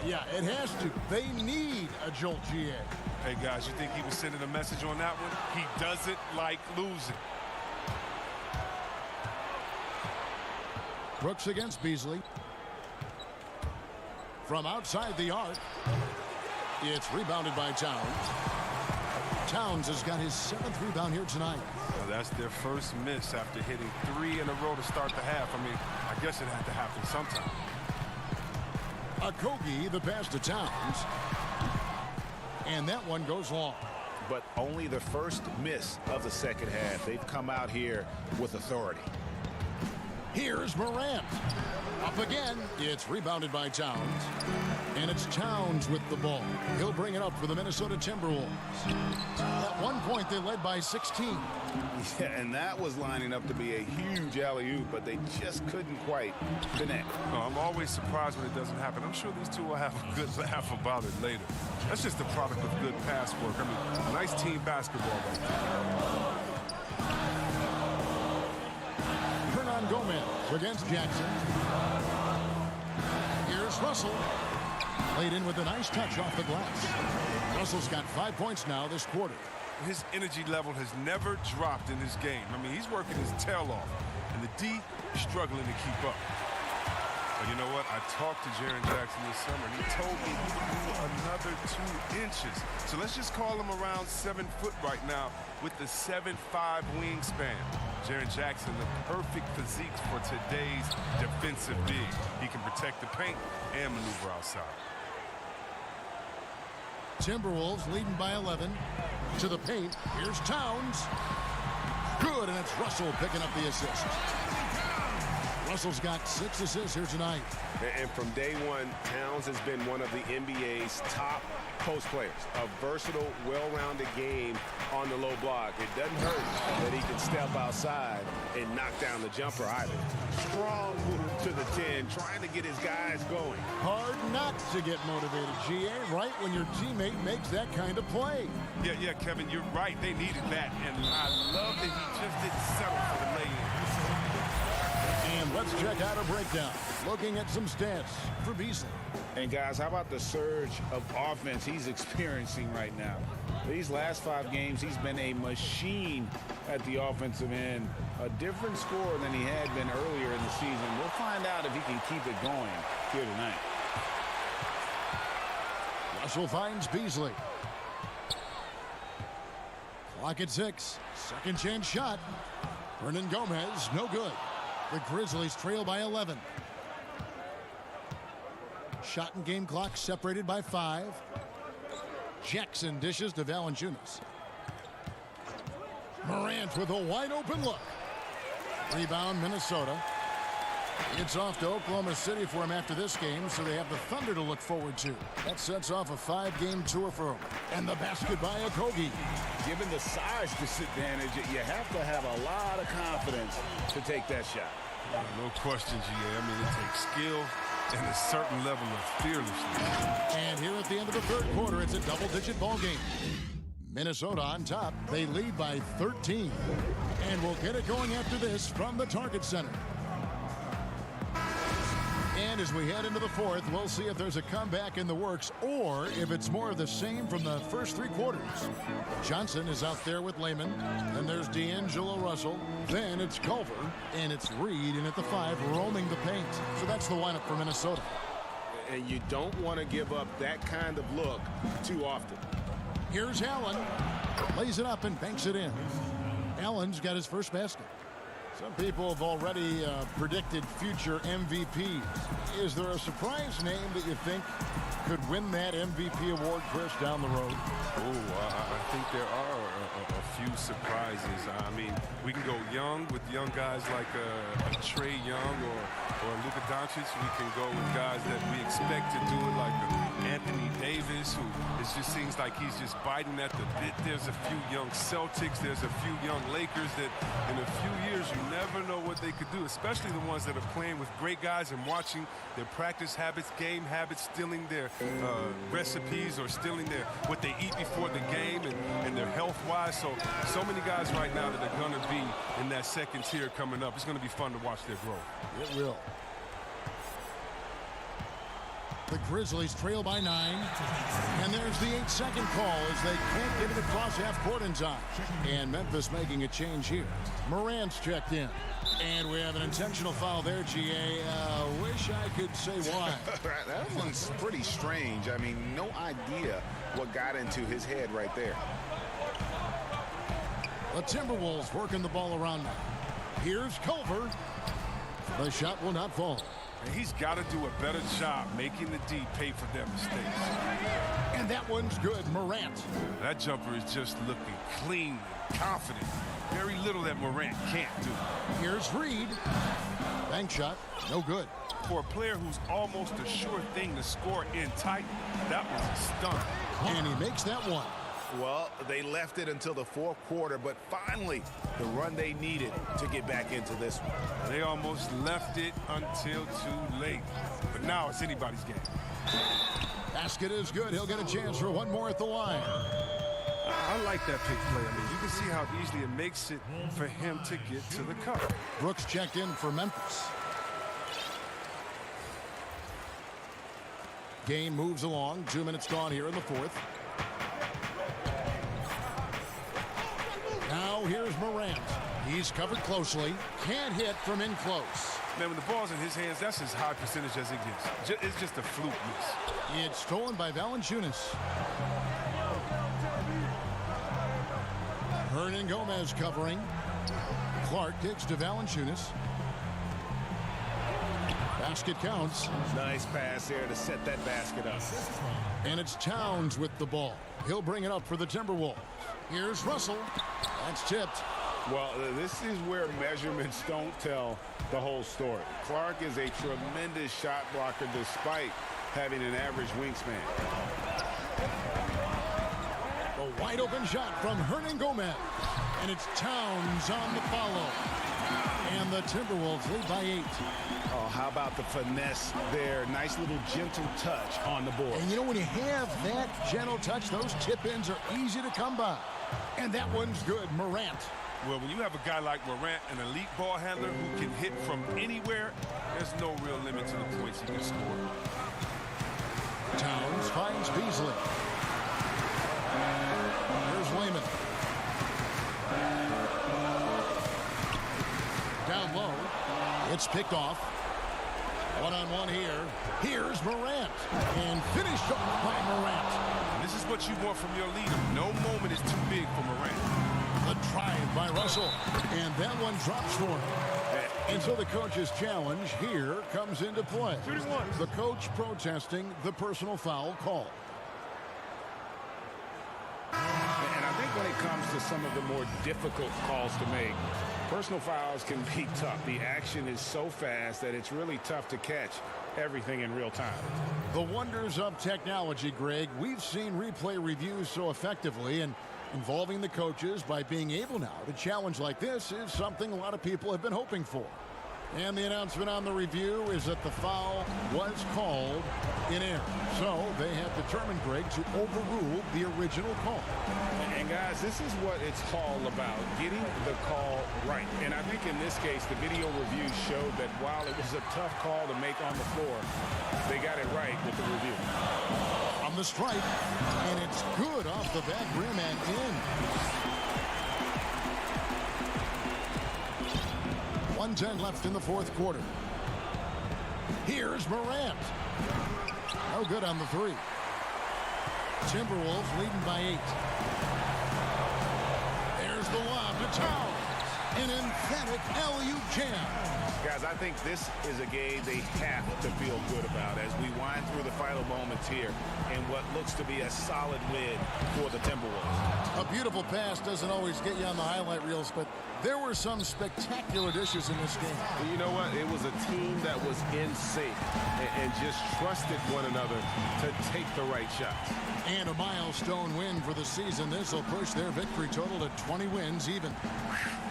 Yeah, it has to. They need a jolt, GA. Hey, guys, you think he was sending a message on that one? He doesn't like losing. Brooks against Beasley. From outside the arc, it's rebounded by Towns. Towns has got his 7th rebound here tonight. Well, that's their first miss after hitting 3 in a row to start the half. I mean, I guess it had to happen sometime. Okogie, the pass to Towns. And that one goes long. But only the first miss of the second half. They've come out here with authority. Here's Morant. Up again. It's rebounded by Towns. And it's Towns with the ball. He'll bring it up for the Minnesota Timberwolves. At one point, they led by 16. Yeah, and that was lining up to be a huge alley-oop, but they just couldn't quite connect. Oh, I'm always surprised when it doesn't happen. I'm sure these two will have a good laugh about it later. That's just the product of good pass work. I mean, nice team basketball right there. Hernangomez against Jackson. Here's Russell. Laid in with a nice touch off the glass. Russell's got 5 points now this quarter. His energy level has never dropped in this game. I mean, he's working his tail off, and the D is struggling to keep up. But you know what? I talked to Jaren Jackson this summer, and he told me he would do another 2 inches. So let's just call him around 7 foot right now with the 7'5" wingspan. Jaren Jackson, the perfect physique for today's defensive big. He can protect the paint and maneuver outside. Timberwolves leading by 11. To the paint. Here's Towns. Good, and it's Russell picking up the assist. Russell's got 6 assists here tonight. And from day one, Towns has been one of the NBA's top post players. A versatile, well-rounded game on the low block. It doesn't hurt that he can step outside and knock down the jumper either. Strong move to the 10, trying to get his guys going. Hard not to get motivated, GA, right when your teammate makes that kind of play. Yeah, Kevin, you're right. They needed that, and I love that he just didn't settle for the lay-in. And let's check out a breakdown. Looking at some stats for Beasley. And guys, how about the surge of offense he's experiencing right now? These last 5 games, he's been a machine at the offensive end. A different scorer than he had been earlier in the season. We'll find out if he can keep it going here tonight. Russell finds Beasley. Clock at 6. Second chance shot. Hernangomez, no good. The Grizzlies trail by 11. Shot and game clock separated by 5. Jackson dishes to Valanciunas. Morant with a wide open look. Rebound Minnesota. It's off to Oklahoma City for him after this game, so they have the Thunder to look forward to. That sets off a 5-game tour for him. And the basket by Okogie. Given the size disadvantage, you have to have a lot of confidence to take that shot. No question, GA. I mean, it takes skill and a certain level of fearlessness. And here at the end of the third quarter, it's a double-digit ball game. Minnesota on top. They lead by 13. And we'll get it going after this from the Target Center. And as we head into the fourth, we'll see if there's a comeback in the works or if it's more of the same from the first 3 quarters. Johnson is out there with Layman. Then there's D'Angelo Russell. Then it's Culver. And it's Reed in at the 5 roaming the paint. So that's the lineup for Minnesota. And you don't want to give up that kind of look too often. Here's Allen. Lays it up and banks it in. Allen's got his first basket. Some people have already predicted future MVPs. Is there a surprise name that you think could win that MVP award, Chris, down the road? I think there are a few surprises. I mean, we can go young with young guys like Trae Young or Luka Doncic. We can go with guys that we expect to do it like Anthony Davis, who it just seems like he's just biting at the bit. There's a few young Celtics. There's a few young Lakers that in a few years you never know what they could do, especially the ones that are playing with great guys and watching their practice habits, game habits, stealing their recipes or stealing what they eat before the game and their health-wise. So many guys right now that are going to be in that second tier coming up. It's going to be fun to watch their growth. It will. The Grizzlies trail by 9. And there's the 8-second call as they can't get it across half court in time. And Memphis making a change here. Morant's checked in. And we have an intentional foul there, GA. Wish I could say why. That one's pretty strange. I mean, no idea what got into his head right there. The Timberwolves working the ball around now. Here's Culver. The shot will not fall. And he's got to do a better job making the D pay for their mistakes. And that one's good. Morant. That jumper is just looking clean and confident. Very little that Morant can't do. Here's Reed. Bank shot. No good. For a player who's almost a sure thing to score in tight, that was a stunt. And he makes that one. Well, they left it until the fourth quarter, but finally the run they needed to get back into this one. They almost left it until too late. But now it's anybody's game. Basket is good. He'll get a chance for one more at the line. I like that pick play. I mean, you can see how easily it makes it for him to get to the cup. Brooks checked in for Memphis. Game moves along. 2 minutes gone here in the fourth. Now here's Morant. He's covered closely. Can't hit from in close. Man, when the ball's in his hands, that's as high percentage as it gets. It's just a fluke miss. It's stolen by Valanciunas. Hernan Gomez covering. Clark kicks to Valanciunas. Basket counts. Nice pass there to set that basket up. And it's Towns with the ball. He'll bring it up for the Timberwolves. Here's Russell. That's tipped. Well, this is where measurements don't tell the whole story. Clark is a tremendous shot blocker despite having an average wingspan. A wide open shot from Hernan Gomez. And it's Towns on the follow. And the Timberwolves lead by 8. Oh, how about the finesse there? Nice little gentle touch on the board. And you know, when you have that gentle touch, those tip-ins are easy to come by. And that one's good. Morant. Well, when you have a guy like Morant, an elite ball handler who can hit from anywhere, there's no real limit to the points he can score. Towns finds Beasley. Here's Layman. Down low. It's picked off. One-on-one here. Here's Morant. And finished off by Morant. And this is what you want from your leader. No moment is too big for Morant. The drive by Russell. And that one drops for him. And so the coach's challenge here comes into play. The coach protesting the personal foul call. And I think when it comes to some of the more difficult calls to make, Personal fouls can be tough. The action is so fast that it's really tough to catch everything in real time. The wonders of technology, Greg. We've seen replay reviews so effectively, and involving the coaches by being able now to challenge like this is something a lot of people have been hoping for. And the announcement on the review is that the foul was called in error. So they have determined, Greg, to overrule the original call. And guys, this is what it's all about, getting the call right. And I think in this case, the video review showed that while it was a tough call to make on the floor, they got it right with the review. On the strike, and it's good off the back rim and in. 1:10 left in the fourth quarter. Here's Morant. No good on the three. Timberwolves leading by 8. There's the lob to Towns. An emphatic alley-oop jam. Guys, I think this is a game they have to feel good about as we wind through the final moments here in what looks to be a solid win for the Timberwolves. A beautiful pass doesn't always get you on the highlight reels, but there were some spectacular dishes in this game. You know what? It was a team that was in sync and just trusted one another to take the right shots. And a milestone win for the season. This will push their victory total to 20 wins even.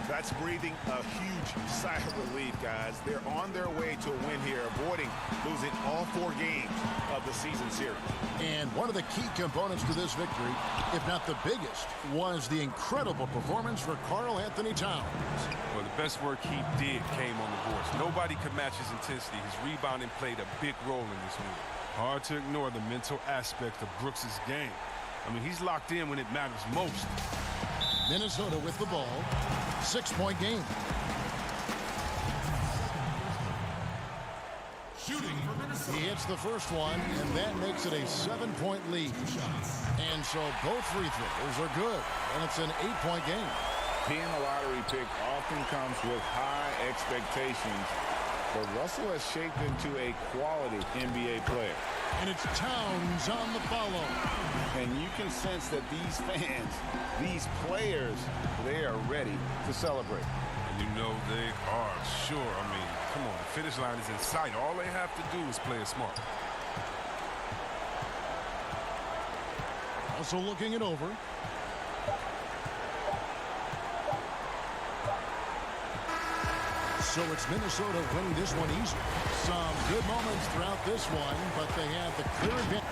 That's breathing a huge sigh of relief, guys. They're on their way to a win here, avoiding losing all 4 games of the season series. And one of the key components to this victory, if not the biggest, was the incredible performance for Karl Anthony Towns. Well, the best work he did came on the boards. Nobody could match his intensity. His rebounding played a big role in this win. Hard to ignore the mental aspect of Brooks' game. I mean, he's locked in when it matters most. Minnesota with the ball. 6-point game. Shooting for Minnesota. He hits the first one, and that makes it a 7-point lead. And so both free throws are good, and it's an 8-point game. Being a lottery pick often comes with high expectations, but Russell has shaped into a quality NBA player. And it's Towns on the follow. And you can sense that these fans, these players, they are ready to celebrate. And you know they are, sure. I mean, come on, the finish line is in sight. All they have to do is play it smart. Also looking it over. So it's Minnesota winning this one easy. Some good moments throughout this one, but they have the clear advantage.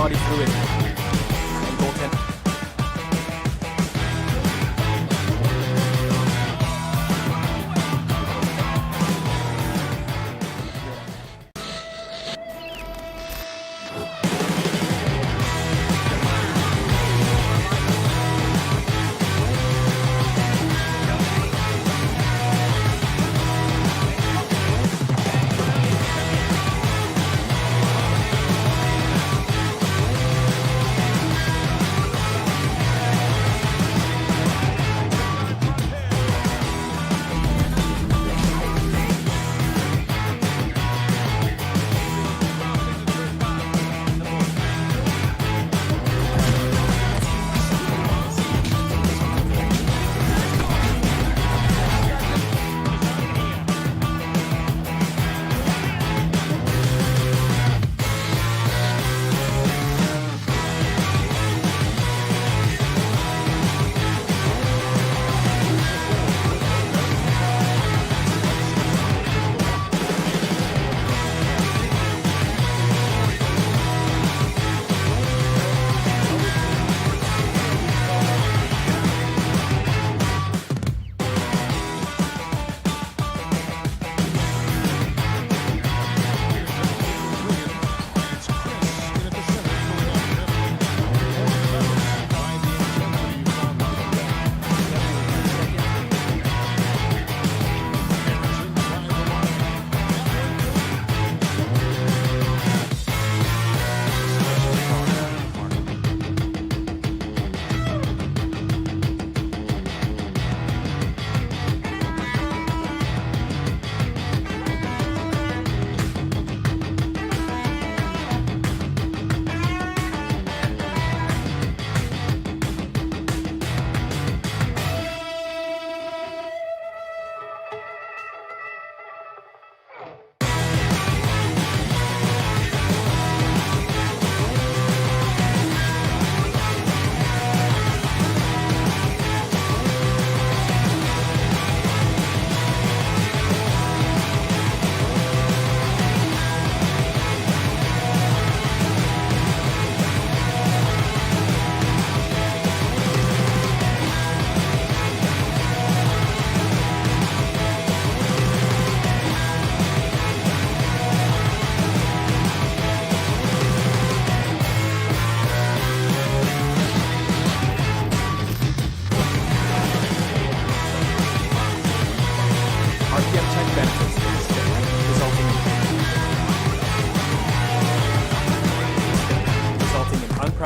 body fluid and goaltend.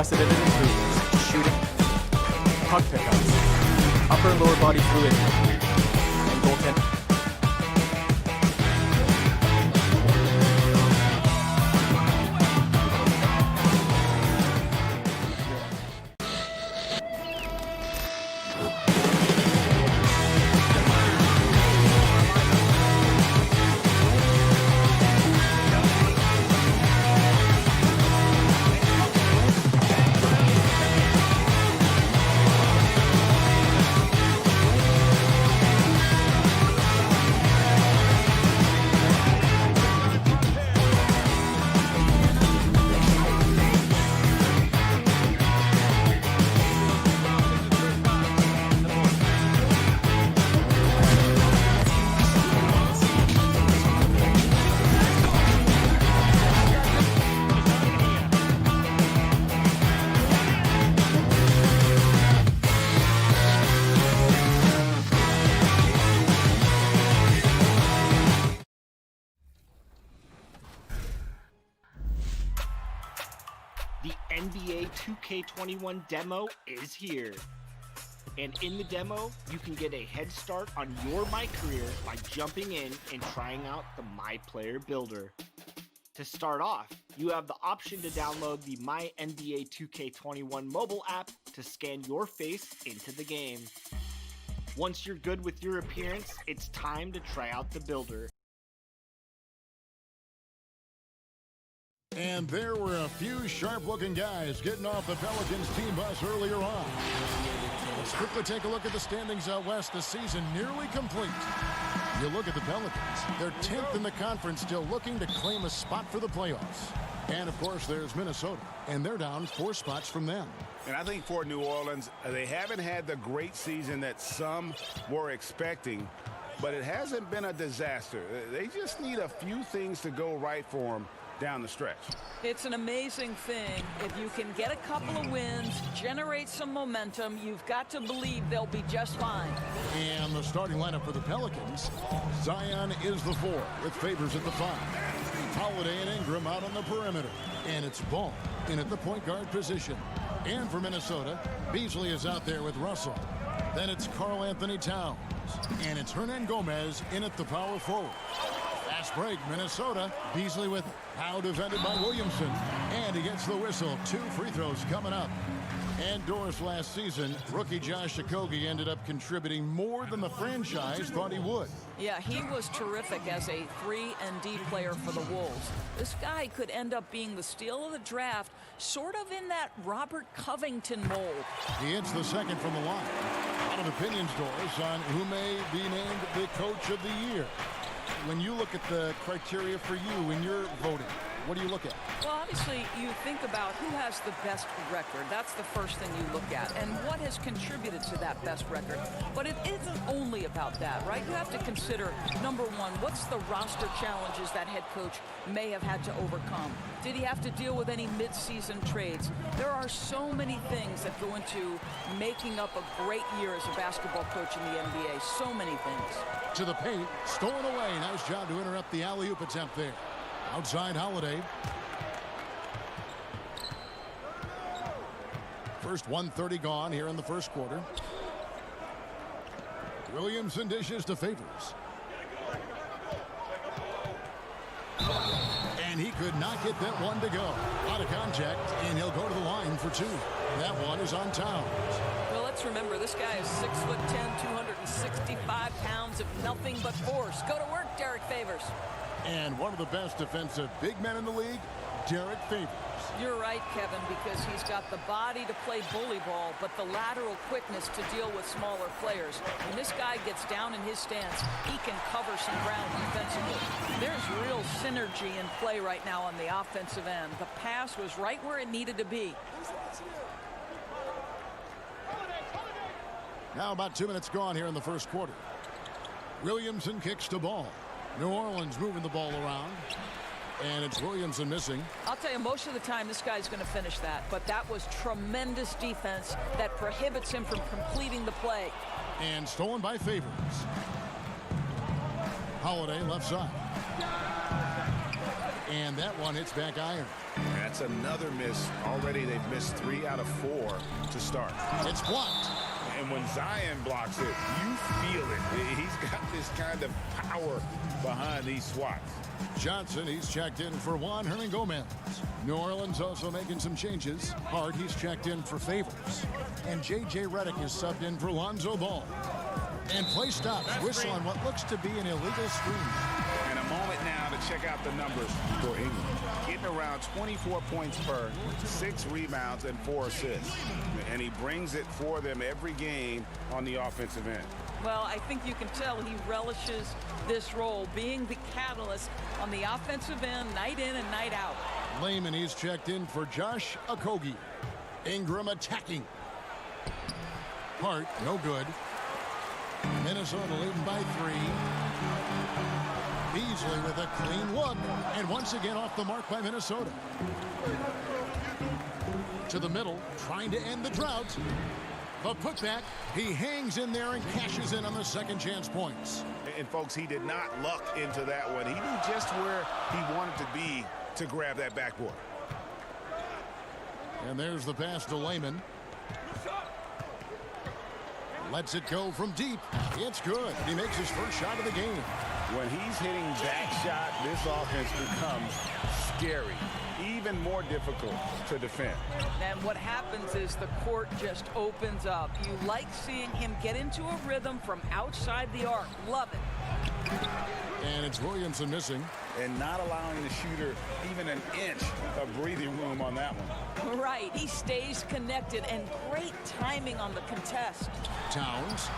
unprecedented improvements to shooting, puck pickups, upper and lower body fluid, and goaltending. The NBA 2K21 demo is here. And in the demo, you can get a head start on your My Career by jumping in and trying out the My Player Builder. To start off, you have the option to download the My NBA 2K21 mobile app to scan your face into the game. Once you're good with your appearance, it's time to try out the builder. And there were a few sharp-looking guys getting off the Pelicans team bus earlier on. Let's quickly take a look at the standings out west. The season nearly complete. You look at the Pelicans. They're 10th in the conference, still looking to claim a spot for the playoffs. And, of course, there's Minnesota, and they're down 4 spots from them. And I think for New Orleans, they haven't had the great season that some were expecting, but it hasn't been a disaster. They just need a few things to go right for them down the stretch. It's an amazing thing. If you can get a couple of wins, generate some momentum, you've got to believe they'll be just fine. And the starting lineup for the Pelicans, Zion is the 4 with Favors at the 5. Holiday and Ingram out on the perimeter. And it's Ball in at the point guard position. And for Minnesota, Beasley is out there with Russell. Then it's Karl Anthony Towns. And it's Hernan Gomez in at the power forward. Fast break, Minnesota. Beasley with it. Now defended by Williamson. And he gets the whistle. 2 free throws coming up. And Doris last season, rookie Josh Okogie ended up contributing more than the franchise thought he would. Yeah, he was terrific as a 3-and-D player for the Wolves. This guy could end up being the steal of the draft, sort of in that Robert Covington mold. He hits the second from the line. A lot of opinions, Doris, on who may be named the coach of the year. When you look at the criteria for you when you're voting, what do you look at? Well, obviously, you think about who has the best record. That's the first thing you look at. And what has contributed to that best record. But it isn't only about that, right? You have to consider, number one, what's the roster challenges that head coach may have had to overcome? Did he have to deal with any mid-season trades? There are so many things that go into making up a great year as a basketball coach in the NBA. So many things. To the paint, stolen away. Nice job to interrupt the alley-oop attempt there. Outside Holiday. First 1:30 gone here in the first quarter. Williamson dishes to Favors. And he could not get that one to go. Out of contact, and he'll go to the line for 2. That one is on Towns. Well, let's remember, this guy is 6'10", 265 pounds of nothing but force. Go to work, Derek Favors. And one of the best defensive big men in the league, Derek Favors. You're right, Kevin, because he's got the body to play bully ball, but the lateral quickness to deal with smaller players. When this guy gets down in his stance, he can cover some ground defensively. There's real synergy in play right now on the offensive end. The pass was right where it needed to be. Now about 2 minutes gone here in the first quarter. Williamson kicks to Ball. New Orleans moving the ball around. And it's Williamson missing. I'll tell you, most of the time this guy's going to finish that. But that was tremendous defense that prohibits him from completing the play. And stolen by Favors. Holiday left side. And that one hits back iron. That's another miss. Already they've missed 3 out of 4 to start. It's blocked. And when Zion blocks it, you feel it. He's got this kind of power behind these swats. Johnson, he's checked in for Juan Hernangomez. New Orleans also making some changes. Hart, he's checked in for Favors. And J.J. Redick is subbed in for Lonzo Ball. And play stops. Whistle on what looks to be an illegal screen. And a moment now to check out the numbers for Ingram. Getting around 24 points per, 6 rebounds, and 4 assists. And he brings it for them every game on the offensive end. Well, I think you can tell he relishes this role, being the catalyst on the offensive end, night in and night out. Layman, he's checked in for Josh Okogie. Ingram attacking. Hart, no good. Minnesota leading by 3. Beasley with a clean look. And once again off the mark by Minnesota. To the middle, trying to end the drought. The putback, he hangs in there and cashes in on the second chance points. And folks, he did not luck into that one. He knew just where he wanted to be to grab that backboard. And there's the pass to Layman. Lets it go from deep. It's good. He makes his first shot of the game. When he's hitting that shot, this offense becomes scary. Even more difficult to defend. And what happens is the court just opens up. You like seeing him get into a rhythm from outside the arc. Love it. And it's Williamson missing. And not allowing the shooter even an inch of breathing room on that one. Right. He stays connected, and great timing on the contest. Towns.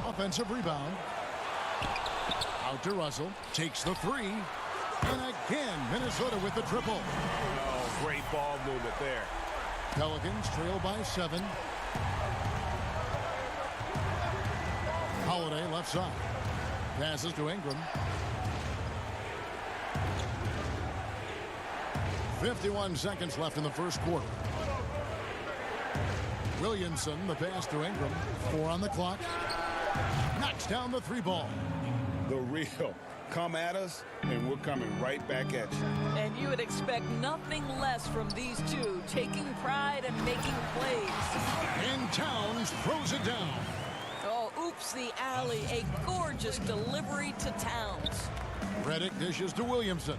Offensive rebound. Out to Russell. Takes the three. And again, Minnesota with the triple. Oh, great ball movement there. Pelicans trail by 7. Holiday left side. Passes to Ingram. 51 seconds left in the first quarter. Williamson, the pass to Ingram. 4 on the clock. Knocks down the 3 ball. The real. Come at us, and we're coming right back at you. And you would expect nothing less from these two, taking pride and making plays. And Towns throws it down. Oh, oops, the alley. A gorgeous delivery to Towns. Redick dishes to Williamson.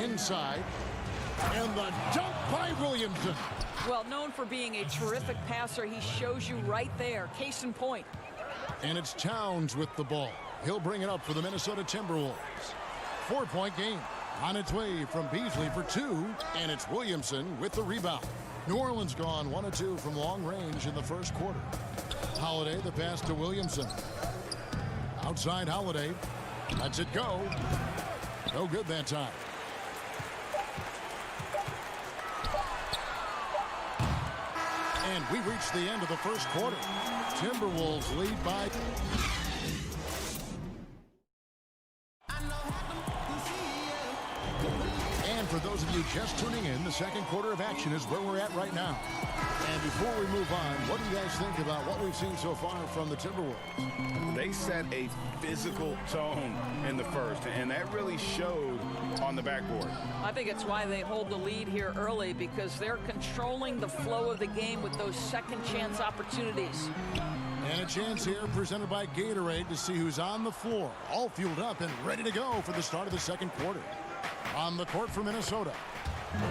Inside. And the dunk by Williamson. Well, known for being a terrific passer, he shows you right there. Case in point. And it's Towns with the ball. He'll bring it up for the Minnesota Timberwolves. 4-point game. On its way from Beasley for 2. And it's Williamson with the rebound. New Orleans gone 1 of 2 from long range in the first quarter. Holiday, the pass to Williamson. Outside Holiday. Lets it go. No good that time. And we reach the end of the first quarter. Timberwolves lead by... And for those of you just tuning in, the second quarter of action is where we're at right now. And before we move on, what do you guys think about what we've seen so far from the Timberwolves? They set a physical tone in the first, and that really showed on the backboard. I think it's why they hold the lead here early, because they're controlling the flow of the game with those second chance opportunities. And a chance here presented by Gatorade to see who's on the floor, all fueled up and ready to go for the start of the second quarter. On the court for Minnesota,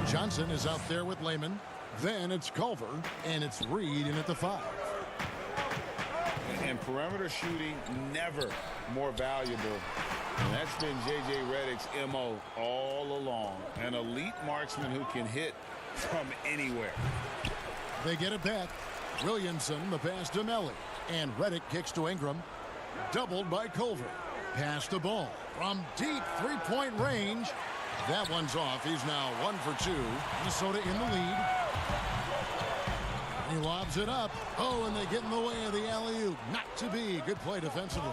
Johnson is out there with Layman. Then it's Culver, and it's Reed in at the 5. And perimeter shooting never more valuable. And that's been J.J. Redick's M.O. all along. An elite marksman who can hit from anywhere. They get it back. Williamson, the pass to Melly. And Redick kicks to Ingram. Doubled by Culver. Pass the ball from deep three-point range. That one's off. He's now 1 for 2. Minnesota in the lead. He lobs it up. Oh, and they get in the way of the alley-oop. Not to be. Good play defensively.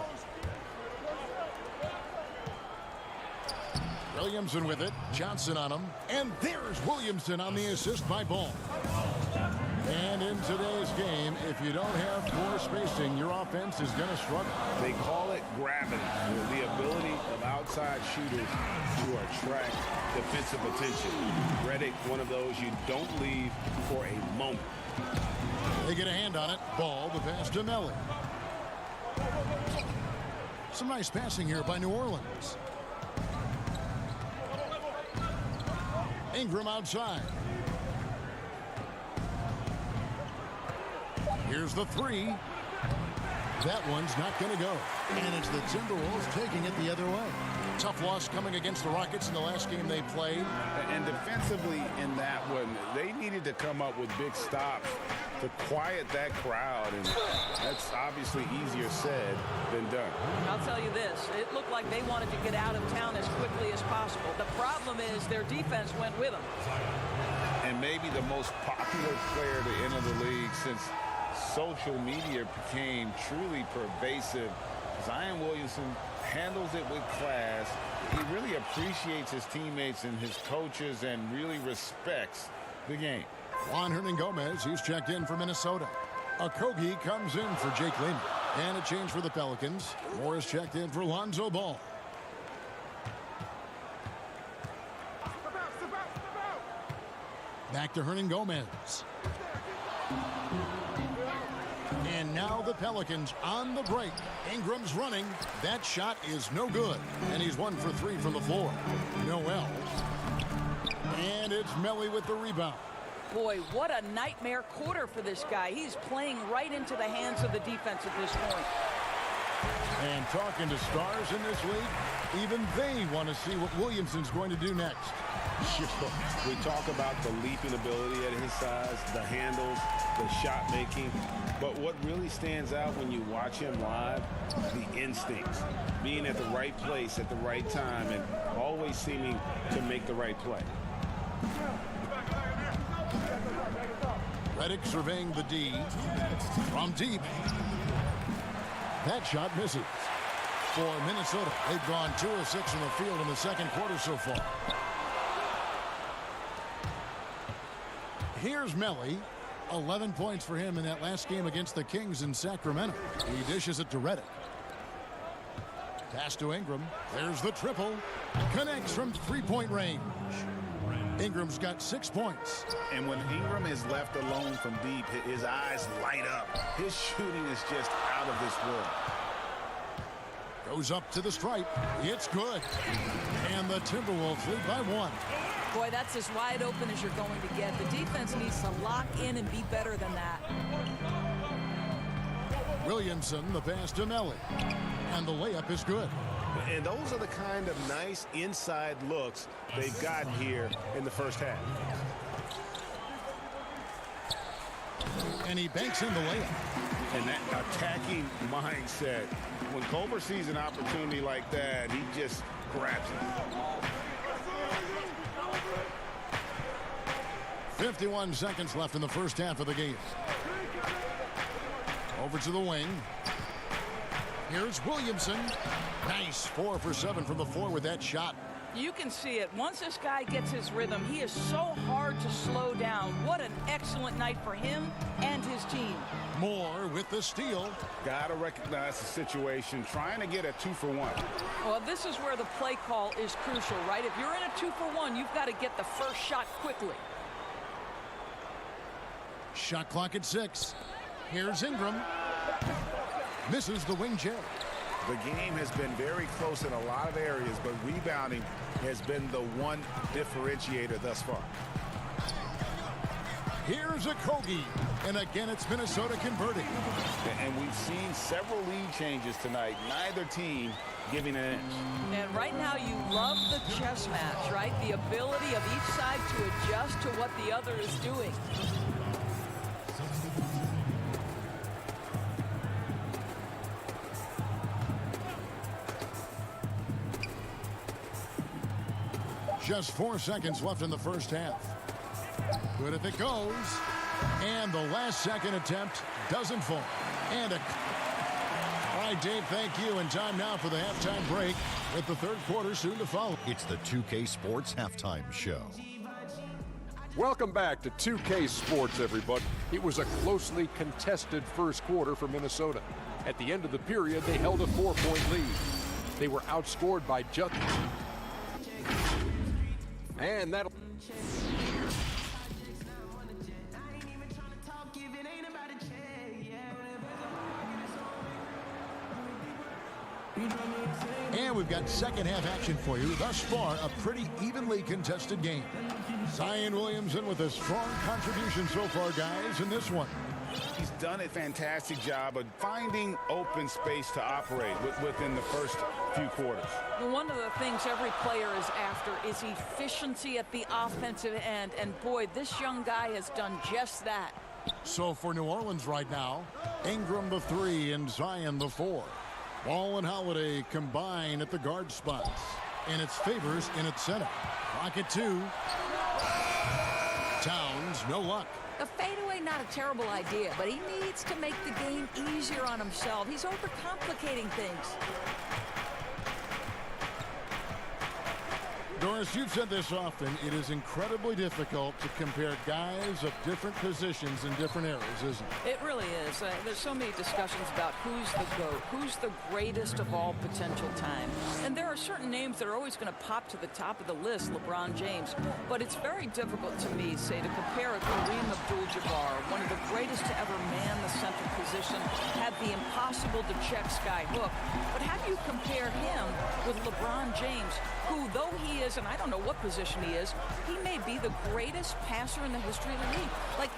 Williamson with it. Johnson on him. And there's Williamson on the assist by Ball. And in today's game, if you don't have poor spacing, your offense is going to struggle. They call it gravity, the ability of outside shooters to attract defensive attention. Redick, one of those you don't leave for a moment. They get a hand on it. Ball, the pass to Melly. Some nice passing here by New Orleans. Ingram outside. Here's the 3. That one's not going to go. And it's the Timberwolves taking it the other way. Tough loss coming against the Rockets in the last game they played. And defensively in that one, they needed to come up with big stops to quiet that crowd. And that's obviously easier said than done. I'll tell you this. It looked like they wanted to get out of town as quickly as possible. The problem is their defense went with them. And maybe the most popular player to enter the league since social media became truly pervasive. Zion Williamson handles it with class. He really appreciates his teammates and his coaches and really respects the game. Juan Hernangomez, he's checked in for Minnesota. Okogie comes in for Jake Layman. And a change for the Pelicans. Morris checked in for Lonzo Ball. Back to Hernangomez. And now the Pelicans on the break. Ingram's running. That shot is no good. And he's 1 for 3 from the floor. Noel. And it's Melly with the rebound. Boy, what a nightmare quarter for this guy. He's playing right into the hands of the defense at this point. And talking to stars in this league, even they want to see what Williamson's going to do next. We talk about the leaping ability at his size, the handles, the shot making. But what really stands out when you watch him live, the instincts, being at the right place at the right time and always seeming to make the right play. Redick surveying the D. From deep. That shot misses. For Minnesota, they've gone 2 of 6 from the field in the second quarter so far. Here's Melli. 11 points for him in that last game against the Kings in Sacramento. He dishes it to Redick. Pass to Ingram. There's the triple. Connects from three-point range. Ingram's got 6 points. And when Ingram is left alone from deep, his eyes light up. His shooting is just out of this world. Goes up to the stripe. It's good. And the Timberwolves lead by 1. Boy, that's as wide open as you're going to get. The defense needs to lock in and be better than that. Williamson, the pass to Melli. And the layup is good. And those are the kind of nice inside looks they've gotten here in the first half. And he banks in the layup. And that attacking mindset. When Culver sees an opportunity like that, he just grabs it. 51 seconds left in the first half of the game. Over to the wing. Here's Williamson. Nice 4 for 7 from the floor with that shot. You can see it. Once this guy gets his rhythm, he is so hard to slow down. What an excellent night for him and his team. Moore with the steal. Gotta recognize the situation, trying to get a 2-for-1. Well, this is where the play call is crucial, right? If you're in a 2-for-1, you've got to get the first shot quickly. Shot clock at 6. Here's Ingram. Misses the wing J. The game has been very close in a lot of areas, but rebounding has been the one differentiator thus far. Here's Okogie. And again, it's Minnesota converting. And we've seen several lead changes tonight. Neither team giving an inch. And right now you love the chess match, right? The ability of each side to adjust to what the other is doing. Just 4 seconds left in the first half. Good if it goes. And the last second attempt doesn't fall. And all right, Dave, thank you. And time now for the halftime break with the third quarter soon to follow. It's the 2K Sports Halftime Show. Welcome back to 2K Sports, everybody. It was a closely contested first quarter for Minnesota. At the end of the period, they held a 4-point lead. They were outscored by just... And that'll... And we've got second half action for you. Thus far, a pretty evenly contested game. Zion Williamson with a strong contribution so far, guys, in this one. He's done a fantastic job of finding open space to operate within the first few quarters. One of the things every player is after is efficiency at the offensive end. And boy, this young guy has done just that. So for New Orleans right now, Ingram the 3 and Zion the 4. Ball and Holiday combine at the guard spots. And it's Favors in at center. Rocket 2. Towns, no luck. The fadeaway, not a terrible idea, but he needs to make the game easier on himself. He's overcomplicating things. Doris, you've said this often. It is incredibly difficult to compare guys of different positions in different areas, isn't it? It really is. There's so many discussions about who's the GOAT, who's the greatest of all potential time. And there are certain names that are always going to pop to the top of the list, LeBron James. But it's very difficult to me, say, to compare a Kareem Abdul-Jabbar, one of the greatest to ever man the center position, have the impossible to check sky hook. But how do you compare him with LeBron James, who, though he is, and I don't know what position he is, he may be the greatest passer in the history of the league. Like,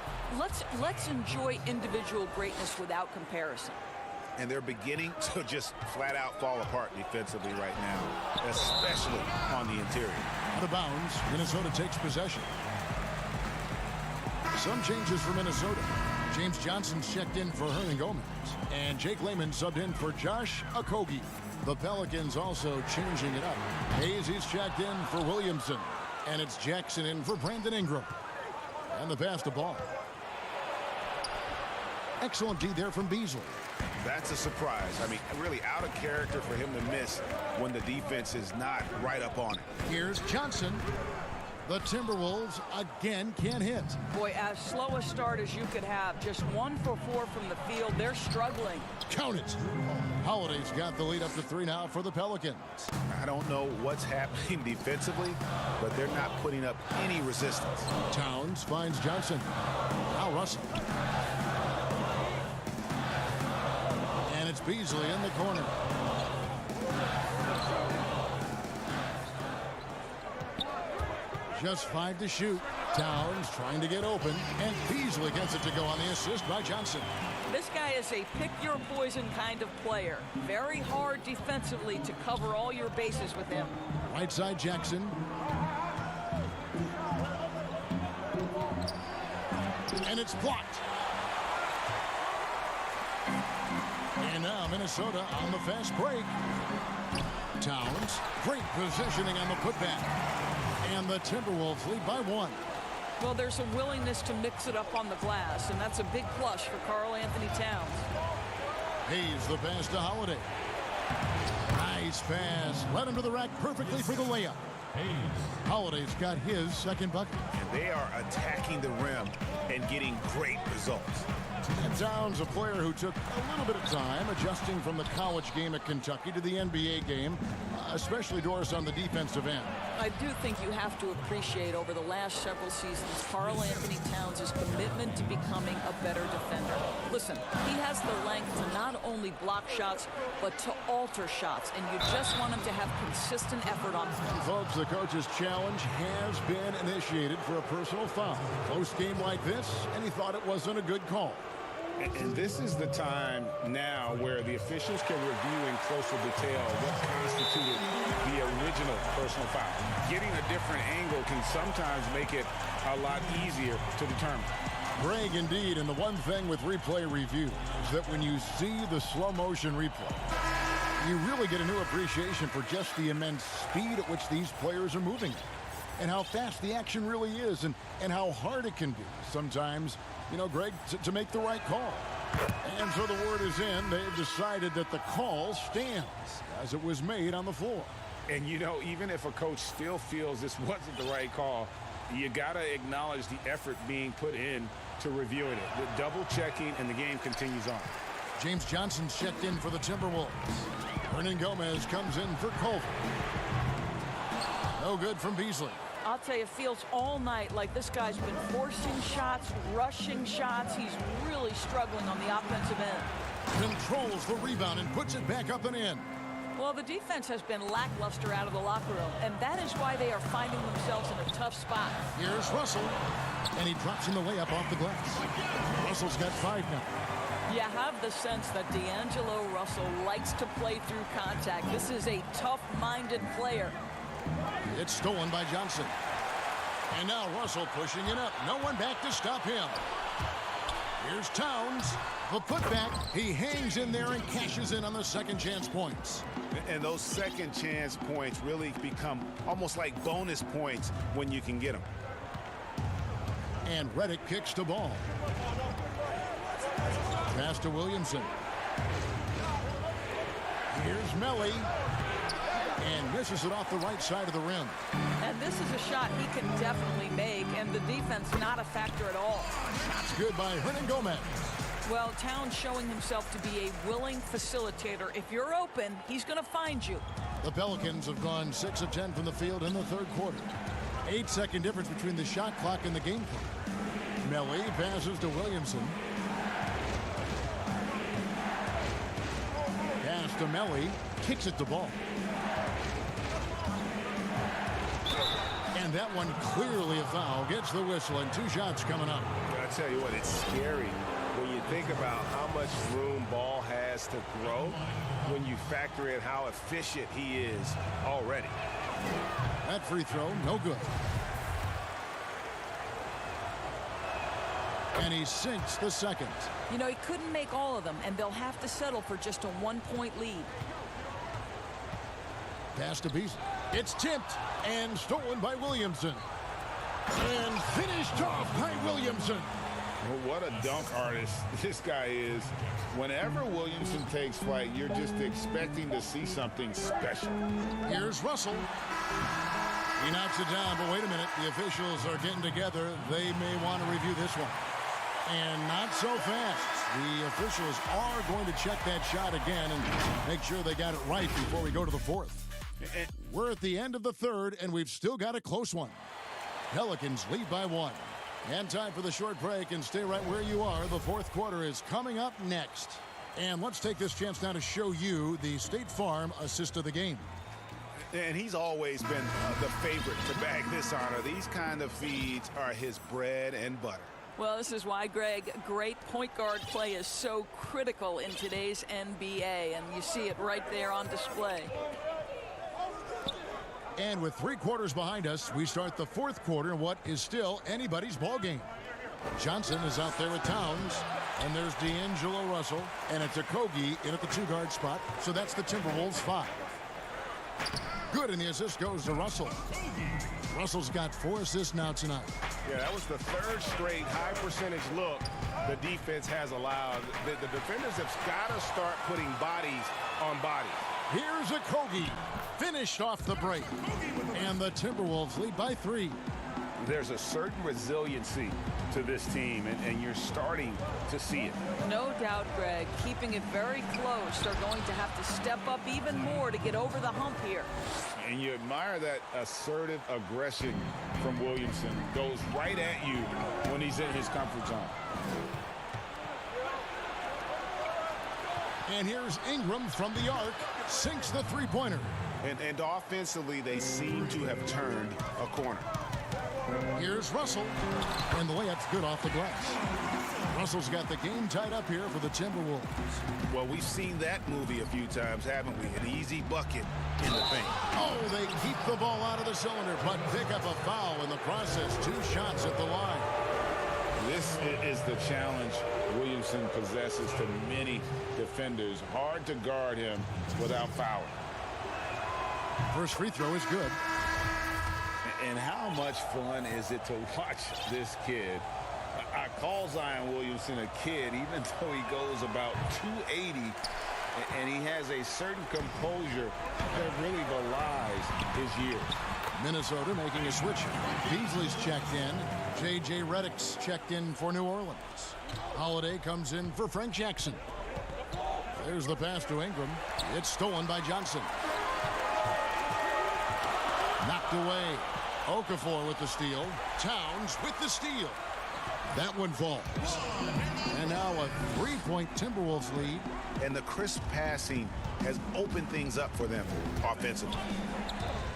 let's enjoy individual greatness without comparison. and they're beginning to just flat out fall apart defensively right now, especially on the interior. Out of bounds, Minnesota takes possession. Some changes for Minnesota. James Johnson's checked in for Hernan Gomez, and Jake Layman subbed in for Josh Okogie. The Pelicans also changing it up. Hayes is checked in for Williamson, and it's Jackson in for Brandon Ingram. And the pass to Ball. Excellent D there from Beasley. That's a surprise. I mean, really out of character for him to miss when the defense is not right up on it. Here's Johnson. The Timberwolves again can't hit. Boy, as slow a start as you could have. Just 1 for 4 from the field. They're struggling. Count it. Holiday's got the lead up to 3 now for the Pelicans. I don't know what's happening defensively, but they're not putting up any resistance. Towns finds Johnson. Now Russell. And it's Beasley in the corner. Just 5 to shoot. Towns trying to get open, and Beasley gets it to go on the assist by Johnson. This guy is a pick-your-poison kind of player. Very hard defensively to cover all your bases with him. Right side Jackson. And it's blocked. And now Minnesota on the fast break. Towns, great positioning on the putback. And the Timberwolves lead by 1. Well, there's a willingness to mix it up on the glass, and that's a big plus for Karl Anthony Towns. Hayes the pass to Holiday. Nice pass. Led him to the rack perfectly for the layup. Holiday's got his second bucket. And they are attacking the rim and getting great results. And Towns, a player who took a little bit of time adjusting from the college game at Kentucky to the NBA game, especially Doris on the defensive end. I do think you have to appreciate over the last several seasons Karl Anthony Towns' commitment to becoming a better defender. Listen, he has the length to not only block shots, but to alter shots, and you just want him to have consistent effort on them. Folks, the coach's challenge has been initiated for a personal foul. Close game like this, and he thought it wasn't a good call. And this is the time now where the officials can review in closer detail what constituted the original personal foul. Getting a different angle can sometimes make it a lot easier to determine. Greg, indeed, and the one thing with replay review is that when you see the slow motion replay, you really get a new appreciation for just the immense speed at which these players are moving and how fast the action really is and how hard it can be sometimes, you know, Greg, to make the right call. And so the word is in. They've decided that the call stands as it was made on the floor. And, you know, even if a coach still feels this wasn't the right call, you got to acknowledge the effort being put in to reviewing it. The double checking, and the game continues on. James Johnson's checked in for the Timberwolves. Hernan Gomez comes in for Culver. No good from Beasley. I'll tell you, it feels all night like this guy's been forcing shots, rushing shots. He's really struggling on the offensive end. Controls the rebound and puts it back up and in. Well, the defense has been lackluster out of the locker room, and that is why they are finding themselves in a tough spot. Here's Russell, and he drops in the layup off the glass. Russell's got 5 now. You have the sense that D'Angelo Russell likes to play through contact. This is a tough-minded player. It's stolen by Johnson. And now Russell pushing it up. No one back to stop him. Here's Towns. The putback. He hangs in there and cashes in on the second chance points. And those second chance points really become almost like bonus points when you can get them. And Redick kicks the ball. Pass to Williamson. Here's Melly. And misses it off the right side of the rim. And this is a shot he can definitely make, and the defense not a factor at all. That's good by Hernan Gomez. Well, Towns showing himself to be a willing facilitator. If you're open, he's going to find you. The Pelicans have gone 6 of 10 from the field in the third quarter. 8-second difference between the shot clock and the game clock. Melly passes to Williamson. Pass to Melly. Kicks it to Ball. And that one clearly a foul. Gets the whistle, and 2 shots coming up. I tell you what, it's scary when you think about how much room Ball has to grow, when you factor in how efficient he is already. That free throw, no good. And he sinks the second. You know, he couldn't make all of them, and they'll have to settle for just a 1-point lead. Pass to Beasley. It's tipped and stolen by Williamson. And finished off by Williamson. Well, what a dunk artist this guy is. Whenever Williamson takes flight, you're just expecting to see something special. Here's Russell. He knocks it down, but wait a minute. The officials are getting together. They may want to review this one. And not so fast. The officials are going to check that shot again and make sure they got it right before we go to the fourth. We're at the end of the third, and we've still got a close one. Pelicans lead by 1. And time for the short break, and stay right where you are. The fourth quarter is coming up next. And let's take this chance now to show you the State Farm assist of the game. And he's always been the favorite to bag this honor. These kind of feeds are his bread and butter. Well, this is why, Greg, great point guard play is so critical in today's NBA, and you see it right there on display. And with 3 quarters behind us, we start the fourth quarter in what is still anybody's ball game. Johnson is out there with Towns, and there's D'Angelo Russell, and it's Okogie in at the 2-guard spot, so that's the Timberwolves 5. Good, and the assist goes to Russell. Russell's got 4 assists now tonight. Yeah, that was the 3rd straight high-percentage look the defense has allowed. The defenders have got to start putting bodies on bodies. Here's Okogie, finished off the break. And the Timberwolves lead by 3. There's a certain resiliency to this team, and you're starting to see it. No doubt, Greg. Keeping it very close. They're going to have to step up even more to get over the hump here. And you admire that assertive aggression from Williamson. Goes right at you when he's in his comfort zone. And here's Ingram from the arc, sinks the three-pointer. And offensively, they seem to have turned a corner. Here's Russell, and the layup's good off the glass. Russell's got the game tied up here for the Timberwolves. Well, we've seen that movie a few times, haven't we? An easy bucket in the paint. Oh, they keep the ball out of the cylinder, but pick up a foul in the process. 2 shots at the line. This is the challenge Williamson possesses to many defenders. Hard to guard him without fouling. First free throw is good. And how much fun is it to watch this kid? I call Zion Williamson a kid, even though he goes about 280, and he has a certain composure that really belies his years. Minnesota making a switch. Beasley's checked in. J.J. Redick's checked in for New Orleans. Holiday comes in for Frank Jackson. There's the pass to Ingram. It's stolen by Johnson. Knocked away. Okafor with the steal. Towns with the steal. That one falls. And now a 3-point Timberwolves lead. And the crisp passing has opened things up for them offensively.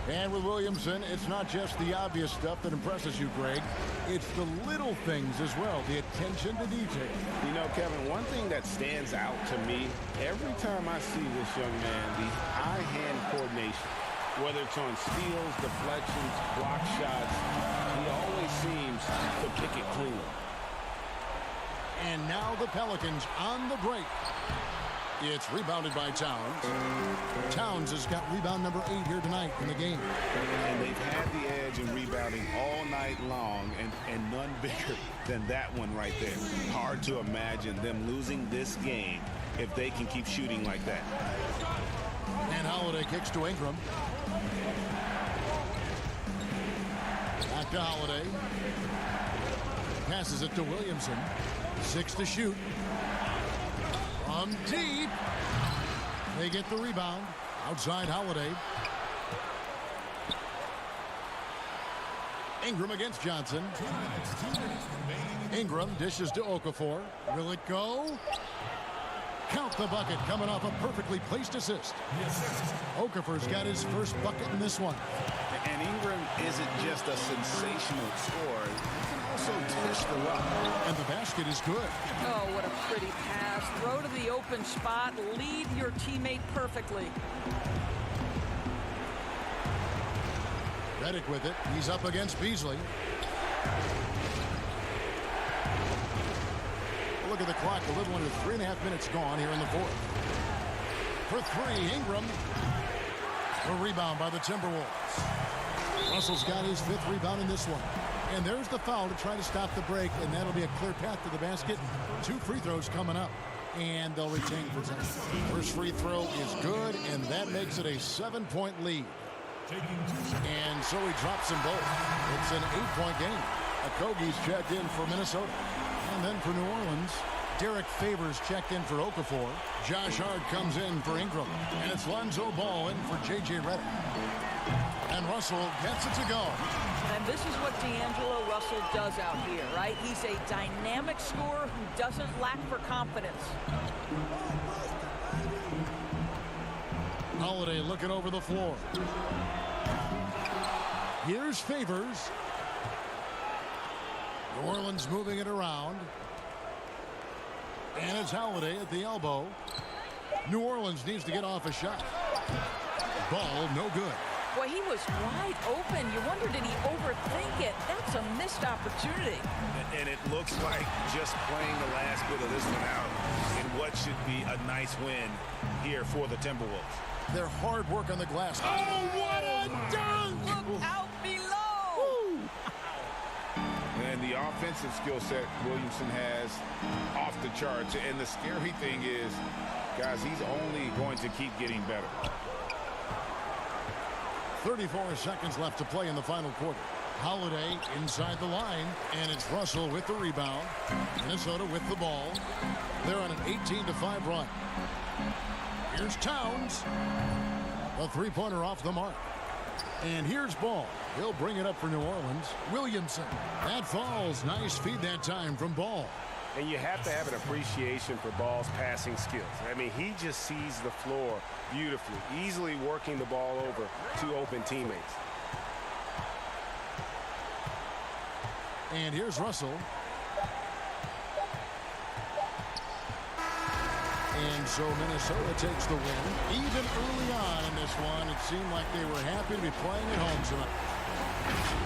And with Williamson, it's not just the obvious stuff that impresses you, Greg. It's the little things as well, the attention to detail. You know, Kevin, one thing that stands out to me, every time I see this young man, the eye-hand coordination, whether it's on steals, deflections, block shots, he always seems to pick it clean. And now the Pelicans on the break. It's rebounded by Towns. Towns has got rebound number 8 here tonight in the game. And they've had the edge in rebounding all night long, and none bigger than that one right there. Hard to imagine them losing this game if they can keep shooting like that. And Holiday kicks to Ingram. Back to Holiday. Passes it to Williamson. 6 to shoot. From deep. They get the rebound. Outside Holiday. Ingram against Johnson. Ingram dishes to Okafor. Will it go? Count the bucket coming off a perfectly placed assist. Okafor's got his first bucket in this one. And Ingram isn't just a sensational scorer. He can also dish the rock. And the basket is good. Oh, what a pretty pass. Throw to the open spot. Lead your teammate perfectly. Redick with it. He's up against Beasley. Look at the clock. A little under 3.5 minutes gone here in the fourth. For three, Ingram. A rebound by the Timberwolves. Russell's got his 5th rebound in this one. And there's the foul to try to stop the break, and that'll be a clear path to the basket. 2 free throws coming up, and they'll retain possession. First free throw is good, and that makes it a 7-point lead. And so he drops them both. It's an 8-point game. Okogie's checked in for Minnesota. And then for New Orleans, Derek Favors checked in for Okafor. Josh Hart comes in for Ingram. And it's Lonzo Ball in for J.J. Redick. And Russell gets it to go. And this is what D'Angelo Russell does out here, right? He's a dynamic scorer who doesn't lack for confidence. Holiday looking over the floor. Here's Favors. New Orleans moving it around. And it's Holiday at the elbow. New Orleans needs to get off a shot. Ball no good. Boy, he was wide open. You wonder, did he overthink it? That's a missed opportunity. And it looks like just playing the last bit of this one out in what should be a nice win here for the Timberwolves. Their hard work on the glass. Oh, what a dunk! Look out below! And the offensive skill set Williamson has off the charts. And the scary thing is, guys, he's only going to keep getting better. 34 seconds left to play in the final quarter. Holiday inside the line, and it's Russell with the rebound. Minnesota with the ball. They're on an 18-5 run. Here's Towns. A three-pointer off the mark. And here's Ball. He'll bring it up for New Orleans. Williamson. That falls. Nice feed that time from Ball. And you have to have an appreciation for Ball's passing skills. I mean, he just sees the floor beautifully, easily working the ball over to open teammates. And here's Russell. And so Minnesota takes the win. Even early on in this one, it seemed like they were happy to be playing at home tonight.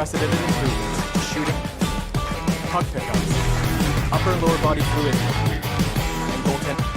unprecedented improvements, shooting, puck pickups, upper and lower body fluidity, and goaltending.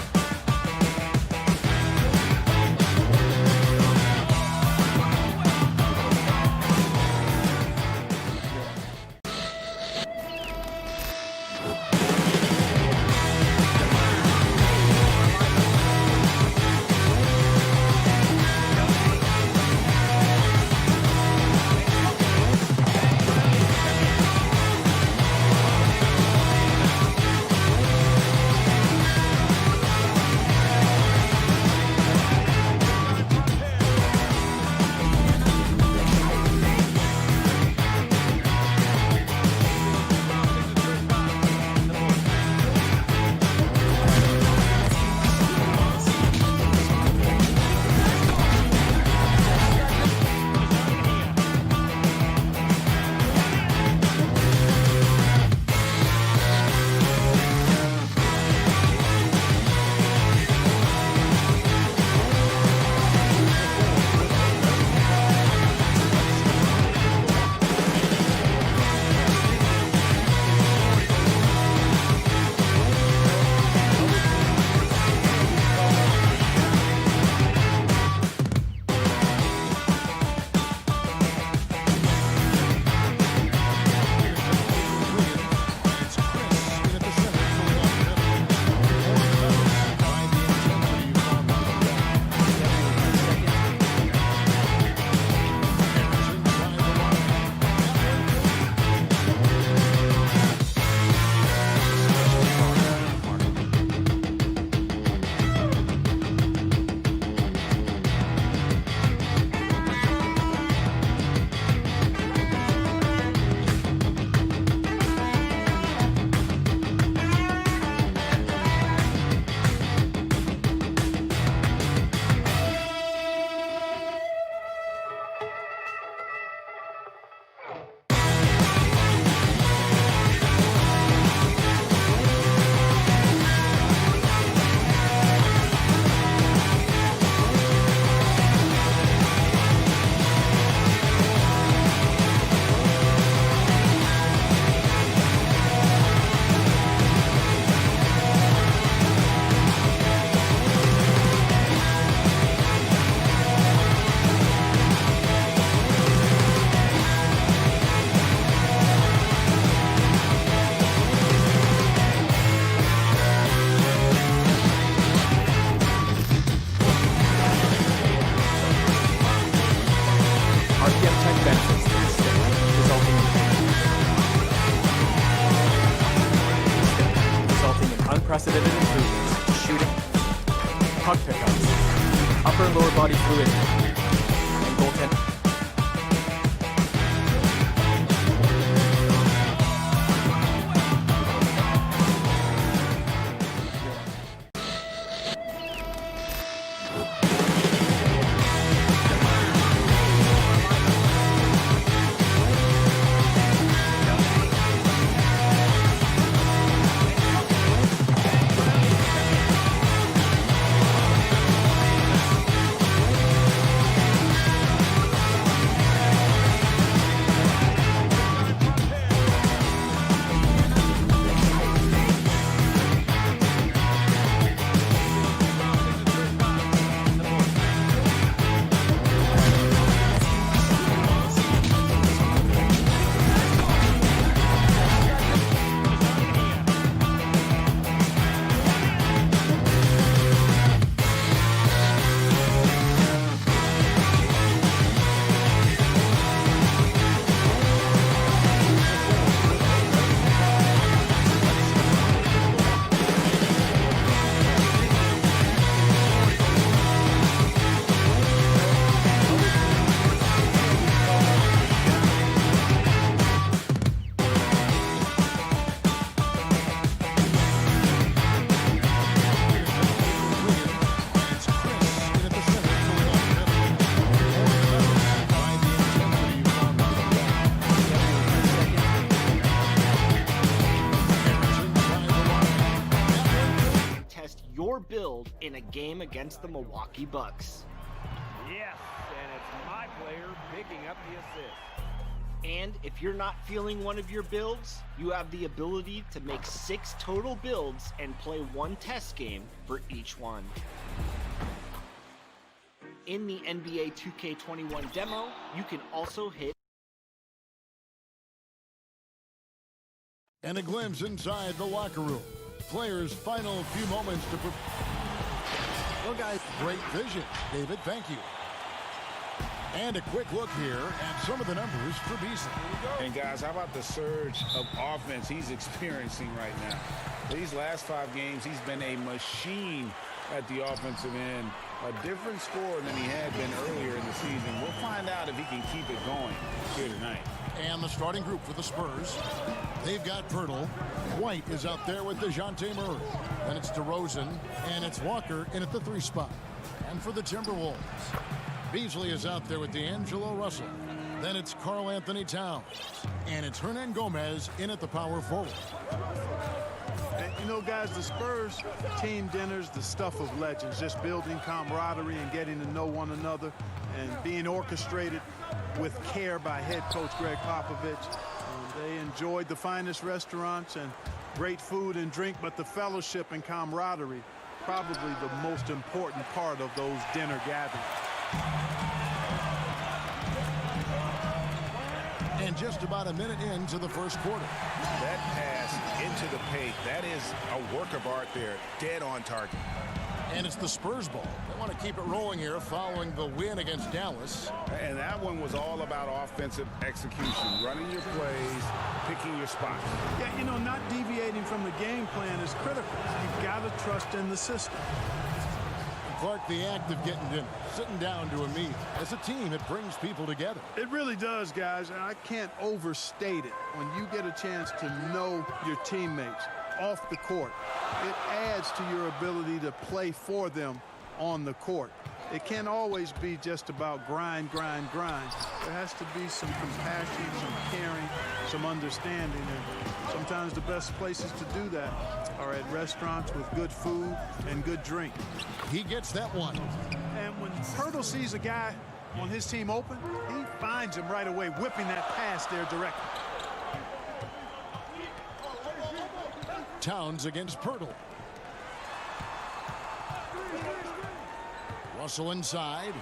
Unprecedented improvements, shooting, puck pickups, upper and lower body fluidity, and goaltending. Your build in a game against the Milwaukee Bucks. Yes, and it's my player picking up the assist. And if you're not feeling one of your builds, you have the ability to make 6 total builds and play 1 test game for each one. In the NBA 2K21 demo, you can also hit. And a glimpse inside the locker room. Players' final few moments to well, guys, great vision. David, thank you. And a quick look here at some of the numbers for Beasley. And guys, how about the surge of offense he's experiencing right now? These last 5 games, he's been a machine at the offensive end. A different score than he had been earlier in the season. We'll find out if he can keep it going here tonight. And the starting group for the Spurs. They've got Pirtle. White is out there with DeJounte Murray. Then it's DeRozan, and it's Walker in at the 3 spot. And for the Timberwolves, Beasley is out there with D'Angelo Russell. Then it's Karl Anthony Towns. And it's Hernan Gomez in at the power forward. And, you know, guys, the Spurs team dinner's the stuff of legends, just building camaraderie and getting to know one another and being orchestrated with care by head coach Greg Popovich. They enjoyed the finest restaurants and great food and drink, but the fellowship and camaraderie, probably the most important part of those dinner gatherings. And just about a minute into the first quarter. That pass into the paint, that is a work of art there, dead on target. And it's the Spurs ball. They want to keep it rolling here following the win against Dallas. And that one was all about offensive execution, running your plays, picking your spots. Yeah, you know, not deviating from the game plan is critical. You've got to trust in the system. Clark, the act of getting dinner, sitting down to a meal. As a team, it brings people together. It really does, guys, and I can't overstate it. When you get a chance to know your teammates off the court, it adds to your ability to play for them on the court. It can't always be just about grind, grind, grind. There has to be some compassion, some caring, some understanding. And sometimes the best places to do that are at restaurants with good food and good drink. He gets that one. And when Pirtle sees a guy on his team open, he finds him right away, whipping that pass there directly. Towns against Pirtle. Russell inside.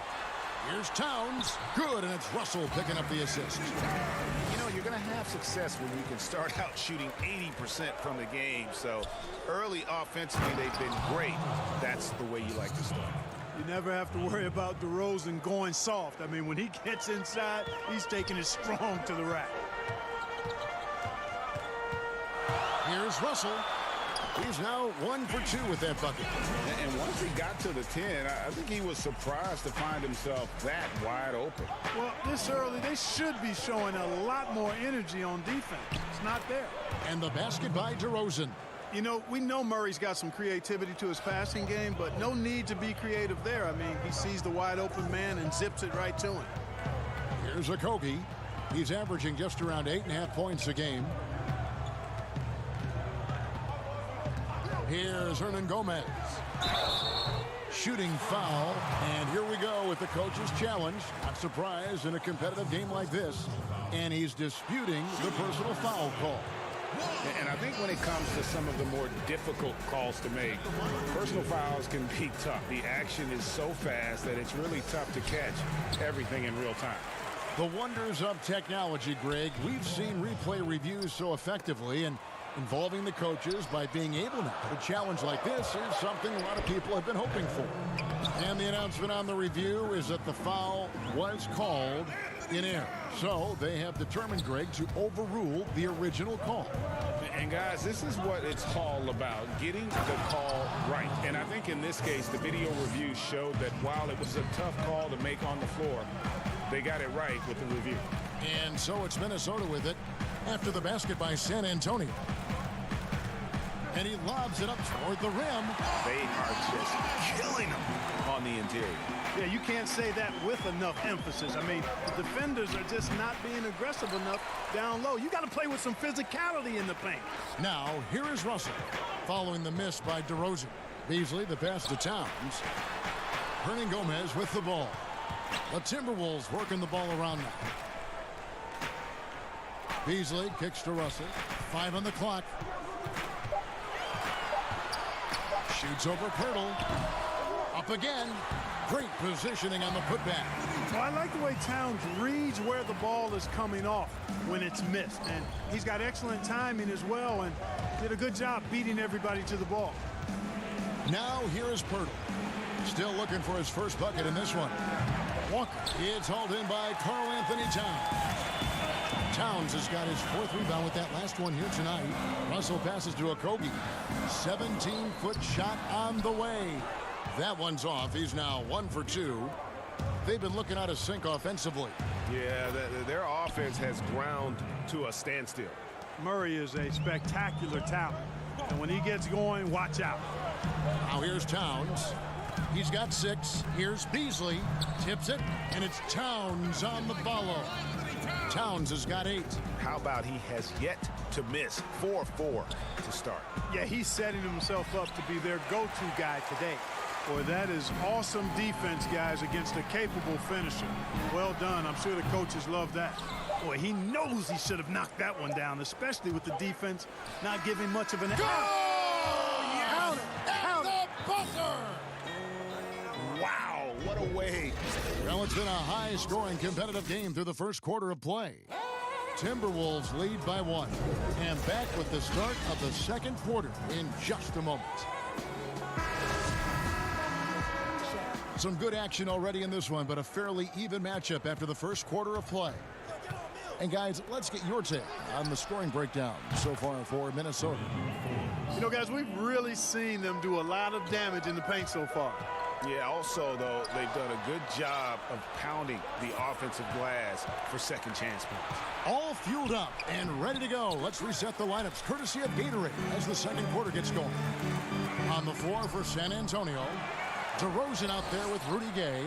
Here's Towns. Good, and it's Russell picking up the assist. You know, you're going to have success when you can start out shooting 80% from the game. So early offensively, they've been great. That's the way you like to start. You never have to worry about DeRozan going soft. I mean, when he gets inside, he's taking it strong to the rack. Here's Russell. He's now 1 for 2 with that bucket. And once he got to the 10, I think he was surprised to find himself that wide open. Well, this early, they should be showing a lot more energy on defense. It's not there. And the basket by DeRozan. You know, we know Murray's got some creativity to his passing game, but no need to be creative there. I mean, he sees the wide open man and zips it right to him. Here's Okogie. He's averaging just around 8.5 points a game. Here's Hernan Gomez. Shooting foul. And here we go with the coach's challenge. Not surprised in a competitive game like this. And he's disputing the personal foul call. And I think when it comes to some of the more difficult calls to make, personal fouls can be tough. The action is so fast that it's really tough to catch everything in real time. The wonders of technology, Greg. We've seen replay reviews so effectively, and involving the coaches by being able now to challenge like this is something a lot of people have been hoping for. And the announcement on the review is that the foul was called in error. So they have determined, Greg, to overrule the original call. And guys, this is what it's all about, getting the call right. And I think in this case, the video review showed that while it was a tough call to make on the floor, they got it right with the review. And so it's Minnesota with it after the basket by San Antonio. And he lobs it up toward the rim. They are just killing him on the interior. Yeah, you can't say that with enough emphasis. I mean, the defenders are just not being aggressive enough down low. You got to play with some physicality in the paint. Now, here is Russell following the miss by DeRozan. Beasley, the pass to Towns. Hernan Gomez with the ball. The Timberwolves working the ball around now. Beasley kicks to Russell. 5 on the clock. Shoots over Pirtle. Up again. Great positioning on the putback. Well, I like the way Towns reads where the ball is coming off when it's missed. And he's got excellent timing as well and did a good job beating everybody to the ball. Now here is Pirtle. Still looking for his first bucket in this one. Walker. It's hauled in by Karl Anthony Towns. Towns has got his 4th rebound with that last one here tonight. Russell passes to Okogie. 17-foot shot on the way. That one's off. He's now 1 for 2. They've been looking out of sync offensively. Yeah, their offense has ground to a standstill. Murray is a spectacular talent. And when he gets going, watch out. Now here's Towns. He's got 6. Here's Beasley. Tips it, and it's Towns on the follow. Towns has got 8. How about he has yet to miss 4-4 to start? Yeah, he's setting himself up to be their go-to guy today. Boy, that is awesome defense, guys, against a capable finisher. Well done. I'm sure the coaches love that. Boy, he knows he should have knocked that one down, especially with the defense not giving much of an... Go! Yes! At the buzzer! Wow, what a way. Well, it's been a high-scoring competitive game through the first quarter of play. Timberwolves lead by 1. And back with the start of the second quarter in just a moment. Some good action already in this one, but a fairly even matchup after the first quarter of play. And guys, let's get your take on the scoring breakdown so far for Minnesota. You know, guys, we've really seen them do a lot of damage in the paint so far. Yeah, also, though, they've done a good job of pounding the offensive glass for second chance points. All fueled up and ready to go. Let's reset the lineups courtesy of Gatorade as the second quarter gets going. On the floor for San Antonio, DeRozan out there with Rudy Gay,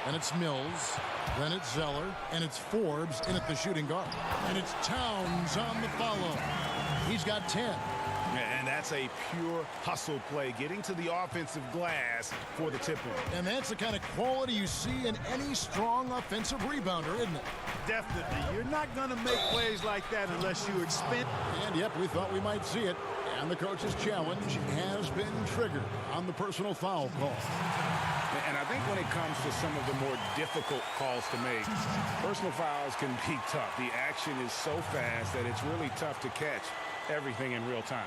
and it's Mills, then it's Zeller, and it's Forbes in at the shooting guard. And it's Towns on the follow. He's got 10. And that's a pure hustle play, getting to the offensive glass for the tip-in. And that's the kind of quality you see in any strong offensive rebounder, isn't it? Definitely. You're not going to make plays like that unless you expend. And yep, we thought we might see it. And the coach's challenge has been triggered on the personal foul call. And I think when it comes to some of the more difficult calls to make, personal fouls can be tough. The action is so fast that it's really tough to catch everything in real time.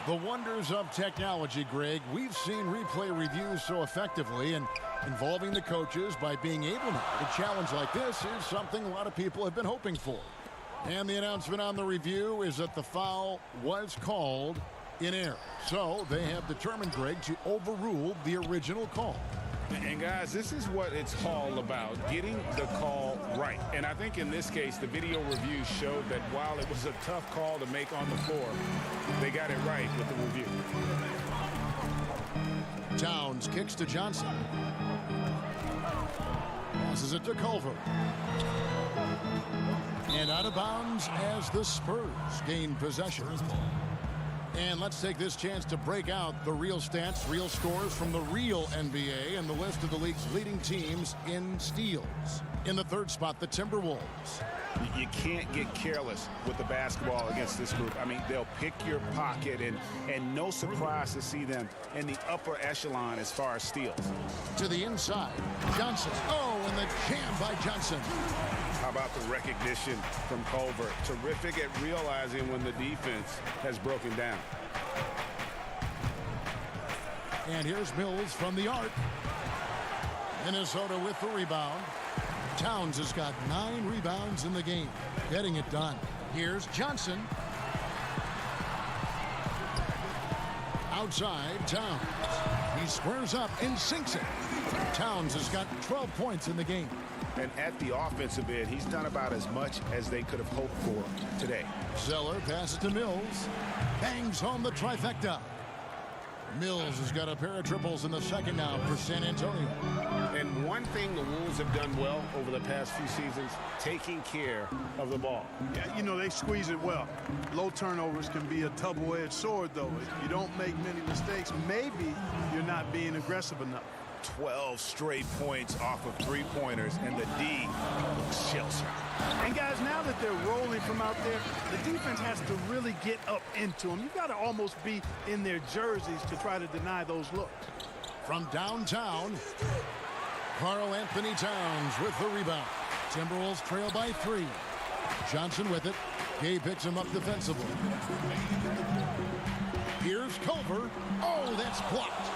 The wonders of technology, Greg. We've seen replay reviews so effectively, and involving the coaches by being able to. A challenge like this is something a lot of people have been hoping for. And the announcement on the review is that the foul was called in error. So they have determined, Greg, to overrule the original call. And guys, this is what it's all about, getting the call right. And I think in this case, the video review showed that while it was a tough call to make on the floor, they got it right with the review. Towns kicks to Johnson. Passes it to Culver. And out of bounds as the Spurs gain possession. And let's take this chance to break out the real stats, real scores from the real NBA and the list of the league's leading teams in steals. In the third spot, the Timberwolves. You can't get careless with the basketball against this group. I mean, they'll pick your pocket, and no surprise to see them in the upper echelon as far as steals. To the inside, Johnson. Oh, and the jam by Johnson. How about the recognition from Culver? Terrific at realizing when the defense has broken down. And here's Mills from the arc. Minnesota with the rebound. Towns has got 9 rebounds in the game, getting it done. Here's Johnson. Outside, Towns. He squares up and sinks it. Towns has got 12 points in the game. And at the offensive end, he's done about as much as they could have hoped for today. Zeller passes to Mills. Bangs home the trifecta. Mills has got a pair of triples in the second now for San Antonio. And one thing the Wolves have done well over the past few seasons, taking care of the ball. Yeah, you know, they squeeze it well. Low turnovers can be a double-edged sword, though. If you don't make many mistakes, maybe you're not being aggressive enough. 12 straight points off of three-pointers, and the D looks shell-shocked. And guys, now that they're rolling from out there, the defense has to really get up into them. You've got to almost be in their jerseys to try to deny those looks. From downtown, Karl Anthony Towns with the rebound. Timberwolves trail by 3. Johnson with it. Gay picks him up defensively. Here's Culver. Oh, that's blocked.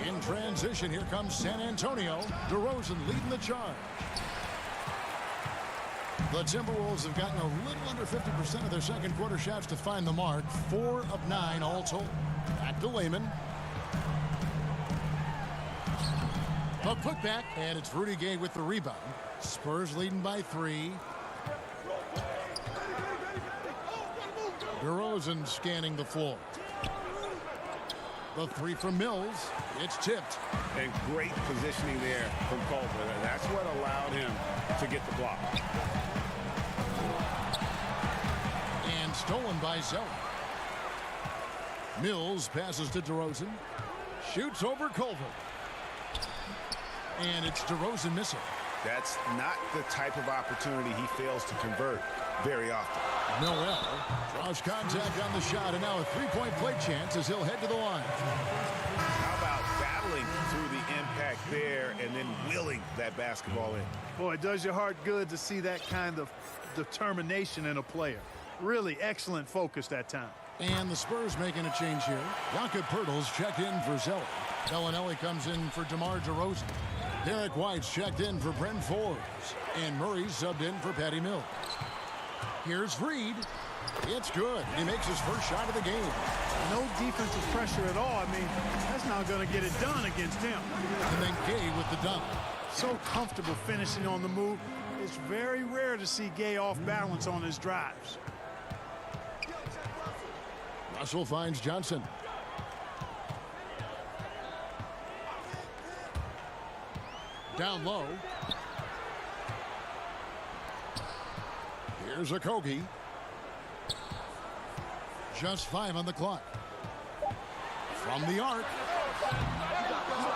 In transition, here comes San Antonio. DeRozan leading the charge. The Timberwolves have gotten a little under 50% of their second quarter shots to find the mark. 4 of 9 all told. Back to Layman. A putback, and it's Rudy Gay with the rebound. Spurs leading by 3. DeRozan scanning the floor. The 3 from Mills. It's tipped. And great positioning there from Culver. That's what allowed him to get the block. And stolen by Zeller. Mills passes to DeRozan. Shoots over Culver. And it's DeRozan missing. That's not the type of opportunity he fails to convert very often. Noel draws contact on the shot, and now a three-point play chance as he'll head to the line. How about battling through the impact there and then willing that basketball in? Boy, it does your heart good to see that kind of determination in a player. Really excellent focus that time. And the Spurs making a change here. Jakob Poeltl's checked in for Zeller. Bellinelli comes in for DeMar DeRozan. Derek White's checked in for Brent Forbes. And Murray's subbed in for Patty Mills. Here's Reed. It's good. He makes his first shot of the game. No defensive pressure at all. I mean, that's not going to get it done against him. And then Gay with the dunk. So comfortable finishing on the move. It's very rare to see Gay off balance on his drives. Russell finds Johnson. Down low. Here's Okogie. Just 5 on the clock. From the arc.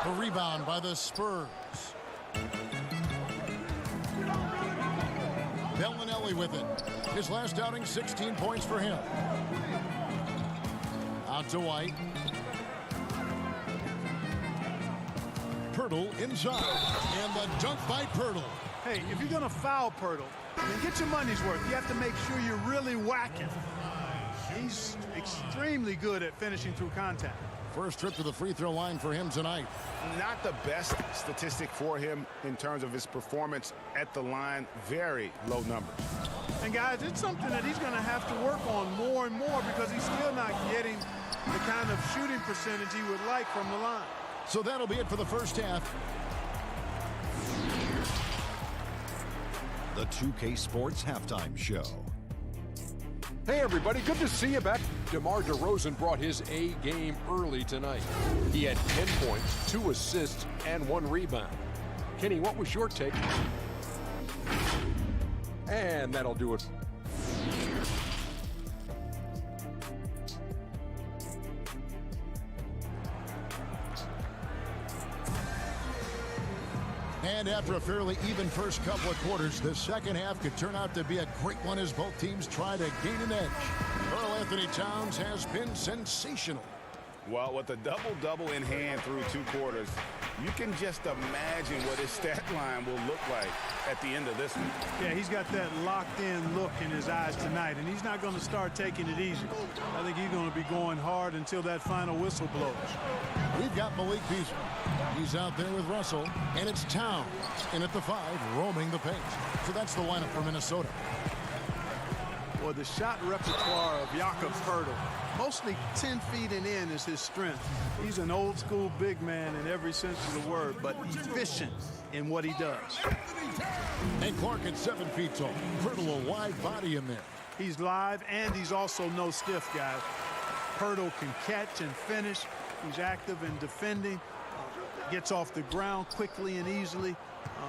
The rebound by the Spurs. Bellinelli with it. His last outing, 16 points for him. Out to White. Poeltl inside. And the dunk by Poeltl. Hey, if you're going to foul Poeltl, then get your money's worth. You have to make sure you're really whacking. He's extremely good at finishing through contact. First trip to the free throw line for him tonight. Not the best statistic for him in terms of his performance at the line. Very low numbers. And guys, it's something that he's going to have to work on more and more because he's still not getting the kind of shooting percentage he would like from the line. So that'll be it for the first half. The 2K Sports Halftime Show. Hey everybody, good to see you back. DeMar DeRozan brought his A game early tonight. He had 10 points, 2 assists, and 1 rebound. Kenny, what was your take? And that'll do it. And after a fairly even first couple of quarters, the second half could turn out to be a great one as both teams try to gain an edge. Karl Anthony Towns has been sensational. Well, with a double-double in hand through 2 quarters, you can just imagine what his stat line will look like at the end of this one. Yeah, he's got that locked-in look in his eyes tonight, and he's not going to start taking it easy. I think he's going to be going hard until that final whistle blows. We've got Malik Beasley. He's out there with Russell, and it's Towns in at the 5, roaming the paint. So that's the lineup for Minnesota. Well, the shot repertoire of Jakob Poeltl, mostly 10 feet and in is his strength. He's an old-school big man in every sense of the word, but efficient in what he does. And Clark at 7 feet tall. Poeltl a wide body in there. He's live, and he's also no stiff, guys. Poeltl can catch and finish. He's active in defending. Gets off the ground quickly and easily.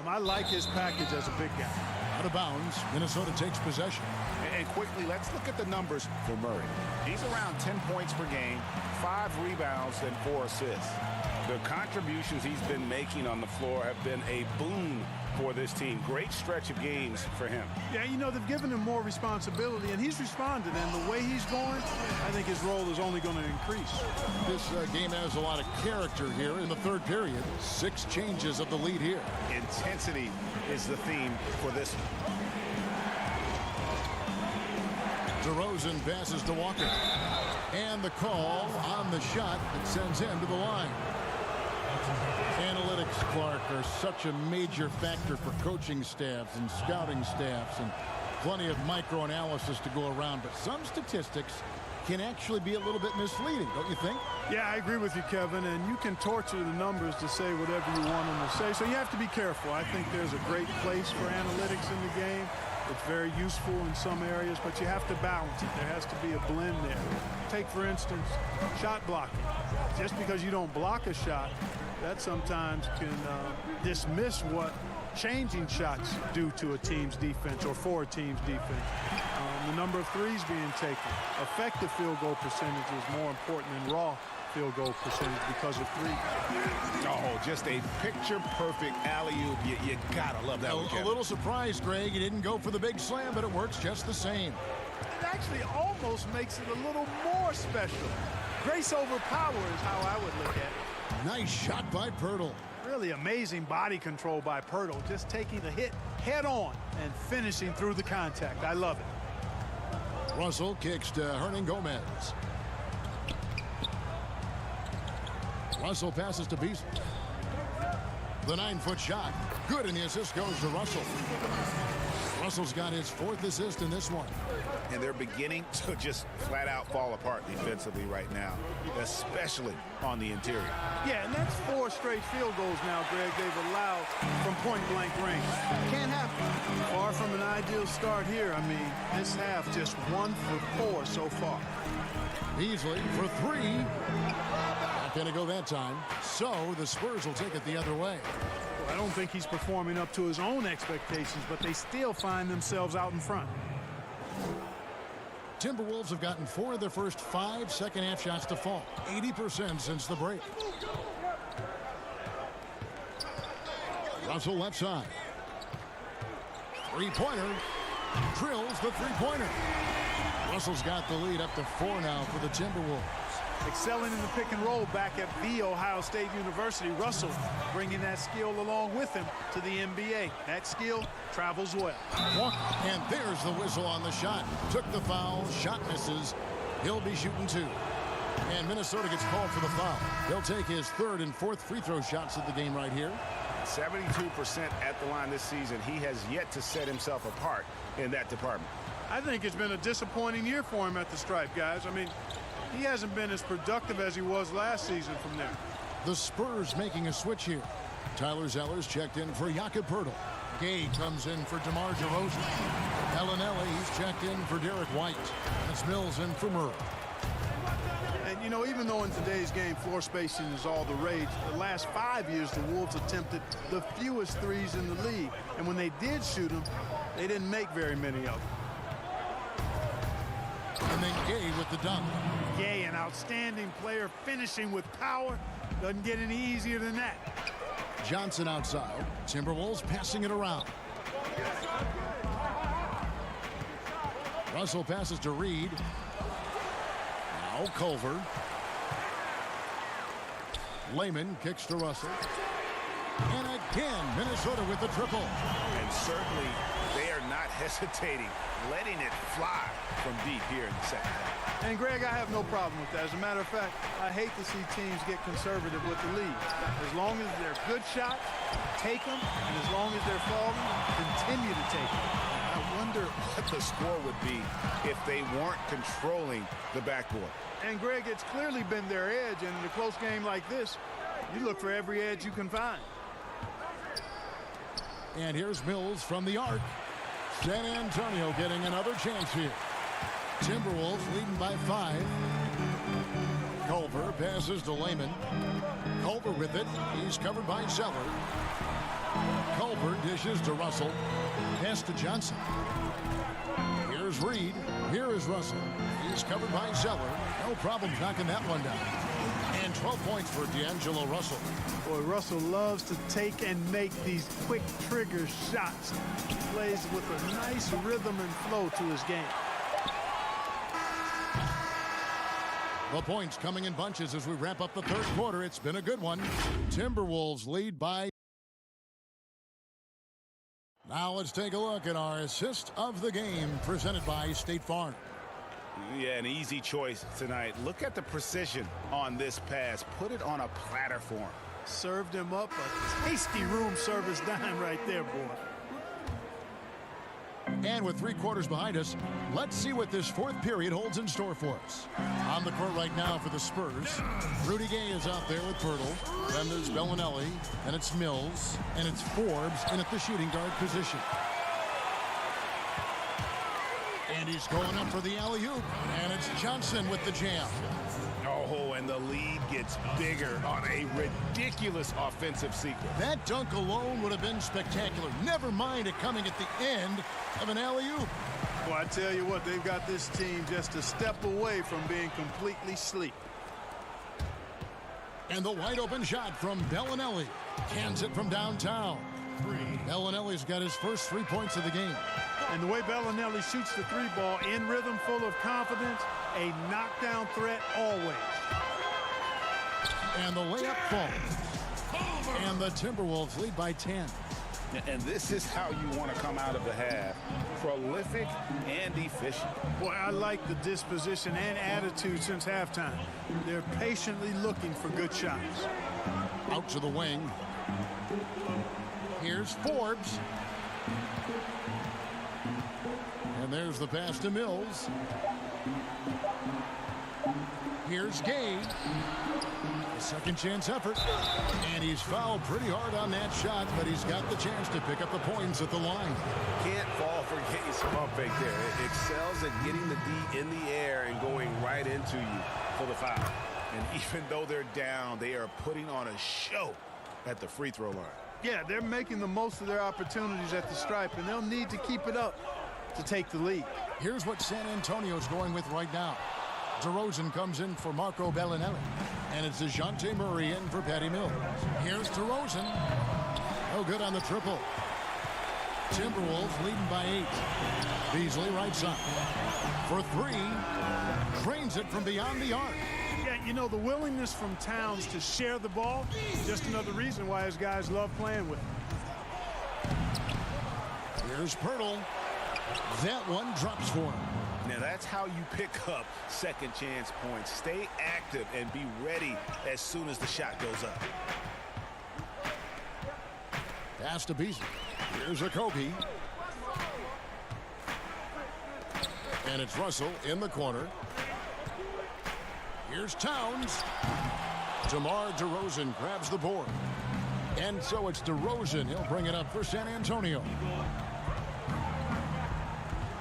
I like his package as a big guy. Out of bounds, Minnesota takes possession. And quickly, let's look at the numbers for Murray. He's around 10 points per game, 5 rebounds, and 4 assists. The contributions he's been making on the floor have been a boon for this team. Great stretch of games for him. Yeah, you know, they've given him more responsibility, and he's responded. And the way he's going, I think his role is only going to increase. This game has a lot of character here in the third period. 6 changes of the lead here. Intensity is the theme for this one. DeRozan passes to Walker. And the call on the shot that sends him to the line. Analytics, Clark, are such a major factor for coaching staffs and scouting staffs, and plenty of micro-analysis to go around. But some statistics can actually be a little bit misleading, don't you think? Yeah, I agree with you, Kevin, and you can torture the numbers to say whatever you want them to say, so you have to be careful. I think there's a great place for analytics in the game. It's very useful in some areas, but you have to balance it. There has to be a blend there. Take, for instance, shot blocking. Just because you don't block a shot, that sometimes can dismiss what changing shots do to a team's defense or for a team's defense. The number of threes being taken. Effective field goal percentage is more important than raw field goal percentage because of three. Oh, just a picture-perfect alley-oop. You gotta love that one, Kevin. A little surprised, Greg. He didn't go for the big slam, but it works just the same. It actually almost makes it a little more special. Grace over power is how I would look at it. Nice shot by Poeltl. Really amazing body control by Poeltl, just taking the hit head on and finishing through the contact. I love it. Russell kicks to Hernangomez. Russell passes to Beasley. The 9-foot shot. Good, and the assist goes to Russell. Russell's got his 4th assist in this one. And they're beginning to just flat out fall apart defensively right now, especially on the interior. Yeah, and that's 4 straight field goals now, Greg, they've allowed from point-blank range. Can't happen. Far from an ideal start here. I mean, this half just 1 for 4 so far. Beasley for 3. Not going to go that time. So the Spurs will take it the other way. Well, I don't think he's performing up to his own expectations, but they still find themselves out in front. Timberwolves have gotten 4 of their first 5 second-half shots to fall. 80% since the break. Russell left side. Three-pointer. Drills the three-pointer. Russell's got the lead up to 4 now for the Timberwolves. Excelling in the pick and roll back at The Ohio State University. Russell bringing that skill along with him to the NBA. That skill travels well. And there's the whistle on the shot. Took the foul. Shot misses. He'll be shooting 2. And Minnesota gets called for the foul. He'll take his 3rd and 4th free throw shots of the game right here. 72% at the line this season. He has yet to set himself apart in that department. I think it's been a disappointing year for him at the stripe, guys. I mean, he hasn't been as productive as he was last season from there. The Spurs making a switch here. Tyler Zeller's checked in for Jakob Poeltl. Gay comes in for DeMar DeRozan. Bellinelli, he's checked in for Derek White. That's Mills in for Murray. And, you know, even though in today's game floor spacing is all the rage, the last 5 years the Wolves attempted the fewest threes in the league. And when they did shoot them, they didn't make very many of them. And then Gay with the dunk. Gay, an outstanding player, finishing with power. Doesn't get any easier than that. Johnson outside. Timberwolves passing it around. Russell passes to Reed. Now Culver. Layman kicks to Russell. And again, Minnesota with the triple. And certainly they are not hesitating, letting it fly from deep here in the second half. And, Greg, I have no problem with that. As a matter of fact, I hate to see teams get conservative with the lead. As long as they're good shots, take them. And as long as they're falling, continue to take them. I wonder what the score would be if they weren't controlling the backboard. And, Greg, it's clearly been their edge. And in a close game like this, you look for every edge you can find. And here's Mills from the arc. San Antonio getting another chance here. Timberwolves leading by 5. Culver passes to Layman. Culver with it. He's covered by Zeller. Culver dishes to Russell. Pass to Johnson. Here's Reed. Here is Russell. He's covered by Zeller. No problem knocking that one down. And And 12 points for D'Angelo Russell. Boy, Russell loves to take and make these quick trigger shots. He plays with a nice rhythm and flow to his game. The points coming in bunches as we wrap up the third quarter. It's been a good one. Timberwolves lead by. Now let's take a look at our assist of the game presented by State Farm. Yeah, an easy choice tonight. Look at the precision on this pass. Put it on a platter for him. Served him up a tasty room service dime right there, boy. And with 3 quarters behind us, let's see what this fourth period holds in store for us. On the court right now for the Spurs, Rudy Gay is out there with Pirtle. Then there's Bellinelli, and it's Mills, and it's Forbes in at the shooting guard position. And he's going up for the alley-oop, and it's Johnson with the jam. Oh, and the lead gets bigger on a ridiculous offensive sequence. That dunk alone would have been spectacular. Never mind it coming at the end of an alley-oop. Well, I tell you what, they've got this team just a step away from being completely asleep. And the wide open shot from Bellinelli. Cans it from downtown. Bellinelli's got his first 3 points of the game. And the way Bellinelli shoots the 3-ball, in rhythm, full of confidence, a knockdown threat always. And the layup falls. And the Timberwolves lead by 10. And this is how you want to come out of the half. Prolific and efficient. Boy, I like the disposition and attitude since halftime. They're patiently looking for good shots. Out to the wing. Here's Forbes. And there's the pass to Mills. Here's Gay. A second chance effort. And he's fouled pretty hard on that shot, but he's got the chance to pick up the points at the line. Can't fall for Gay's pump fake there. It excels at getting the D in the air and going right into you for the foul. And even though they're down, they are putting on a show at the free throw line. Yeah, they're making the most of their opportunities at the stripe, and they'll need to keep it up to take the lead. Here's what San Antonio's going with right now. DeRozan comes in for Marco Bellinelli. And it's DeJounte Murray in for Patty Mills. Here's DeRozan. No good on the triple. Timberwolves leading by 8. Beasley right side. For 3. Drains it from beyond the arc. Yeah, you know, the willingness from Towns to share the ball, just another reason why his guys love playing with him. Here's Pirtle. That one drops for him. Now that's how you pick up second chance points. Stay active and be ready as soon as the shot goes up. Pass to Beasley. Here's Okogie. And it's Russell in the corner. Here's Towns. DeMar DeRozan grabs the board. And so it's DeRozan. He'll bring it up for San Antonio.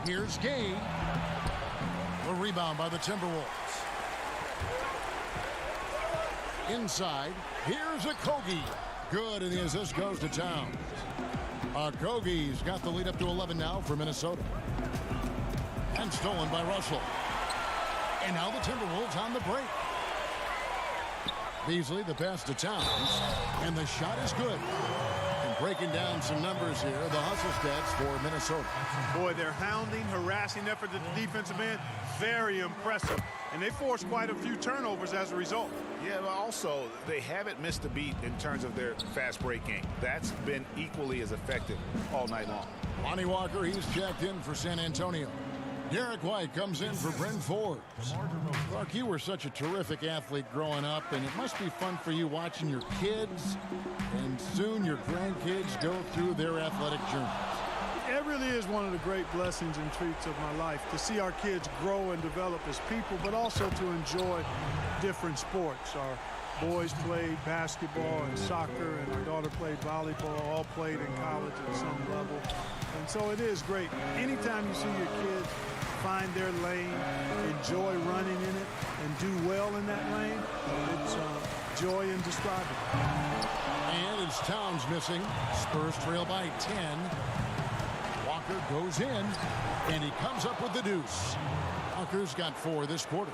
Here's Gay. The rebound by the Timberwolves. Inside, here's Okogie. Good, and the assist goes to Towns. Okogie's got the lead up to 11 now for Minnesota. And stolen by Russell. And now the Timberwolves on the break. Beasley, the pass to Towns. And the shot is good. And breaking down some numbers here, the hustle stats for Minnesota. Boy, their hounding, harassing effort at the defensive end, very impressive. And they forced quite a few turnovers as a result. Yeah, but also, they haven't missed a beat in terms of their fast break game. That's been equally as effective all night long. Lonnie Walker, he's checked in for San Antonio. Derek White comes in for Bryn Forbes. Clark, you were such a terrific athlete growing up, and it must be fun for you watching your kids and soon your grandkids go through their athletic journey. It really is one of the great blessings and treats of my life to see our kids grow and develop as people, but also to enjoy different sports. Our boys played basketball and soccer, and our daughter played volleyball, all played in college at some level. And so it is great. Anytime you see your kids find their lane, enjoy running in it, and do well in that lane, it's joy indescribable. And it's Towns missing. Spurs trail by 10. Walker goes in, and he comes up with the deuce. Walker's got 4 this quarter.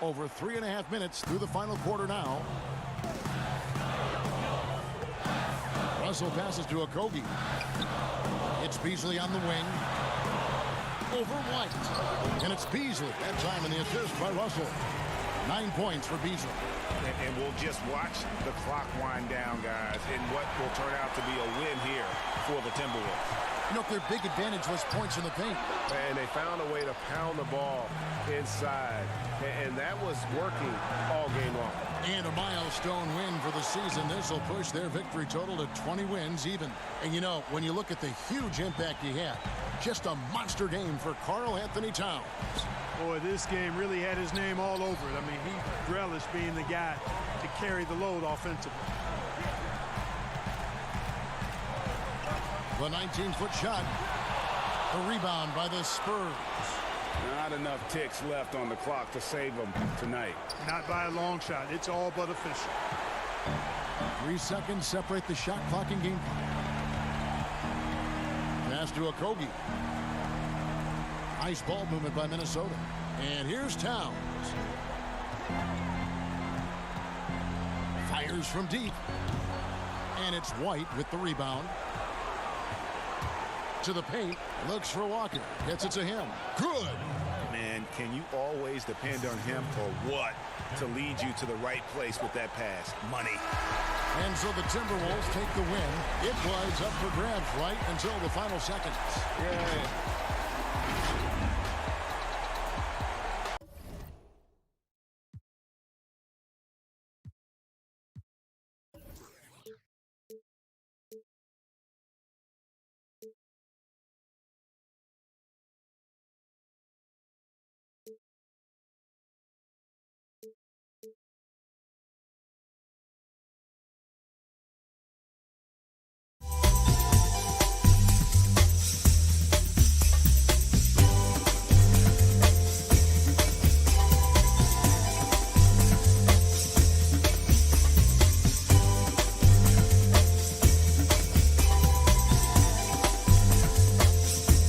Over 3.5 minutes through the final quarter now. Russell passes to Okogie. It's Beasley on the wing. Over White. And it's Beasley. That time in the assist by Russell. 9 points for Beasley. And we'll just watch the clock wind down, guys, in what will turn out to be a win here for the Timberwolves. You know, their big advantage was points in the paint. And they found a way to pound the ball inside. And that was working all game long. And a milestone win for the season. This will push their victory total to 20 wins even. And you know, when you look at the huge impact he had, just a monster game for Karl Anthony Towns. Boy, this game really had his name all over it. I mean, he relished being the guy to carry the load offensively. The 19-foot shot. The rebound by the Spurs. Not enough ticks left on the clock to save them tonight. Not by a long shot. It's all but official. 3 seconds separate the shot clock and game clock. Pass to Okogie. Nice ball movement by Minnesota. And here's Towns. Fires from deep. And it's White with the rebound. To the paint. Looks for Walker. Gets it to him. Good. Man, can you always depend on him for what? To lead you to the right place with that pass. Money. And so the Timberwolves take the win. It was up for grabs right until the final seconds. Yeah.